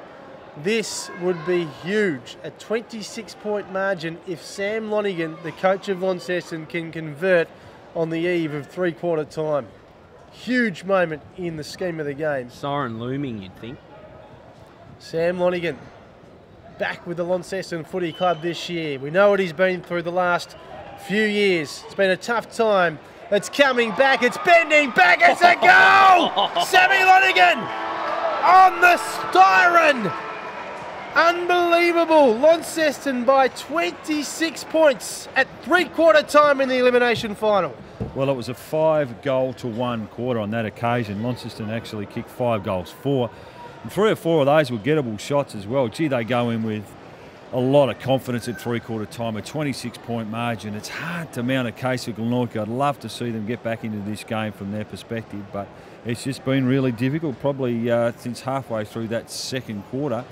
This would be huge. A 26-point margin if Sam Lonigan, the coach of Launceston, can convert on the eve of three-quarter time. Huge moment in the scheme of the game. Siren looming, you'd think. Sam Lonigan back with the Launceston Footy Club this year. We know what he's been through the last few years. It's been a tough time. It's coming back. It's bending back. It's a goal! Sammy Lonigan on the styron. Unbelievable. Launceston by 26 points at three-quarter time in the elimination final. Well, it was a 5-goal-to-1 quarter on that occasion. Launceston actually kicked 5 goals, 4. And 3 or 4 of those were gettable shots as well. Gee, they go in with a lot of confidence at three-quarter time, a 26-point margin. It's hard to mount a case for Glenorchy. I'd love to see them get back into this game from their perspective, but it's just been really difficult, probably since halfway through that second quarter.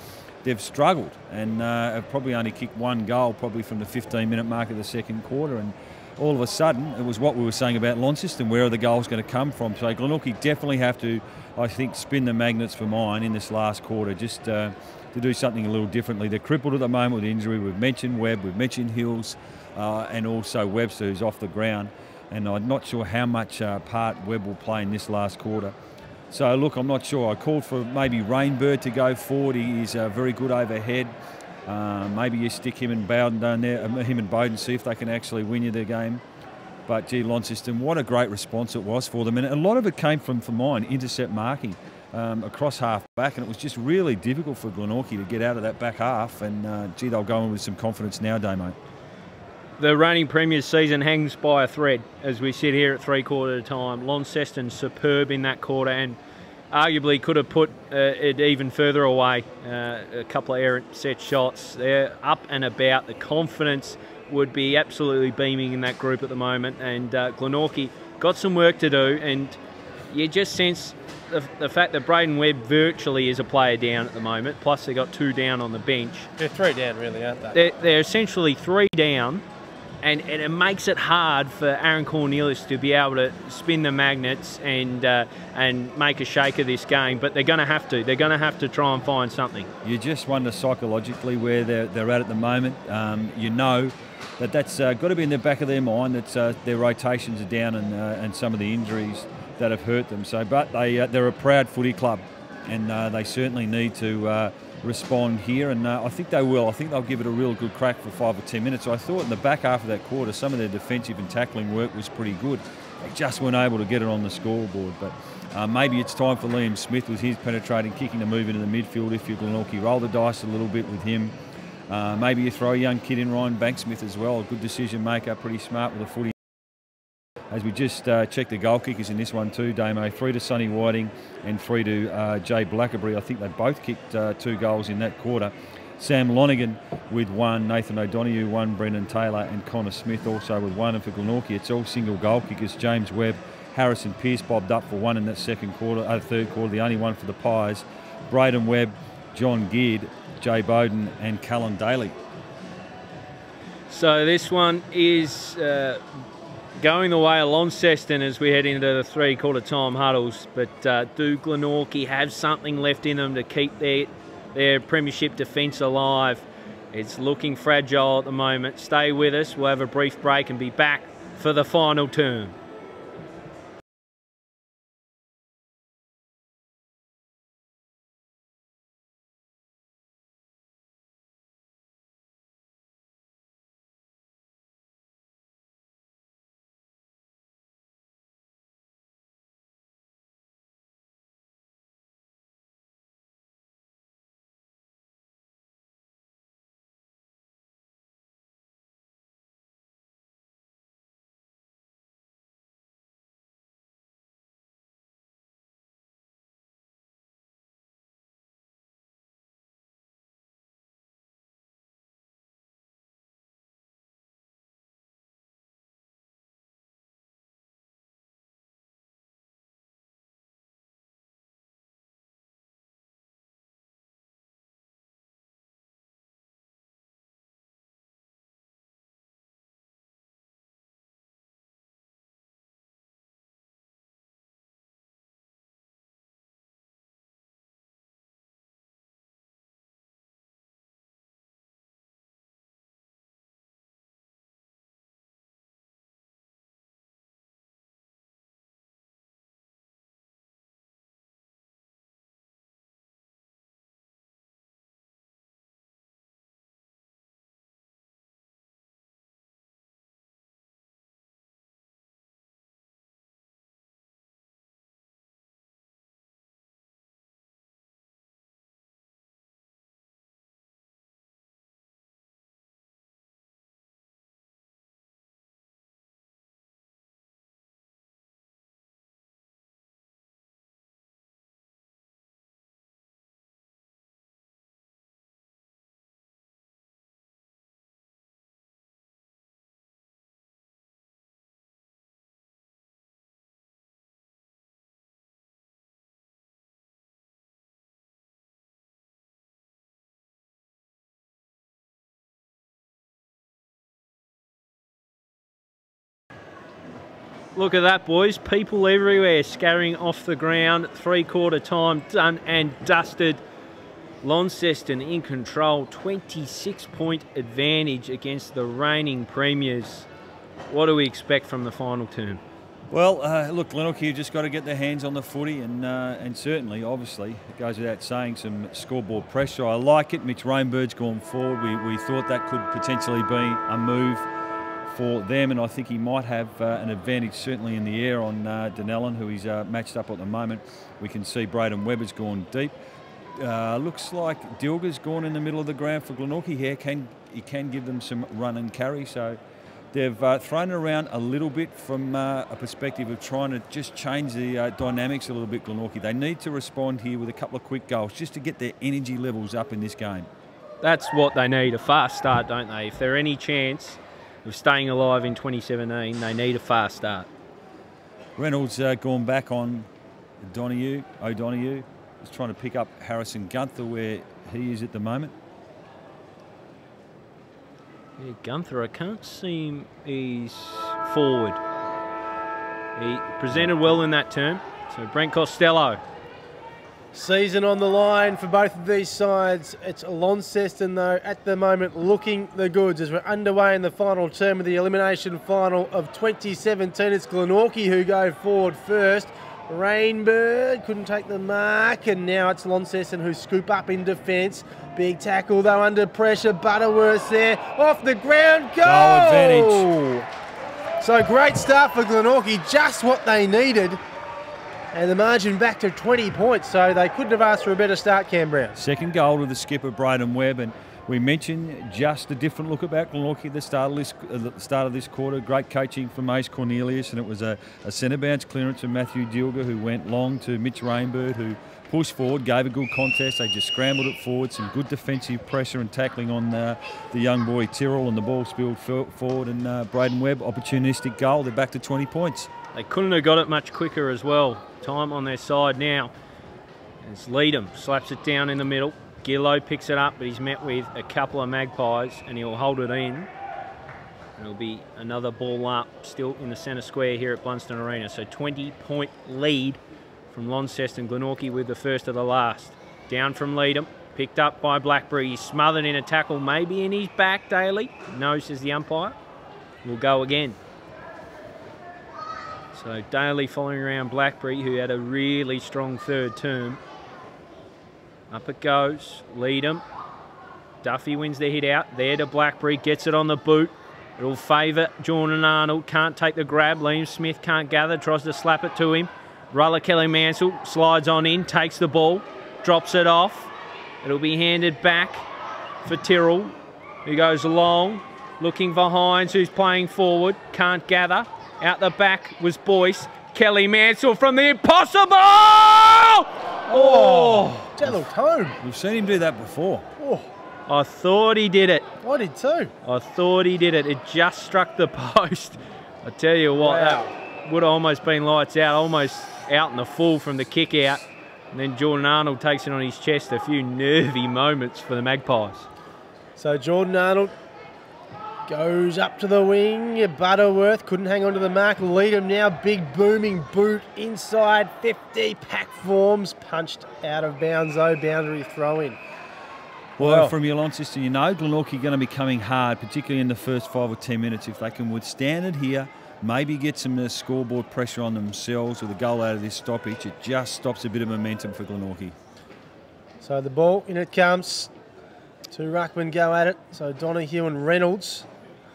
They've struggled and have probably only kicked 1 goal, probably from the 15-minute mark of the second quarter. And all of a sudden, it was what we were saying about Launceston, where are the goals going to come from? So Glenorchy definitely have to, I think, spin the magnets for mine in this last quarter, just to do something a little differently. They're crippled at the moment with injury. We've mentioned Webb, we've mentioned Hills, and also Webster, who's off the ground. And I'm not sure how much part Webb will play in this last quarter. So look, I'm not sure. I called for maybe Rainbird to go forward. He is very good overhead. Maybe you stick him and Bowden down there, him and Bowden, see if they can actually win you the game. But gee, Launceston, what a great response it was for them. And a lot of it came from mine, intercept marking across half back. And it was just really difficult for Glenorchy to get out of that back half. And gee, they'll go in with some confidence now, Damo. The reigning Premier's season hangs by a thread as we sit here at three-quarter time. Launceston superb in that quarter and arguably could have put it even further away. A couple of errant set shots. They're up and about. The confidence would be absolutely beaming in that group at the moment. And Glenorchy got some work to do. And you just sense the fact that Braden Webb virtually is a player down at the moment. Plus they got 2 down on the bench. They're 3 down really, aren't they? They're essentially 3 down. And it makes it hard for Aaron Cornelius to be able to spin the magnets and make a shake of this game. But they're going to have to. They're going to have to try and find something. You just wonder psychologically where they're at the moment. You know that's got to be in the back of their mind that their rotations are down and some of the injuries that have hurt them. So, but they're a proud footy club, and they certainly need to respond here, and I think they will. I think they'll give it a real good crack for 5 or 10 minutes. I thought in the back half of that quarter, some of their defensive and tackling work was pretty good. They just weren't able to get it on the scoreboard. But maybe it's time for Liam Smith with his penetrating kicking to move into the midfield if you're Glenorchy. Roll the dice a little bit with him. Maybe you throw a young kid in, Ryan Banksmith as well. A good decision maker, pretty smart with the footy. As we just check the goal kickers in this one too, Damo. 3 to Sonny Whiting and 3 to Jay Blackerbury. I think they both kicked 2 goals in that quarter. Sam Lonigan with 1, Nathan O'Donoghue 1, Brendan Taylor and Connor Smith also with 1. And for Glenorchy, it's all single goal kickers. James Webb, Harrison Pearce bobbed up for 1 in that third quarter, the only one for the Pies. Braden Webb, John Geard, Jay Bowden and Callan Daly. So this one is going the way of Launceston as we head into the three-quarter time huddles. But do Glenorchy have something left in them to keep their premiership defence alive? It's looking fragile at the moment. Stay with us. We'll have a brief break and be back for the final term. Look at that, boys. People everywhere scattering off the ground. 3/4 time done and dusted. Launceston in control. 26-point advantage against the reigning premiers. What do we expect from the final term? Well, look, Glenorchy just got to get their hands on the footy and certainly, obviously, it goes without saying, some scoreboard pressure. I like it. Mitch Rainbird's gone forward. We thought that could potentially be a move for them, and I think he might have an advantage certainly in the air on Dunellen, who he's matched up at the moment. We can see Braden Webber's gone deep. Looks like Dilger's gone in the middle of the ground for Glenorchy here. He can give them some run and carry, so they've thrown it around a little bit from a perspective of trying to just change the dynamics a little bit, Glenorchy. They need to respond here with a couple of quick goals just to get their energy levels up in this game. That's what they need, a fast start, don't they? If they're any chance of staying alive in 2017, they need a fast start. Reynolds gone back on O'Donoghue. He's trying to pick up Harrison Gunther where he is at the moment. Yeah, Gunther, I can't see him. He's forward. He presented well in that term. So Brent Costelloe. Season on the line for both of these sides. It's Launceston, though, at the moment looking the goods as we're underway in the final term of the elimination final of 2017. It's Glenorchy who go forward first. Rainbird couldn't take the mark, and now it's Launceston who scoop up in defence. Big tackle, though, under pressure. Butterworth there, off the ground, goal! Advantage. So great start for Glenorchy, just what they needed. And the margin back to 20 points, so they couldn't have asked for a better start, Cam Brown. Second goal to the skipper, Braden Webb, and we mentioned just a different look about Glenorchy at the start of this quarter. Great coaching from Ace Cornelius, and it was a centre bounce clearance from Matthew Dilger, who went long to Mitch Rainbird, who pushed forward, gave a good contest. They just scrambled it forward, some good defensive pressure and tackling on the young boy Tyrrell, and the ball spilled forward, and Braden Webb, opportunistic goal. They're back to 20 points. They couldn't have got it much quicker as well. Time on their side now. It's Leadham, slaps it down in the middle. Gillow picks it up, but he's met with a couple of magpies, and he'll hold it in. It'll be another ball up, still in the centre square here at Blunston Arena. So 20-point lead from Launceston. Glenorchy with the first of the last. Down from Leadham, picked up by Blackberry. He's smothered in a tackle, maybe in his back, Daly. No, says the umpire. We'll go again. So Daly following around Blackberry, who had a really strong third term. Up it goes, Leadham. Duffy wins the hit out. There to Blackberry, gets it on the boot. It'll favour Jordan Arnold. Can't take the grab. Liam Smith can't gather, tries to slap it to him. Ruller Kelly Mansell slides on in, takes the ball, drops it off. It'll be handed back for Tyrrell, who goes long, looking for Hines, who's playing forward. Can't gather. Out the back was Boyce. Kelly Mansell from the impossible! Oh! That looked home. We've seen him do that before. Oh, I thought he did it. I did too. I thought he did it. It just struck the post. I tell you what, Wow. that would have almost been lights out, almost out in the full from the kick out. And then Jordan Arnold takes it on his chest. A few nervy moments for the Magpies. So Jordan Arnold goes up to the wing. Butterworth couldn't hang on to the mark. Leadham now, big booming boot inside 50. Pack forms, punched out of bounds though. Boundary throw in. Well, from your Launceston, you know Glenorchy going to be coming hard, particularly in the first 5 or 10 minutes. If they can withstand it here, maybe get some scoreboard pressure on themselves with a goal out of this stoppage, it just stops a bit of momentum for Glenorchy. So the ball, in it comes. Two ruckmen go at it. So Donoghue and Reynolds.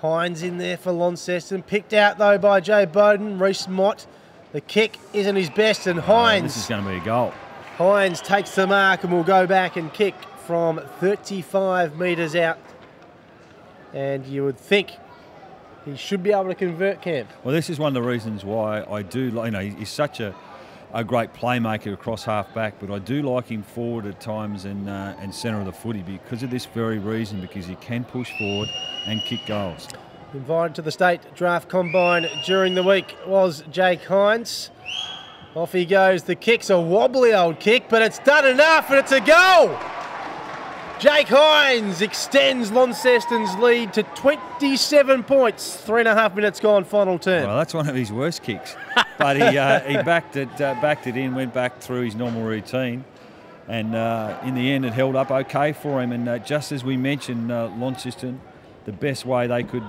Hines in there for Launceston. Picked out though by Jay Bowden. Reece Mott. The kick isn't his best, and Hines. This is going to be a goal. Hines takes the mark and will go back and kick from 35 metres out. And you would think he should be able to convert, Cam. Well, this is one of the reasons why I do, he's such a great playmaker across half-back, but I do like him forward at times and centre of the footy because of this very reason, because he can push forward and kick goals. Invited to the State Draft Combine during the week was Jake Hines. Off he goes. The kick's a wobbly old kick, but it's done enough, and it's a goal. Jake Hines extends Launceston's lead to 27 points. 3.5 minutes gone, final turn. Well, that's one of his worst kicks. But he backed it in, went back through his normal routine. And in the end, it held up okay for him. And just as we mentioned, Launceston, the best way they could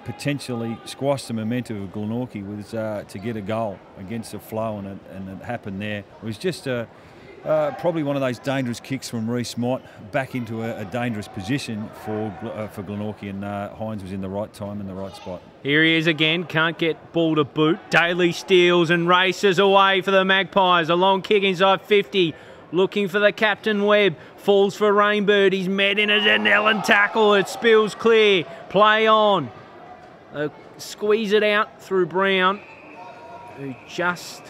potentially squash the momentum of Glenorchy was to get a goal against the flow, and it happened there. It was just probably one of those dangerous kicks from Reece Mott back into a dangerous position for Glenorchy, and Hines was in the right time and the right spot. Here he is again, can't get ball to boot. Daly steals and races away for the Magpies. A long kick inside 50, looking for the captain Webb. Falls for Rainbird, he's met in a Denellen tackle. It spills clear, play on. Squeeze it out through Brown, who just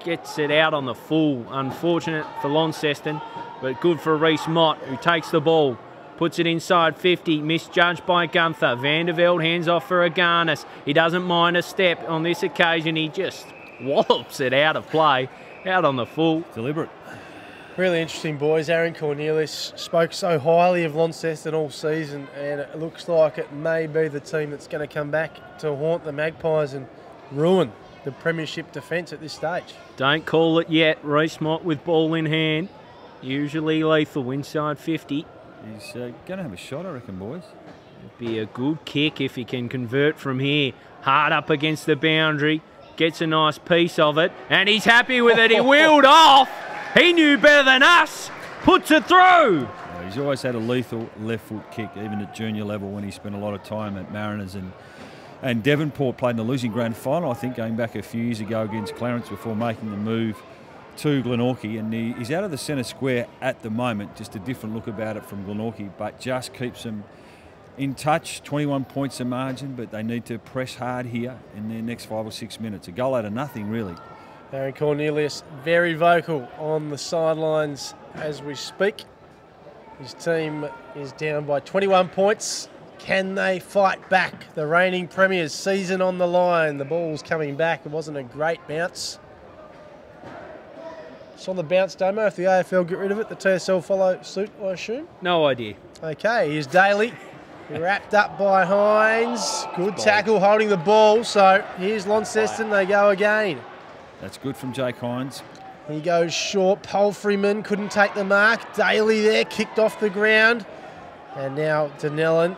gets it out on the full. Unfortunate for Launceston, but good for Reece Mott, who takes the ball, puts it inside 50, misjudged by Gunther. Vanderveld hands off for Agarnis. He doesn't mind a step. On this occasion, he just wallops it out of play, out on the full. Deliberate. Really interesting, boys. Aaron Cornelius spoke so highly of Launceston all season, and it looks like it may be the team that's going to come back to haunt the Magpies and ruin the premiership defence at this stage. Don't call it yet. Reece Mott with ball in hand. Usually lethal inside 50. He's going to have a shot, I reckon, boys. It'd be a good kick if he can convert from here. Hard up against the boundary. Gets a nice piece of it, and he's happy with it. He wheeled off. He knew better than us. Puts it through. He's always had a lethal left foot kick, even at junior level when he spent a lot of time at Mariners and Devonport. Played in the losing grand final, I think, going back a few years ago against Clarence before making the move to Glenorchy. And he's out of the centre square at the moment. Just a different look about it from Glenorchy, but just keeps them in touch. 21 points of margin, but they need to press hard here in their next 5 or 6 minutes. A goal out of nothing, really. Aaron Cornelius very vocal on the sidelines as we speak. His team is down by 21 points. Can they fight back? The reigning premiers, season on the line. The ball's coming back. It wasn't a great bounce. Saw the bounce, Damo. If the AFL get rid of it, the TSL follow suit, I assume? No idea. Okay, here's Daly. Wrapped up by Hines. Good tackle holding the ball. So here's Launceston. They go again. That's good from Jake Hines. He goes short. Palfreyman couldn't take the mark. Daly there, kicked off the ground. And now Denellen.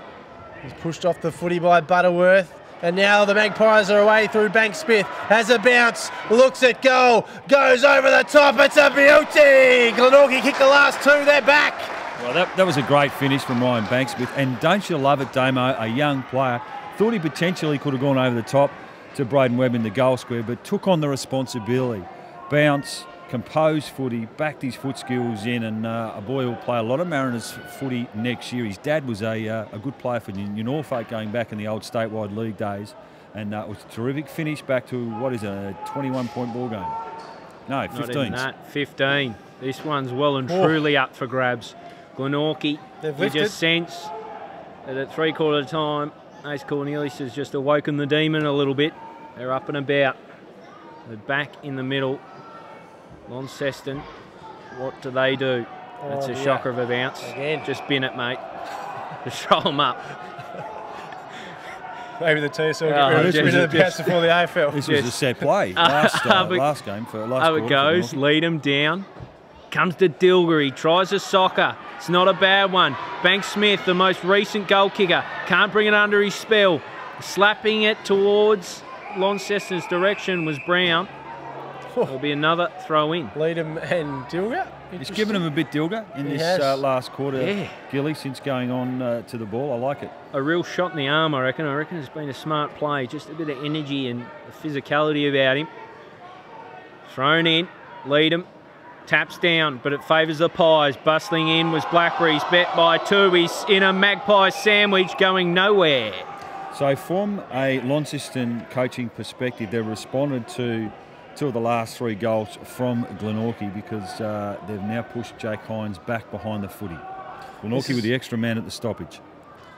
He's pushed off the footy by Butterworth. And now the Magpies are away through Bank Smith. Has a bounce, looks at goal, goes over the top. It's a beauty. Glenorchy kicked the last two, they're back. Well, that was a great finish from Ryan Banksmith. And don't you love it, Damo, a young player. Thought he potentially could have gone over the top to Braden Webb in the goal square, but took on the responsibility. Bounce, composed footy, backed his foot skills in, and a boy who will play a lot of Mariners footy next year. His dad was a good player for New Norfolk going back in the old statewide league days, and it was a terrific finish back to, what is it, a 21-point ball game? No, 15. Not even that, 15. This one's well and truly up for grabs. Glenorchy, you just sense that at three-quarter time, Ace Cornelius has just awoken the demon a little bit. They're up and about. They're back in the middle. Launceston, what do they do? That's a shocker of a bounce. Again. Just bin it, mate. Just throw them up. Maybe the TSL get rid of the bounce before the AFL. This was a set play last game for last quarter. It goes, lead them down. Comes to Dilger, he tries a soccer. It's not a bad one. Bank Smith, the most recent goal kicker, can't bring it under his spell. Slapping it towards Launceston's direction was Brown. There'll be another throw in. Leadham and Dilger. He's given him a bit Dilger in this last quarter, Gilly, since going on to the ball. I like it. A real shot in the arm, I reckon. I reckon it's been a smart play. Just a bit of energy and physicality about him. Thrown in, Leadham. Taps down, but it favours the Pies. Bustling in was Blackberry's bet by 2. He's in a Magpie sandwich going nowhere. So from a Launceston coaching perspective, they've responded to 2 of the last 3 goals from Glenorchy because they've now pushed Jake Hines back behind the footy. Glenorchy with the extra man at the stoppage.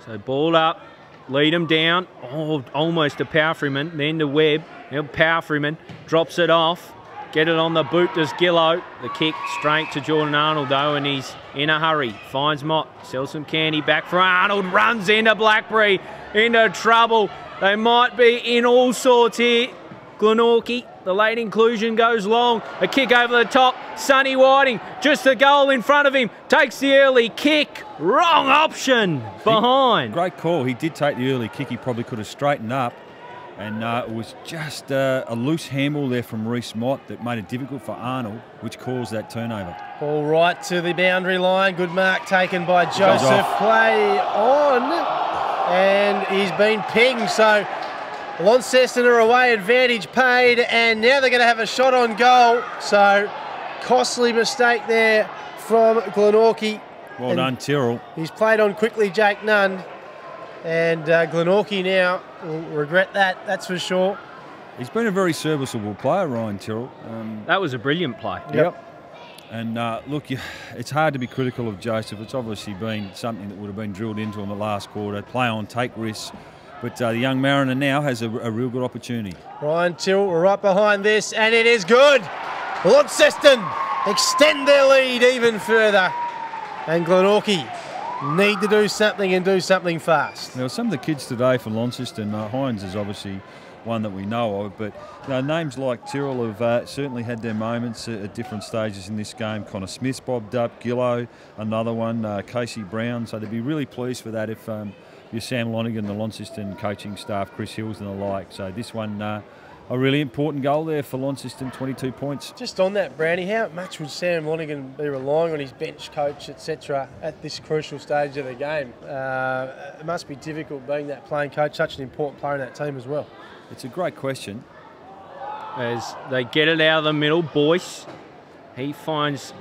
So ball up, lead him down. Oh, almost to Palfreyman, then to Webb. Now Palfreyman drops it off. Get it on the boot, does Gillo. The kick straight to Jordan Arnold, though, and he's in a hurry. Finds Mott, sells some candy, back for Arnold, runs into Blackberry, into trouble. They might be in all sorts here. Glenorchy, the late inclusion goes long. A kick over the top. Sonny Whiting, just the goal in front of him. Takes the early kick. Wrong option behind. Great call. He did take the early kick. He probably could have straightened up. And it was just a loose handball there from Reece Mott that made it difficult for Arnold, which caused that turnover. Ball right to the boundary line. Good mark taken by Joseph. Play on. And he's been pinged. So Launceston are away, advantage paid. And now they're going to have a shot on goal. So costly mistake there from Glenorchy. Well done, Tyrrell. He's played on quickly, Jake Nunn. And Glenorchy now will regret that, that's for sure. He's been a very serviceable player, Ryan Tyrrell. That was a brilliant play. Yep. And look, it's hard to be critical of Joseph. It's obviously been something that would have been drilled into him the last quarter. Play on, take risks. But the young Mariner now has a real good opportunity. Ryan Tyrrell right behind this, and it is good. Launceston extend their lead even further. And Glenorchy need to do something and do something fast. Now, some of the kids today for Launceston, Hines is obviously one that we know of, but names like Tyrrell have certainly had their moments at different stages in this game. Connor Smith's bobbed up, Gillo, another one, Casey Brown. So they'd be really pleased for that if you're Sam Lonigan, the Launceston coaching staff, Chris Hills and the like. So this one, a really important goal there for Launceston, 22 points. Just on that, Brownie, how much would Sam Lonigan be relying on his bench coach, etc., at this crucial stage of the game? It must be difficult being that playing coach, such an important player in that team as well. It's a great question. As they get it out of the middle, Boyce, he finds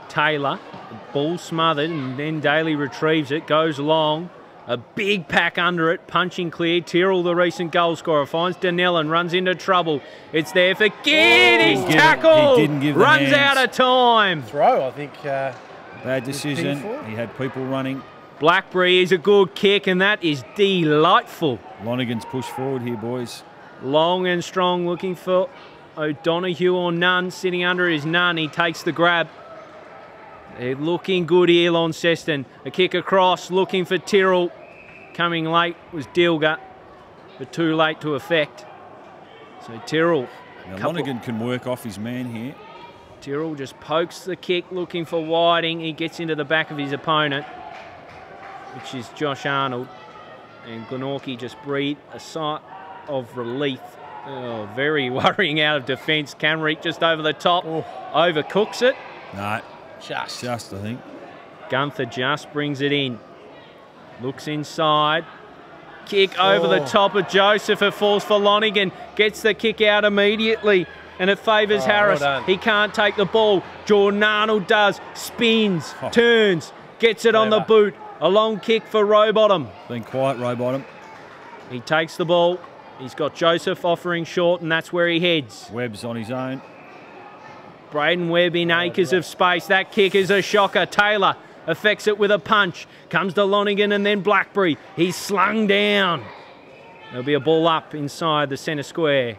Taylor, the ball smothered, and then Daly retrieves it, goes long. A big pack under it, punching clear. Tyrrell, the recent goal scorer, finds Danellen, runs into trouble. It's there for Gid. He's tackled. He didn't give the runs hands. out of time. Throw, I think. Bad decision. He had people running. Blackberry is a good kick, and that is delightful. Lonigan's pushed forward here, boys. Long and strong, looking for O'Donoghue or Nunn. Sitting under is Nunn. He takes the grab. They're looking good here, Launceston. A kick across, looking for Tyrrell. Coming late was Dilger, but too late to effect. So Tyrrell. Now Lonigan can work off his man here. Tyrrell just pokes the kick, looking for Whiting. He gets into the back of his opponent, which is Josh Arnold. And Glenorchy just breathed a sigh of relief. Oh, very worrying out of defence. Camrick just over the top, overcooks it. No. Just, I think. Gunther just brings it in. Looks inside. Kick over the top of Joseph. It falls for Lonigan. Gets the kick out immediately. And it favours Harris. Well he can't take the ball. Jordan Arnold does. Spins. Turns. Gets it on the boot. A long kick for Rowbottom. Been quiet, Rowbottom. He takes the ball. He's got Joseph offering short, and that's where he heads. Webb's on his own. Braden Webb in acres of space. That kick is a shocker. Taylor affects it with a punch. Comes to Lonigan and then Blackberry. He's slung down. There'll be a ball up inside the centre square.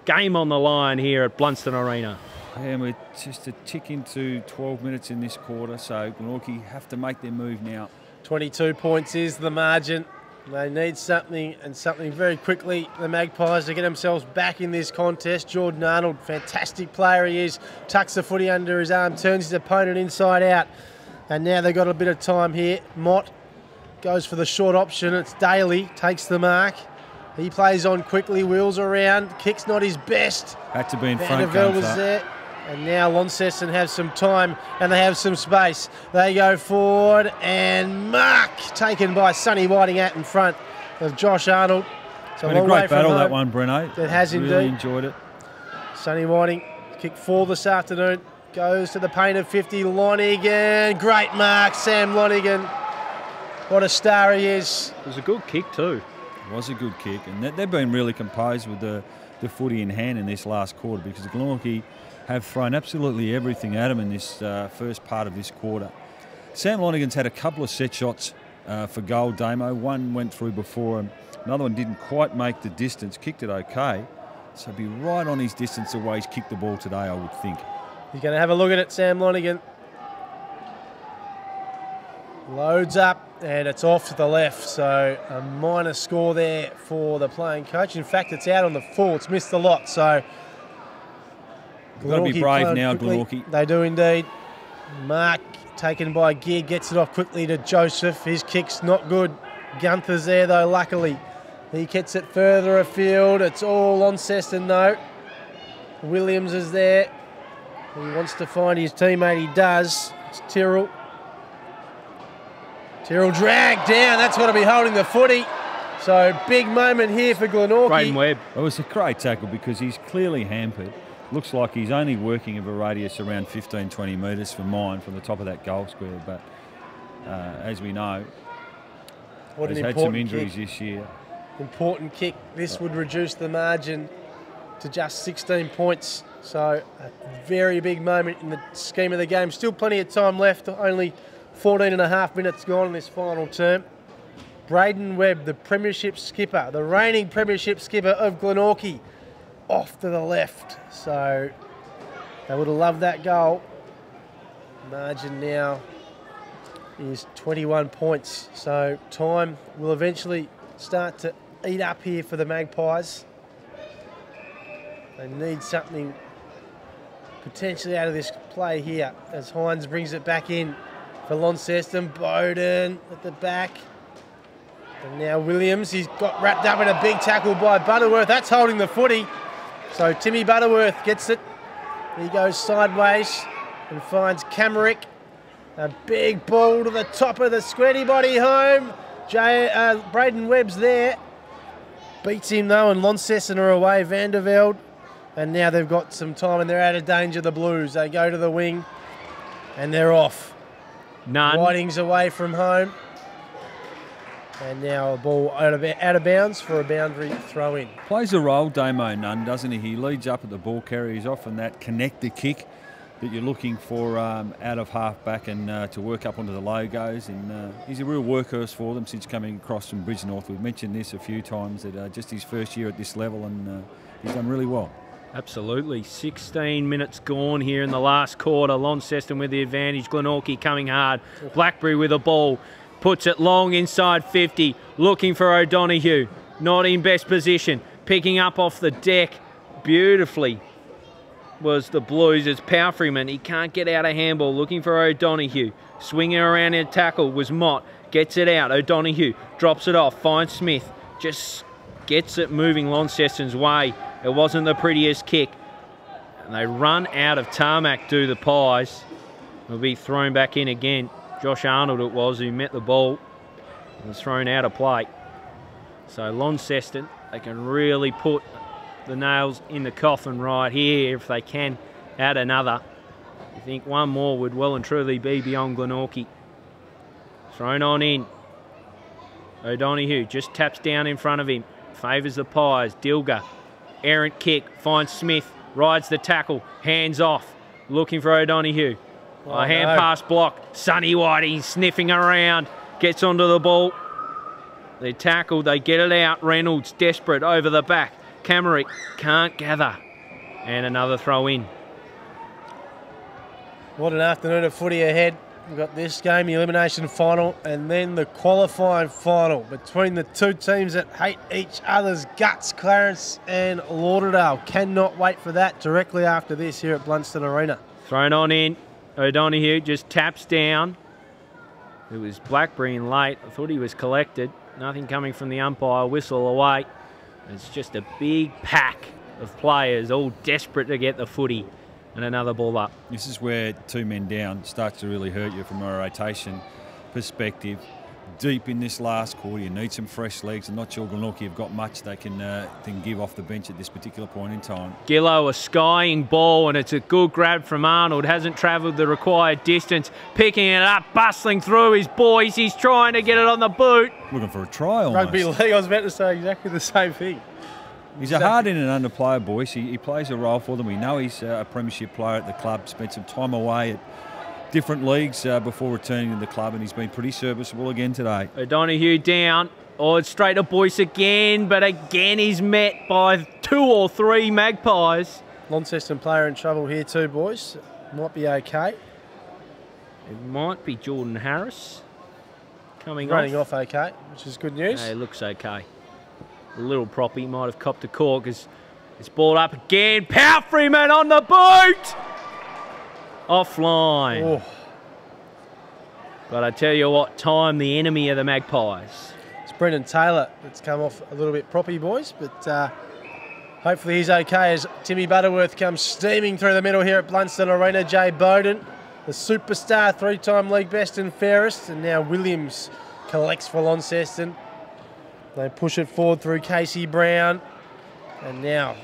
Game on the line here at Blunston Arena. And we're just a tick into 12 minutes in this quarter, so Glenorchy have to make their move now. 22 points is the margin. They need something, and something very quickly. The Magpies to get themselves back in this contest. Jordan Arnold, fantastic player he is. Tucks the footy under his arm, turns his opponent inside out. And now they've got a bit of time here. Mott goes for the short option. It's Daly, takes the mark. He plays on quickly, wheels around. Kick's not his best. Had to be in front. Vandervelde was there. And now Launceston have some time and they have some space. They go forward and mark taken by Sonny Whiting out in front of Josh Arnold. It's been a great battle, that one, Breno. It has indeed. Really enjoyed it. Sonny Whiting, kick 4 this afternoon. Goes to the paint of 50. Lonigan, great mark, Sam Lonigan. What a star he is. It was a good kick too. It was a good kick. And they've been really composed with the footy in hand in this last quarter, because Glenorchy have thrown absolutely everything at him in this first part of this quarter. Sam Lonigan's had a couple of set shots for goal, Damo. One went through before him. Another one didn't quite make the distance, kicked it okay. So be right on his distance the way he's kicked the ball today, I would think. He's going to have a look at it, Sam Lonigan. Loads up, and it's off to the left. So a minor score there for the playing coach. In fact, it's out on the full. It's missed a lot. So got to be brave now, Glenorchy. They do indeed. Mark, taken by Gear, gets it off quickly to Joseph. His kick's not good. Gunther's there, though, luckily. He gets it further afield. It's all Launceston, though. Williams is there. He wants to find his teammate. He does. It's Tyrrell. Tyrrell dragged down. That's got to be holding the footy. So big moment here for Glenorchy. Braden Webb. It was a great tackle because he's clearly hampered. Looks like he's only working of a radius around 15, 20 metres from mine, from the top of that goal square. But as we know, he's had some injuries this year. Important kick. This would reduce the margin to just 16 points. So a very big moment in the scheme of the game. Still plenty of time left. Only 14 and a half minutes gone in this final term. Braden Webb, the premiership skipper, the reigning premiership skipper of Glenorchy, off to the left. So they would have loved that goal. Margin now is 21 points. So time will eventually start to eat up here for the Magpies. They need something potentially out of this play here as Hines brings it back in for Launceston. Bowden at the back. And now Williams, he's got wrapped up in a big tackle by Butterworth. That's holding the footy. So Timmy Butterworth gets it. He goes sideways and finds Camerick. A big ball to the top of the squiddy body home. Braden Webb's there. Beats him though, and Launceston are away. Vandervelde. And now they've got some time and they're out of danger, the Blues. They go to the wing and they're off. None. Whiting's away from home. And now a ball out of bounds for a boundary throw in. Plays a role, Damo Nunn, doesn't he? He leads up at the ball carrier. He's often that connector kick that you're looking for out of half-back and to work up onto the logos. And he's a real workhorse for them since coming across from Bridgenorth. We've mentioned this a few times, that just his first year at this level, and he's done really well. Absolutely. 16 minutes gone here in the last quarter. Launceston with the advantage. Glenorchy coming hard. Blackberry with a ball. Puts it long inside 50. Looking for O'Donoghue. Not in best position. Picking up off the deck beautifully was the Blues. It's Powerfreeman. He can't get out of handball. Looking for O'Donoghue. Swinging around in a tackle was Mott. Gets it out. O'Donoghue drops it off. Finds Smith. Just gets it moving Launceston's way. It wasn't the prettiest kick. And they run out of tarmac, do the Pies. It'll be thrown back in again. Josh Arnold it was who met the ball. It was thrown out of play. So Launceston, they can really put the nails in the coffin right here if they can add another. I think one more would well and truly be beyond Glenorchy. Thrown on in. O'Donoghue just taps down in front of him. Favours the Pies. Dilger. Errant kick. Finds Smith. Rides the tackle. Hands off. Looking for O'Donoghue. Oh, hand pass block. Sonny Whiting sniffing around. Gets onto the ball. They tackle. They get it out. Reynolds desperate over the back. Camerick can't gather. And another throw in. What an afternoon of footy ahead. We've got this game, the elimination final, and then the qualifying final between the two teams that hate each other's guts, Clarence and Lauderdale. Cannot wait for that directly after this here at Blunston Arena. Thrown on in. O'Donoghue just taps down. It was Blackberry in late. I thought he was collected. Nothing coming from the umpire. Whistle away. It's just a big pack of players all desperate to get the footy. And another ball up. This is where two men down starts to really hurt you from a rotation perspective. Deep in this last quarter, you need some fresh legs. I'm not sure Glenorchy have got much they can give off the bench at this particular point in time. Gillo, a skying ball, and it's a good grab from Arnold. Hasn't travelled the required distance. Picking it up, bustling through his boys. He's trying to get it on the boot. Looking for a try almost. Rugby league, I was about to say exactly the same thing. He's a hard in and under player, boys. He plays a role for them. We know he's a premiership player at the club. Spent some time away at different leagues before returning to the club, and he's been pretty serviceable again today. O'Donoghue down. Oh, it's straight to Boyce again, but again he's met by 2 or 3 Magpies. Launceston player in trouble here too, boys. Might be okay. It might be Jordan Harris coming Running off okay, which is good news. It looks okay. A little proppy might have copped a cork as it's ball up again. Power Freeman on the boot! Offline. Oh. But I tell you what, time the enemy of the Magpies. It's Brendan Taylor that's come off a little bit proppy, boys, but hopefully he's okay as Timmy Butterworth comes steaming through the middle here at Launceston Arena. Jay Bowden, the superstar, 3-time league best and fairest, and now Williams collects for Launceston. They push it forward through Casey Brown, and now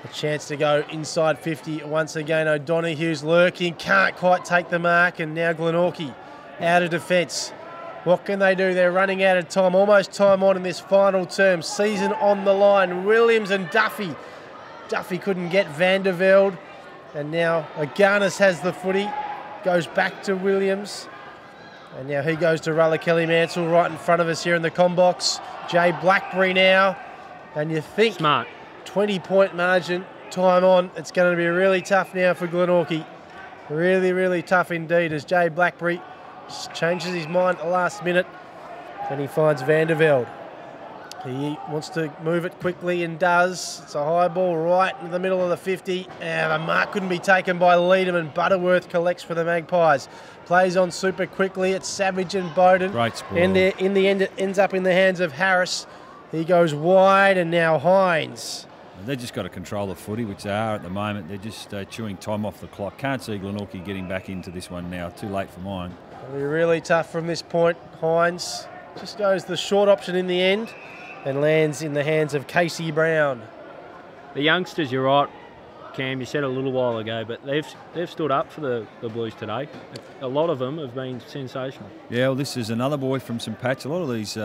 a chance to go inside 50 once again. O'Donoghue's lurking, can't quite take the mark, and now Glenorchy out of defence. What can they do? They're running out of time, almost time on in this final term. Season on the line. Williams and Duffy. Duffy couldn't get Vandervelde, and now Aganis has the footy. Goes back to Williams, and now he goes to Kelly Mansell right in front of us here in the combox. Jay Blackberry now, and you think smart 20-point margin, time on. It's going to be really tough now for Glenorchy. Really, really tough indeed as Jay Blackberry changes his mind at the last minute, and he finds Vandervelde. He wants to move it quickly and does. It's a high ball right in the middle of the 50, and the mark couldn't be taken by Leederman. Butterworth collects for the Magpies. Plays on super quickly. It's Savage and Bowden. Great spoil. And in the end, it ends up in the hands of Harris. He goes wide, and now Hines. They've just got to control the footy, which they are at the moment. They're just chewing time off the clock. Can't see Glenorchy getting back into this one now. Too late for mine. It'll be really tough from this point. Hines just goes the short option in the end and lands in the hands of Casey Brown. The youngsters, you're right, Cam, you said a little while ago, but they've stood up for the Blues today. A lot of them have been sensational. Yeah, well, this is another boy from St Pat's. A lot of these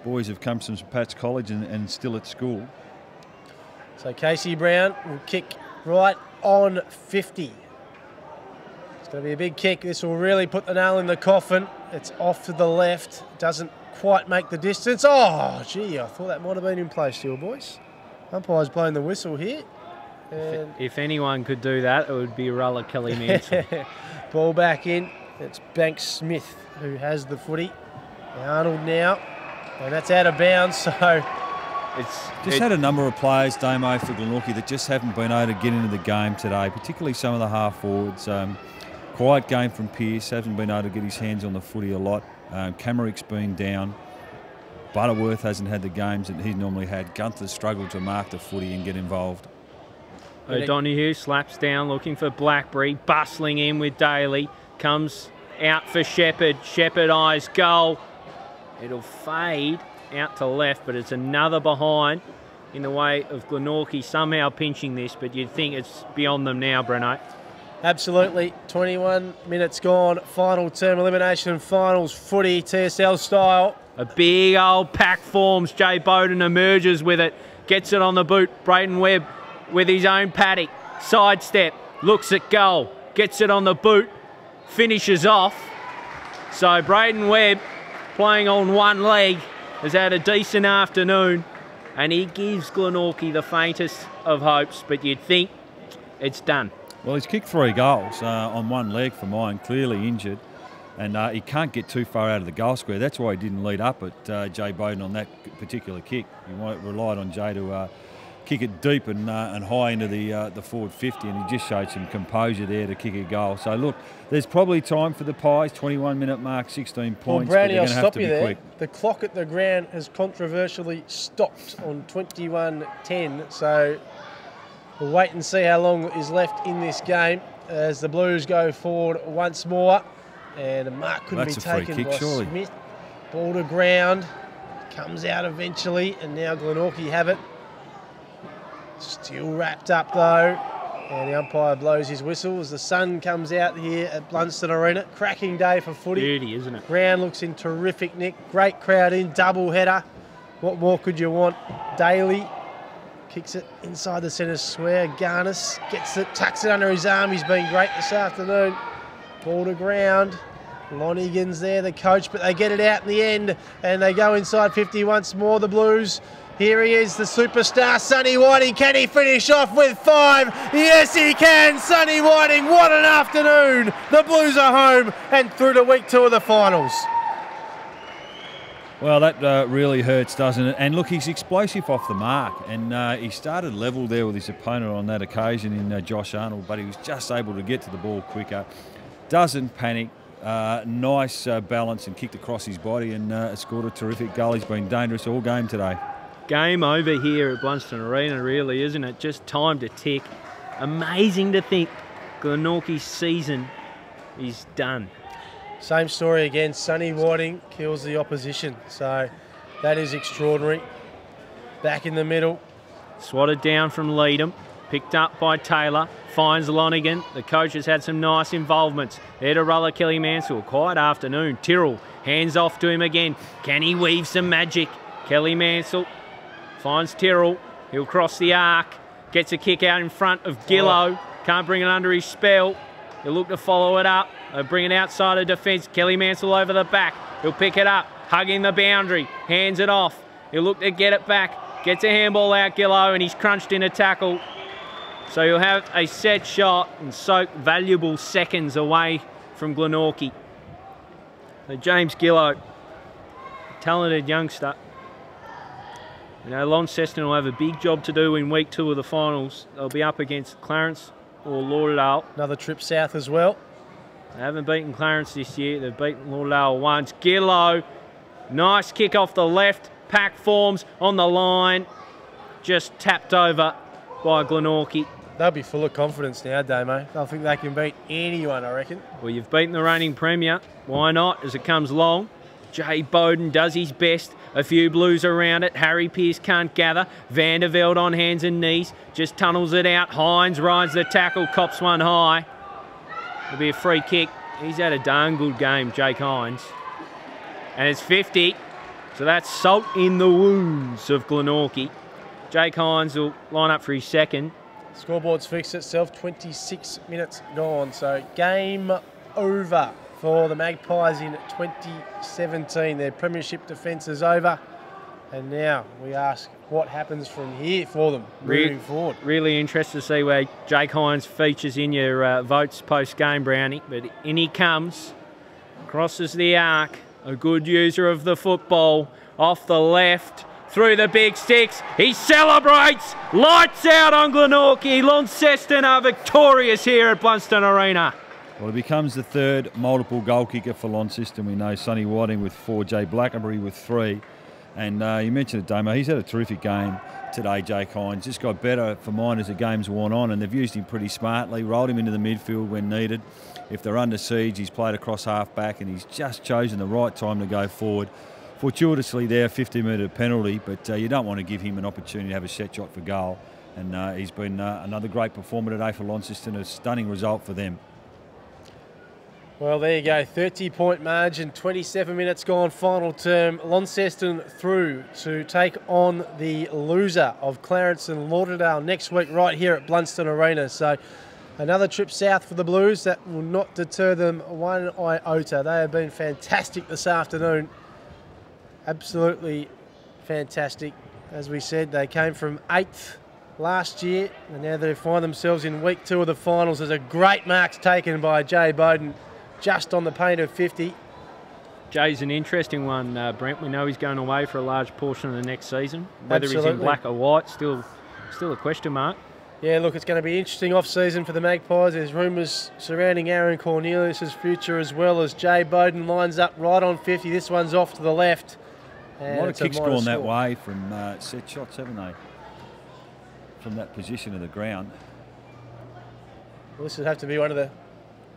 boys have come from St Pat's College and still at school. So Casey Brown will kick right on 50. It's going to be a big kick. This will really put the nail in the coffin. It's off to the left. Doesn't quite make the distance. Oh, gee, I thought that might have been in play still, boys. Umpire's blowing the whistle here. And if anyone could do that, it would be Kelly Mansell. ball back in. It's Banks Smith who has the footy. Arnold now, and that's out of bounds, so... Had a number of players, Damo, for Glenorchy that just haven't been able to get into the game today, particularly some of the half forwards. Quiet game from Pearce, hasn't been able to get his hands on the footy a lot. Camerick's been down. Butterworth hasn't had the games that he's normally had. Gunther's struggled to mark the footy and get involved. O'Donoghue slaps down looking for Blackberry, bustling in with Daly. Comes out for Shepherd. Shepherd eyes goal. It'll fade out to left, but it's another behind in the way of Glenorchy somehow pinching this, but you'd think it's beyond them now, Breno. Absolutely. 21 minutes gone. Final term, elimination finals, footy, TSL style. A big old pack forms. Jay Bowden emerges with it. Gets it on the boot. Braden Webb with his own paddock. Sidestep. Looks at goal. Gets it on the boot. Finishes off. So Braden Webb, playing on one leg, has had a decent afternoon. And he gives Glenorchy the faintest of hopes. But you'd think it's done. Well, he's kicked 3 goals on one leg for mine, clearly injured. And he can't get too far out of the goal square. That's why he didn't lead up at Jay Bowden on that particular kick. He relied on Jay to kick it deep and high into the forward 50, and he just showed some composure there to kick a goal. So, look, there's probably time for the Pies. 21-minute mark, 16 points. Well, Brownie, but they're I'll going to have stop to you be there. quick. The clock at the ground has controversially stopped on 21:10. So we'll wait and see how long is left in this game as the Blues go forward once more. And a mark couldn't be taken by Smith. Ball to ground. Comes out eventually, and now Glenorchy have it. Still wrapped up though. And the umpire blows his whistle as the sun comes out here at Launceston Arena. Cracking day for footy. Beauty, isn't it? Ground looks in terrific nick. Great crowd in, double header. What more could you want? Daly kicks it inside the centre square. Garnis gets it, tucks it under his arm. He's been great this afternoon. Ball to ground. Lonigan's there, the coach, but they get it out in the end, and they go inside 50 once more, the Blues. Here he is, the superstar, Sonny Whiting. Can he finish off with 5? Yes, he can. Sonny Whiting, what an afternoon. The Blues are home and through to week 2 of the finals. Well, that really hurts, doesn't it? And look, he's explosive off the mark. And he started level there with his opponent on that occasion in Josh Arnold, but he was just able to get to the ball quicker. Doesn't panic. Nice balance and kicked across his body and scored a terrific goal. He's been dangerous all game today. Game over here at Launceston Arena, really, isn't it? Just time to tick. Amazing to think Glenorchy's season is done. Same story again. Sonny Whiting kills the opposition. So that is extraordinary. Back in the middle. Swatted down from Leadham. Picked up by Taylor. Finds Lonigan. The coach has had some nice involvements. There to roller Kelly Mansell. Quiet afternoon. Tyrrell hands off to him again. Can he weave some magic? Kelly Mansell finds Tyrrell. He'll cross the arc. Gets a kick out in front of Gillow. Can't bring it under his spell. He'll look to follow it up. They'll bring it outside of defence. Kelly Mansell over the back. He'll pick it up. Hugging the boundary. Hands it off. He'll look to get it back. Gets a handball out, Gillow, and he's crunched in a tackle. So he'll have a set shot and soak valuable seconds away from Glenorchy. So James Gillow, talented youngster. You know, Launceston will have a big job to do in week 2 of the finals. They'll be up against Clarence or Lauderdale. Another trip south as well. They haven't beaten Clarence this year. They've beaten Lauderdale once. Gillow, nice kick off the left. Pack forms on the line. Just tapped over by Glenorchy. They'll be full of confidence now, Damo. They'll think they can beat anyone, I reckon. Well, you've beaten the reigning premier. Why not, as it comes along? Jay Bowden does his best. A few Blues around it. Harry Pearce can't gather. Vanderveld on hands and knees. Just tunnels it out. Hines rides the tackle. Cops one high. It'll be a free kick. He's had a darn good game, Jake Hines. And it's 50. So that's salt in the wounds of Glenorchy. Jake Hines will line up for his second. Scoreboard's fixed itself. 26 minutes gone. So game over for the Magpies in 2017. Their premiership defence is over. And now we ask what happens from here for them moving forward. Really interested to see where Jake Hines features in your votes post-game, Brownie. But in he comes, crosses the arc, a good user of the football, off the left, through the big sticks. He celebrates, lights out on Glenorchy. Launceston are victorious here at Launceston Arena. Well, he becomes the third multiple goal kicker for Launceston. We know Sonny Whiting with 4, Jay Blackenbury with 3. And you mentioned it, Damo. He's had a terrific game today, Jake Hines. Just got better for mine as the game's worn on, and they've used him pretty smartly, rolled him into the midfield when needed. If they're under siege, he's played across half-back, and he's just chosen the right time to go forward. Fortuitously there, 50-metre penalty, but you don't want to give him an opportunity to have a set shot for goal. And he's been another great performer today for Launceston, a stunning result for them. Well, there you go, 30-point margin, 27 minutes gone, final term. Launceston through to take on the loser of Clarence and Lauderdale next week right here at Launceston Arena. So another trip south for the Blues. That will not deter them one iota. They have been fantastic this afternoon. Absolutely fantastic. As we said, they came from 8th last year, and now they find themselves in week 2 of the finals. There's a great marks taken by Jay Bowden, just on the paint of 50. Jay's an interesting one, Brent. We know he's going away for a large portion of the next season. Whether Absolutely. He's in black or white, still a question mark. Yeah, look, it's going to be an interesting off-season for the Magpies. There's rumours surrounding Aaron Cornelius' future, as well as Jay Bowden lines up right on 50. This one's off to the left. A lot of kicks gone that way from set shots, haven't they? From that position of the ground. Well, this would have to be one of the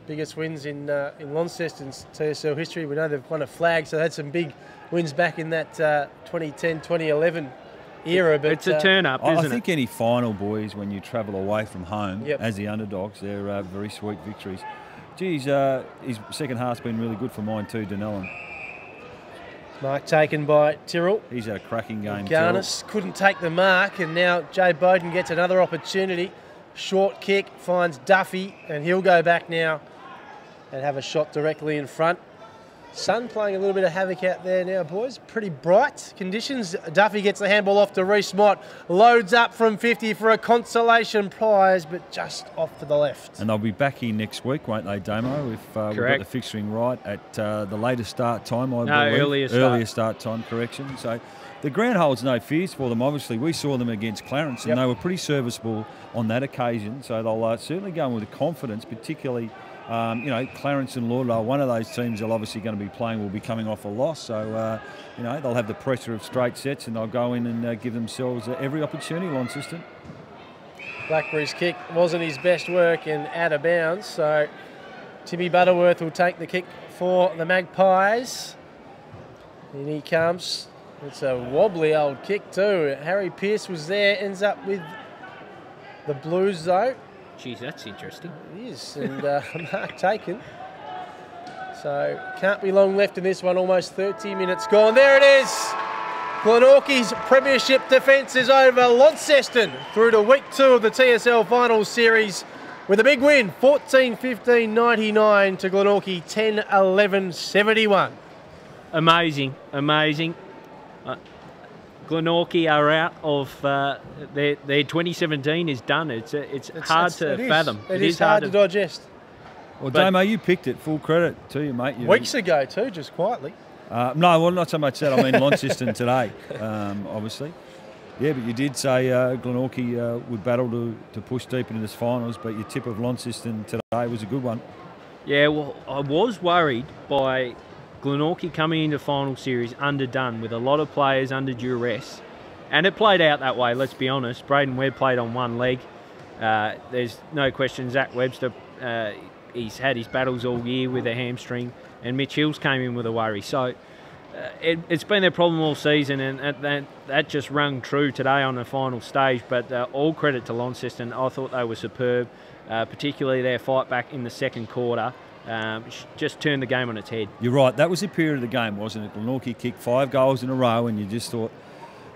biggest wins in Launceston's TSL history. We know they've won a flag, so they had some big wins back in that 2010-2011 era. But it's a turn-up, isn't it? I think any final, boys, when you travel away from home as the underdogs, they're very sweet victories. Geez, his second half's been really good for mine too, Dunellen. Mark taken by Tyrrell. He's had a cracking game. Garnis couldn't take the mark, and now Jay Bowden gets another opportunity. Short kick, finds Duffy, and he'll go back now and have a shot directly in front. Sun playing a little bit of havoc out there now, boys. Pretty bright conditions. Duffy gets the handball off to Reece Mott. Loads up from 50 for a consolation prize, but just off to the left. And they'll be back here next week, won't they, Damo? If we've got the fixturing right at the latest start time, I believe. Earlier start time, correction. So the ground holds no fears for them. Obviously, we saw them against Clarence, and they were pretty serviceable on that occasion. So they'll certainly go in with confidence, particularly. Clarence and Lauderdale, one of those teams they're obviously going to be playing will be coming off a loss. So, they'll have the pressure of straight sets and they'll go in and give themselves every opportunity, Launceston. Blackberry's kick wasn't his best work and out of bounds. So, Timmy Butterworth will take the kick for the Magpies. In he comes. It's a wobbly old kick too. Harry Pearce was there, ends up with the Blues though. Geez, that's interesting. It is, and mark taken. So can't be long left in this one, almost 30 minutes gone. There it is. Glenorchy's premiership defence is over. Launceston through to week 2 of the TSL Finals Series with a big win, 14-15-99 to Glenorchy, 10-11-71. Amazing, amazing. Glenorchy are out of their 2017 is done. It's hard to fathom. It is hard to digest. Well, Damo, you picked it. Full credit to you, mate. Weeks ago too, just quietly. No, well, not so much that. I mean Launceston today, obviously. Yeah, but you did say Glenorchy would battle to push deep into this finals, but your tip of Launceston today was a good one. Yeah, well, I was worried by Glenorchy coming into final series underdone with a lot of players under duress. And it played out that way, let's be honest. Braden Webb played on one leg. There's no question Zach Webster, he's had his battles all year with a hamstring. And Mitch Hills came in with a worry. So it's been their problem all season, and that just rung true today on the final stage. But all credit to Launceston. I thought they were superb, particularly their fight back in the second quarter. Just turned the game on its head. You're right. That was the period of the game, wasn't it? Glenorchy kicked 5 goals in a row, and you just thought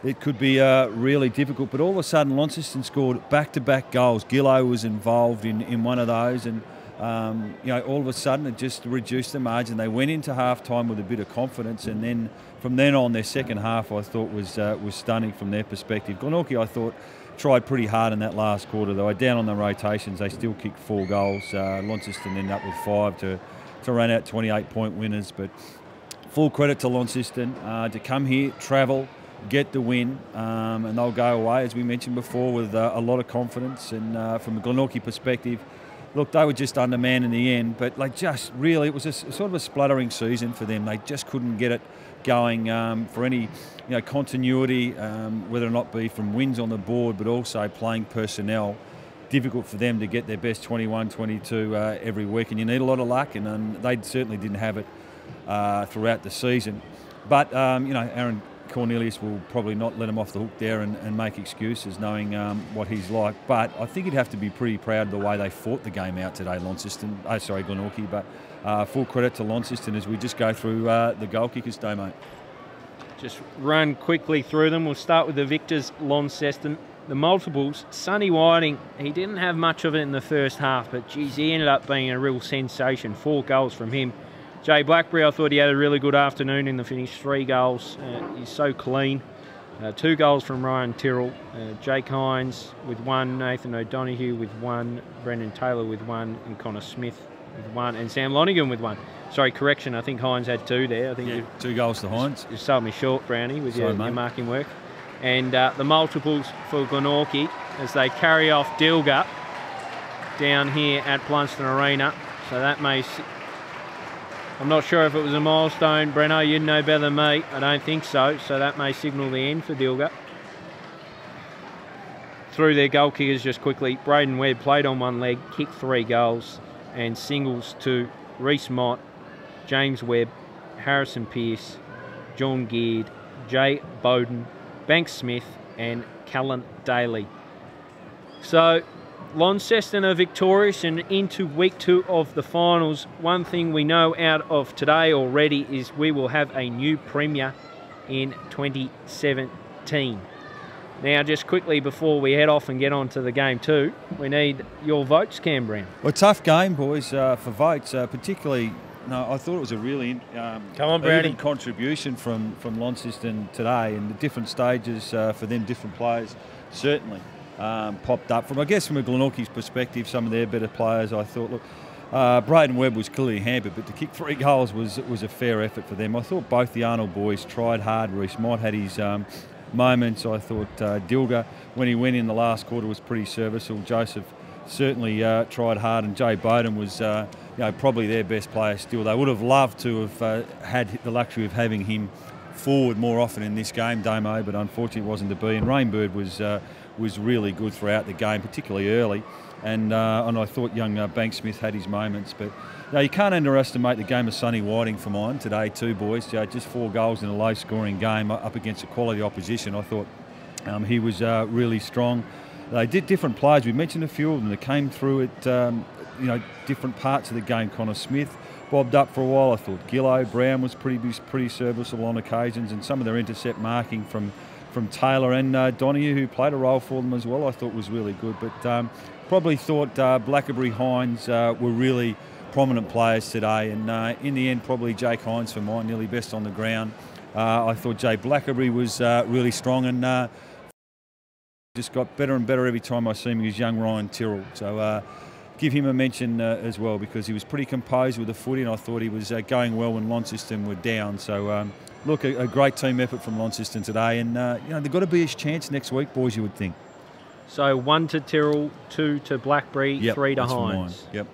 it could be really difficult. But all of a sudden, Launceston scored back-to-back goals. Gillo was involved in one of those, and all of a sudden it just reduced the margin. They went into half-time with a bit of confidence, and then from then on, their second half I thought was stunning from their perspective. Glenorchy, I thought, tried pretty hard in that last quarter. They were down on the rotations. They still kicked 4 goals. Launceston ended up with 5 to run out 28-point winners. But full credit to Launceston to come here, travel, get the win, and they'll go away, as we mentioned before, with a lot of confidence. And from a Glenorchy perspective, look, they were just undermanned in the end, but just really, it was sort of a spluttering season for them. They just couldn't get it going for any continuity, whether or not be from wins on the board, but also playing personnel. Difficult for them to get their best 21, 22 every week, and you need a lot of luck, and they certainly didn't have it throughout the season. But Aaron Cornelius will probably not let him off the hook there and make excuses, knowing what he's like. But I think he'd have to be pretty proud of the way they fought the game out today, Glenorchy. But full credit to Launceston as we just go through the goal kickers, Damo. Just run quickly through them. We'll start with the victors, Launceston. The multiples, Sonny Whiting, he didn't have much of it in the first half, but geez, he ended up being a real sensation. 4 goals from him. Jay Blackberry, I thought he had a really good afternoon in the finish. 3 goals. He's so clean. 2 goals from Ryan Tyrrell. Jake Hines with 1. Nathan O'Donoghue with 1. Brendan Taylor with 1. And Connor Smith with 1. And Sam Lonigan with 1. Sorry, correction. I think Hines had 2 there. I think 2 goals to Hines. You sold me short, Brownie, with your marking work. And the multiples for Glenorchy as they carry off Dilger down here at Blunston Arena. So that may... I'm not sure if it was a milestone. Breno, you'd know better than me. I don't think so. So that may signal the end for Dilger. Through their goal kickers just quickly. Braden Webb played on one leg, kicked 3 goals, and singles to Reece Mott, James Webb, Harrison Pearce, John Geard, Jay Bowden, Banks Smith, and Callan Daly. So Launceston are victorious and into week 2 of the finals. One thing we know out of today already is we will have a new premier in 2017. Now, just quickly before we head off and get on to the game 2, we need your votes, Cam Brown. Well, tough game, boys, for votes, particularly No, I thought it was a really Come on, Brownie. even contribution from Launceston today, and the different stages for them, different players certainly popped up. From a Glenorchy's perspective, some of their better players, I thought, look, Braden Webb was clearly hampered, but to kick 3 goals was a fair effort for them. I thought both the Arnold boys tried hard. Reece Mott had his moments. I thought Dilger, when he went in the last quarter, was pretty serviceable. Joseph certainly tried hard, and Jay Bowden was probably their best player still. They would have loved to have had the luxury of having him forward more often in this game, Damo, but unfortunately it wasn't to be. And Rainbird was really good throughout the game, particularly early. And I thought young Banksmith had his moments. But you can't underestimate the game of Sonny Whiting for mine today too, boys. Just 4 goals in a low-scoring game up against a quality opposition. I thought he was really strong. They did different plays. We mentioned a few of them that came through at different parts of the game. Connor Smith bobbed up for a while. I thought Gillo, Brown was pretty serviceable on occasions, and some of their intercept marking from Taylor and Donahue, who played a role for them as well, I thought was really good. But probably thought Blackberry, Hines were really prominent players today, and in the end probably Jake Hines for mine, nearly best on the ground. I thought Jay Blackberry was really strong, and just got better and better every time I see him. He's young Ryan Tyrrell, so give him a mention as well, because he was pretty composed with the footy, and I thought he was going well when Launceston were down. So look, a great team effort from Launceston today, and they've got to be his chance next week, boys, you would think. So 1 to Tyrrell, 2 to Blackberry, Yep, 3 to that's for mine. Hines. Yep.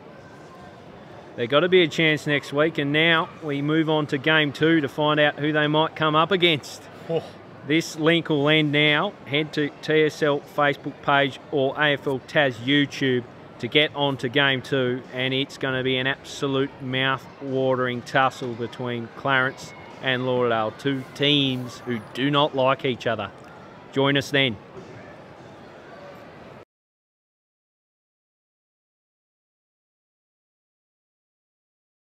They've got to be a chance next week, and now we move on to game 2 to find out who they might come up against. Oh. This link will end now. Head to TSL Facebook page or AFL Tas YouTube to get on to game 2, and it's going to be an absolute mouth-watering tussle between Clarence and Lauderdale, 2 teams who do not like each other. Join us then.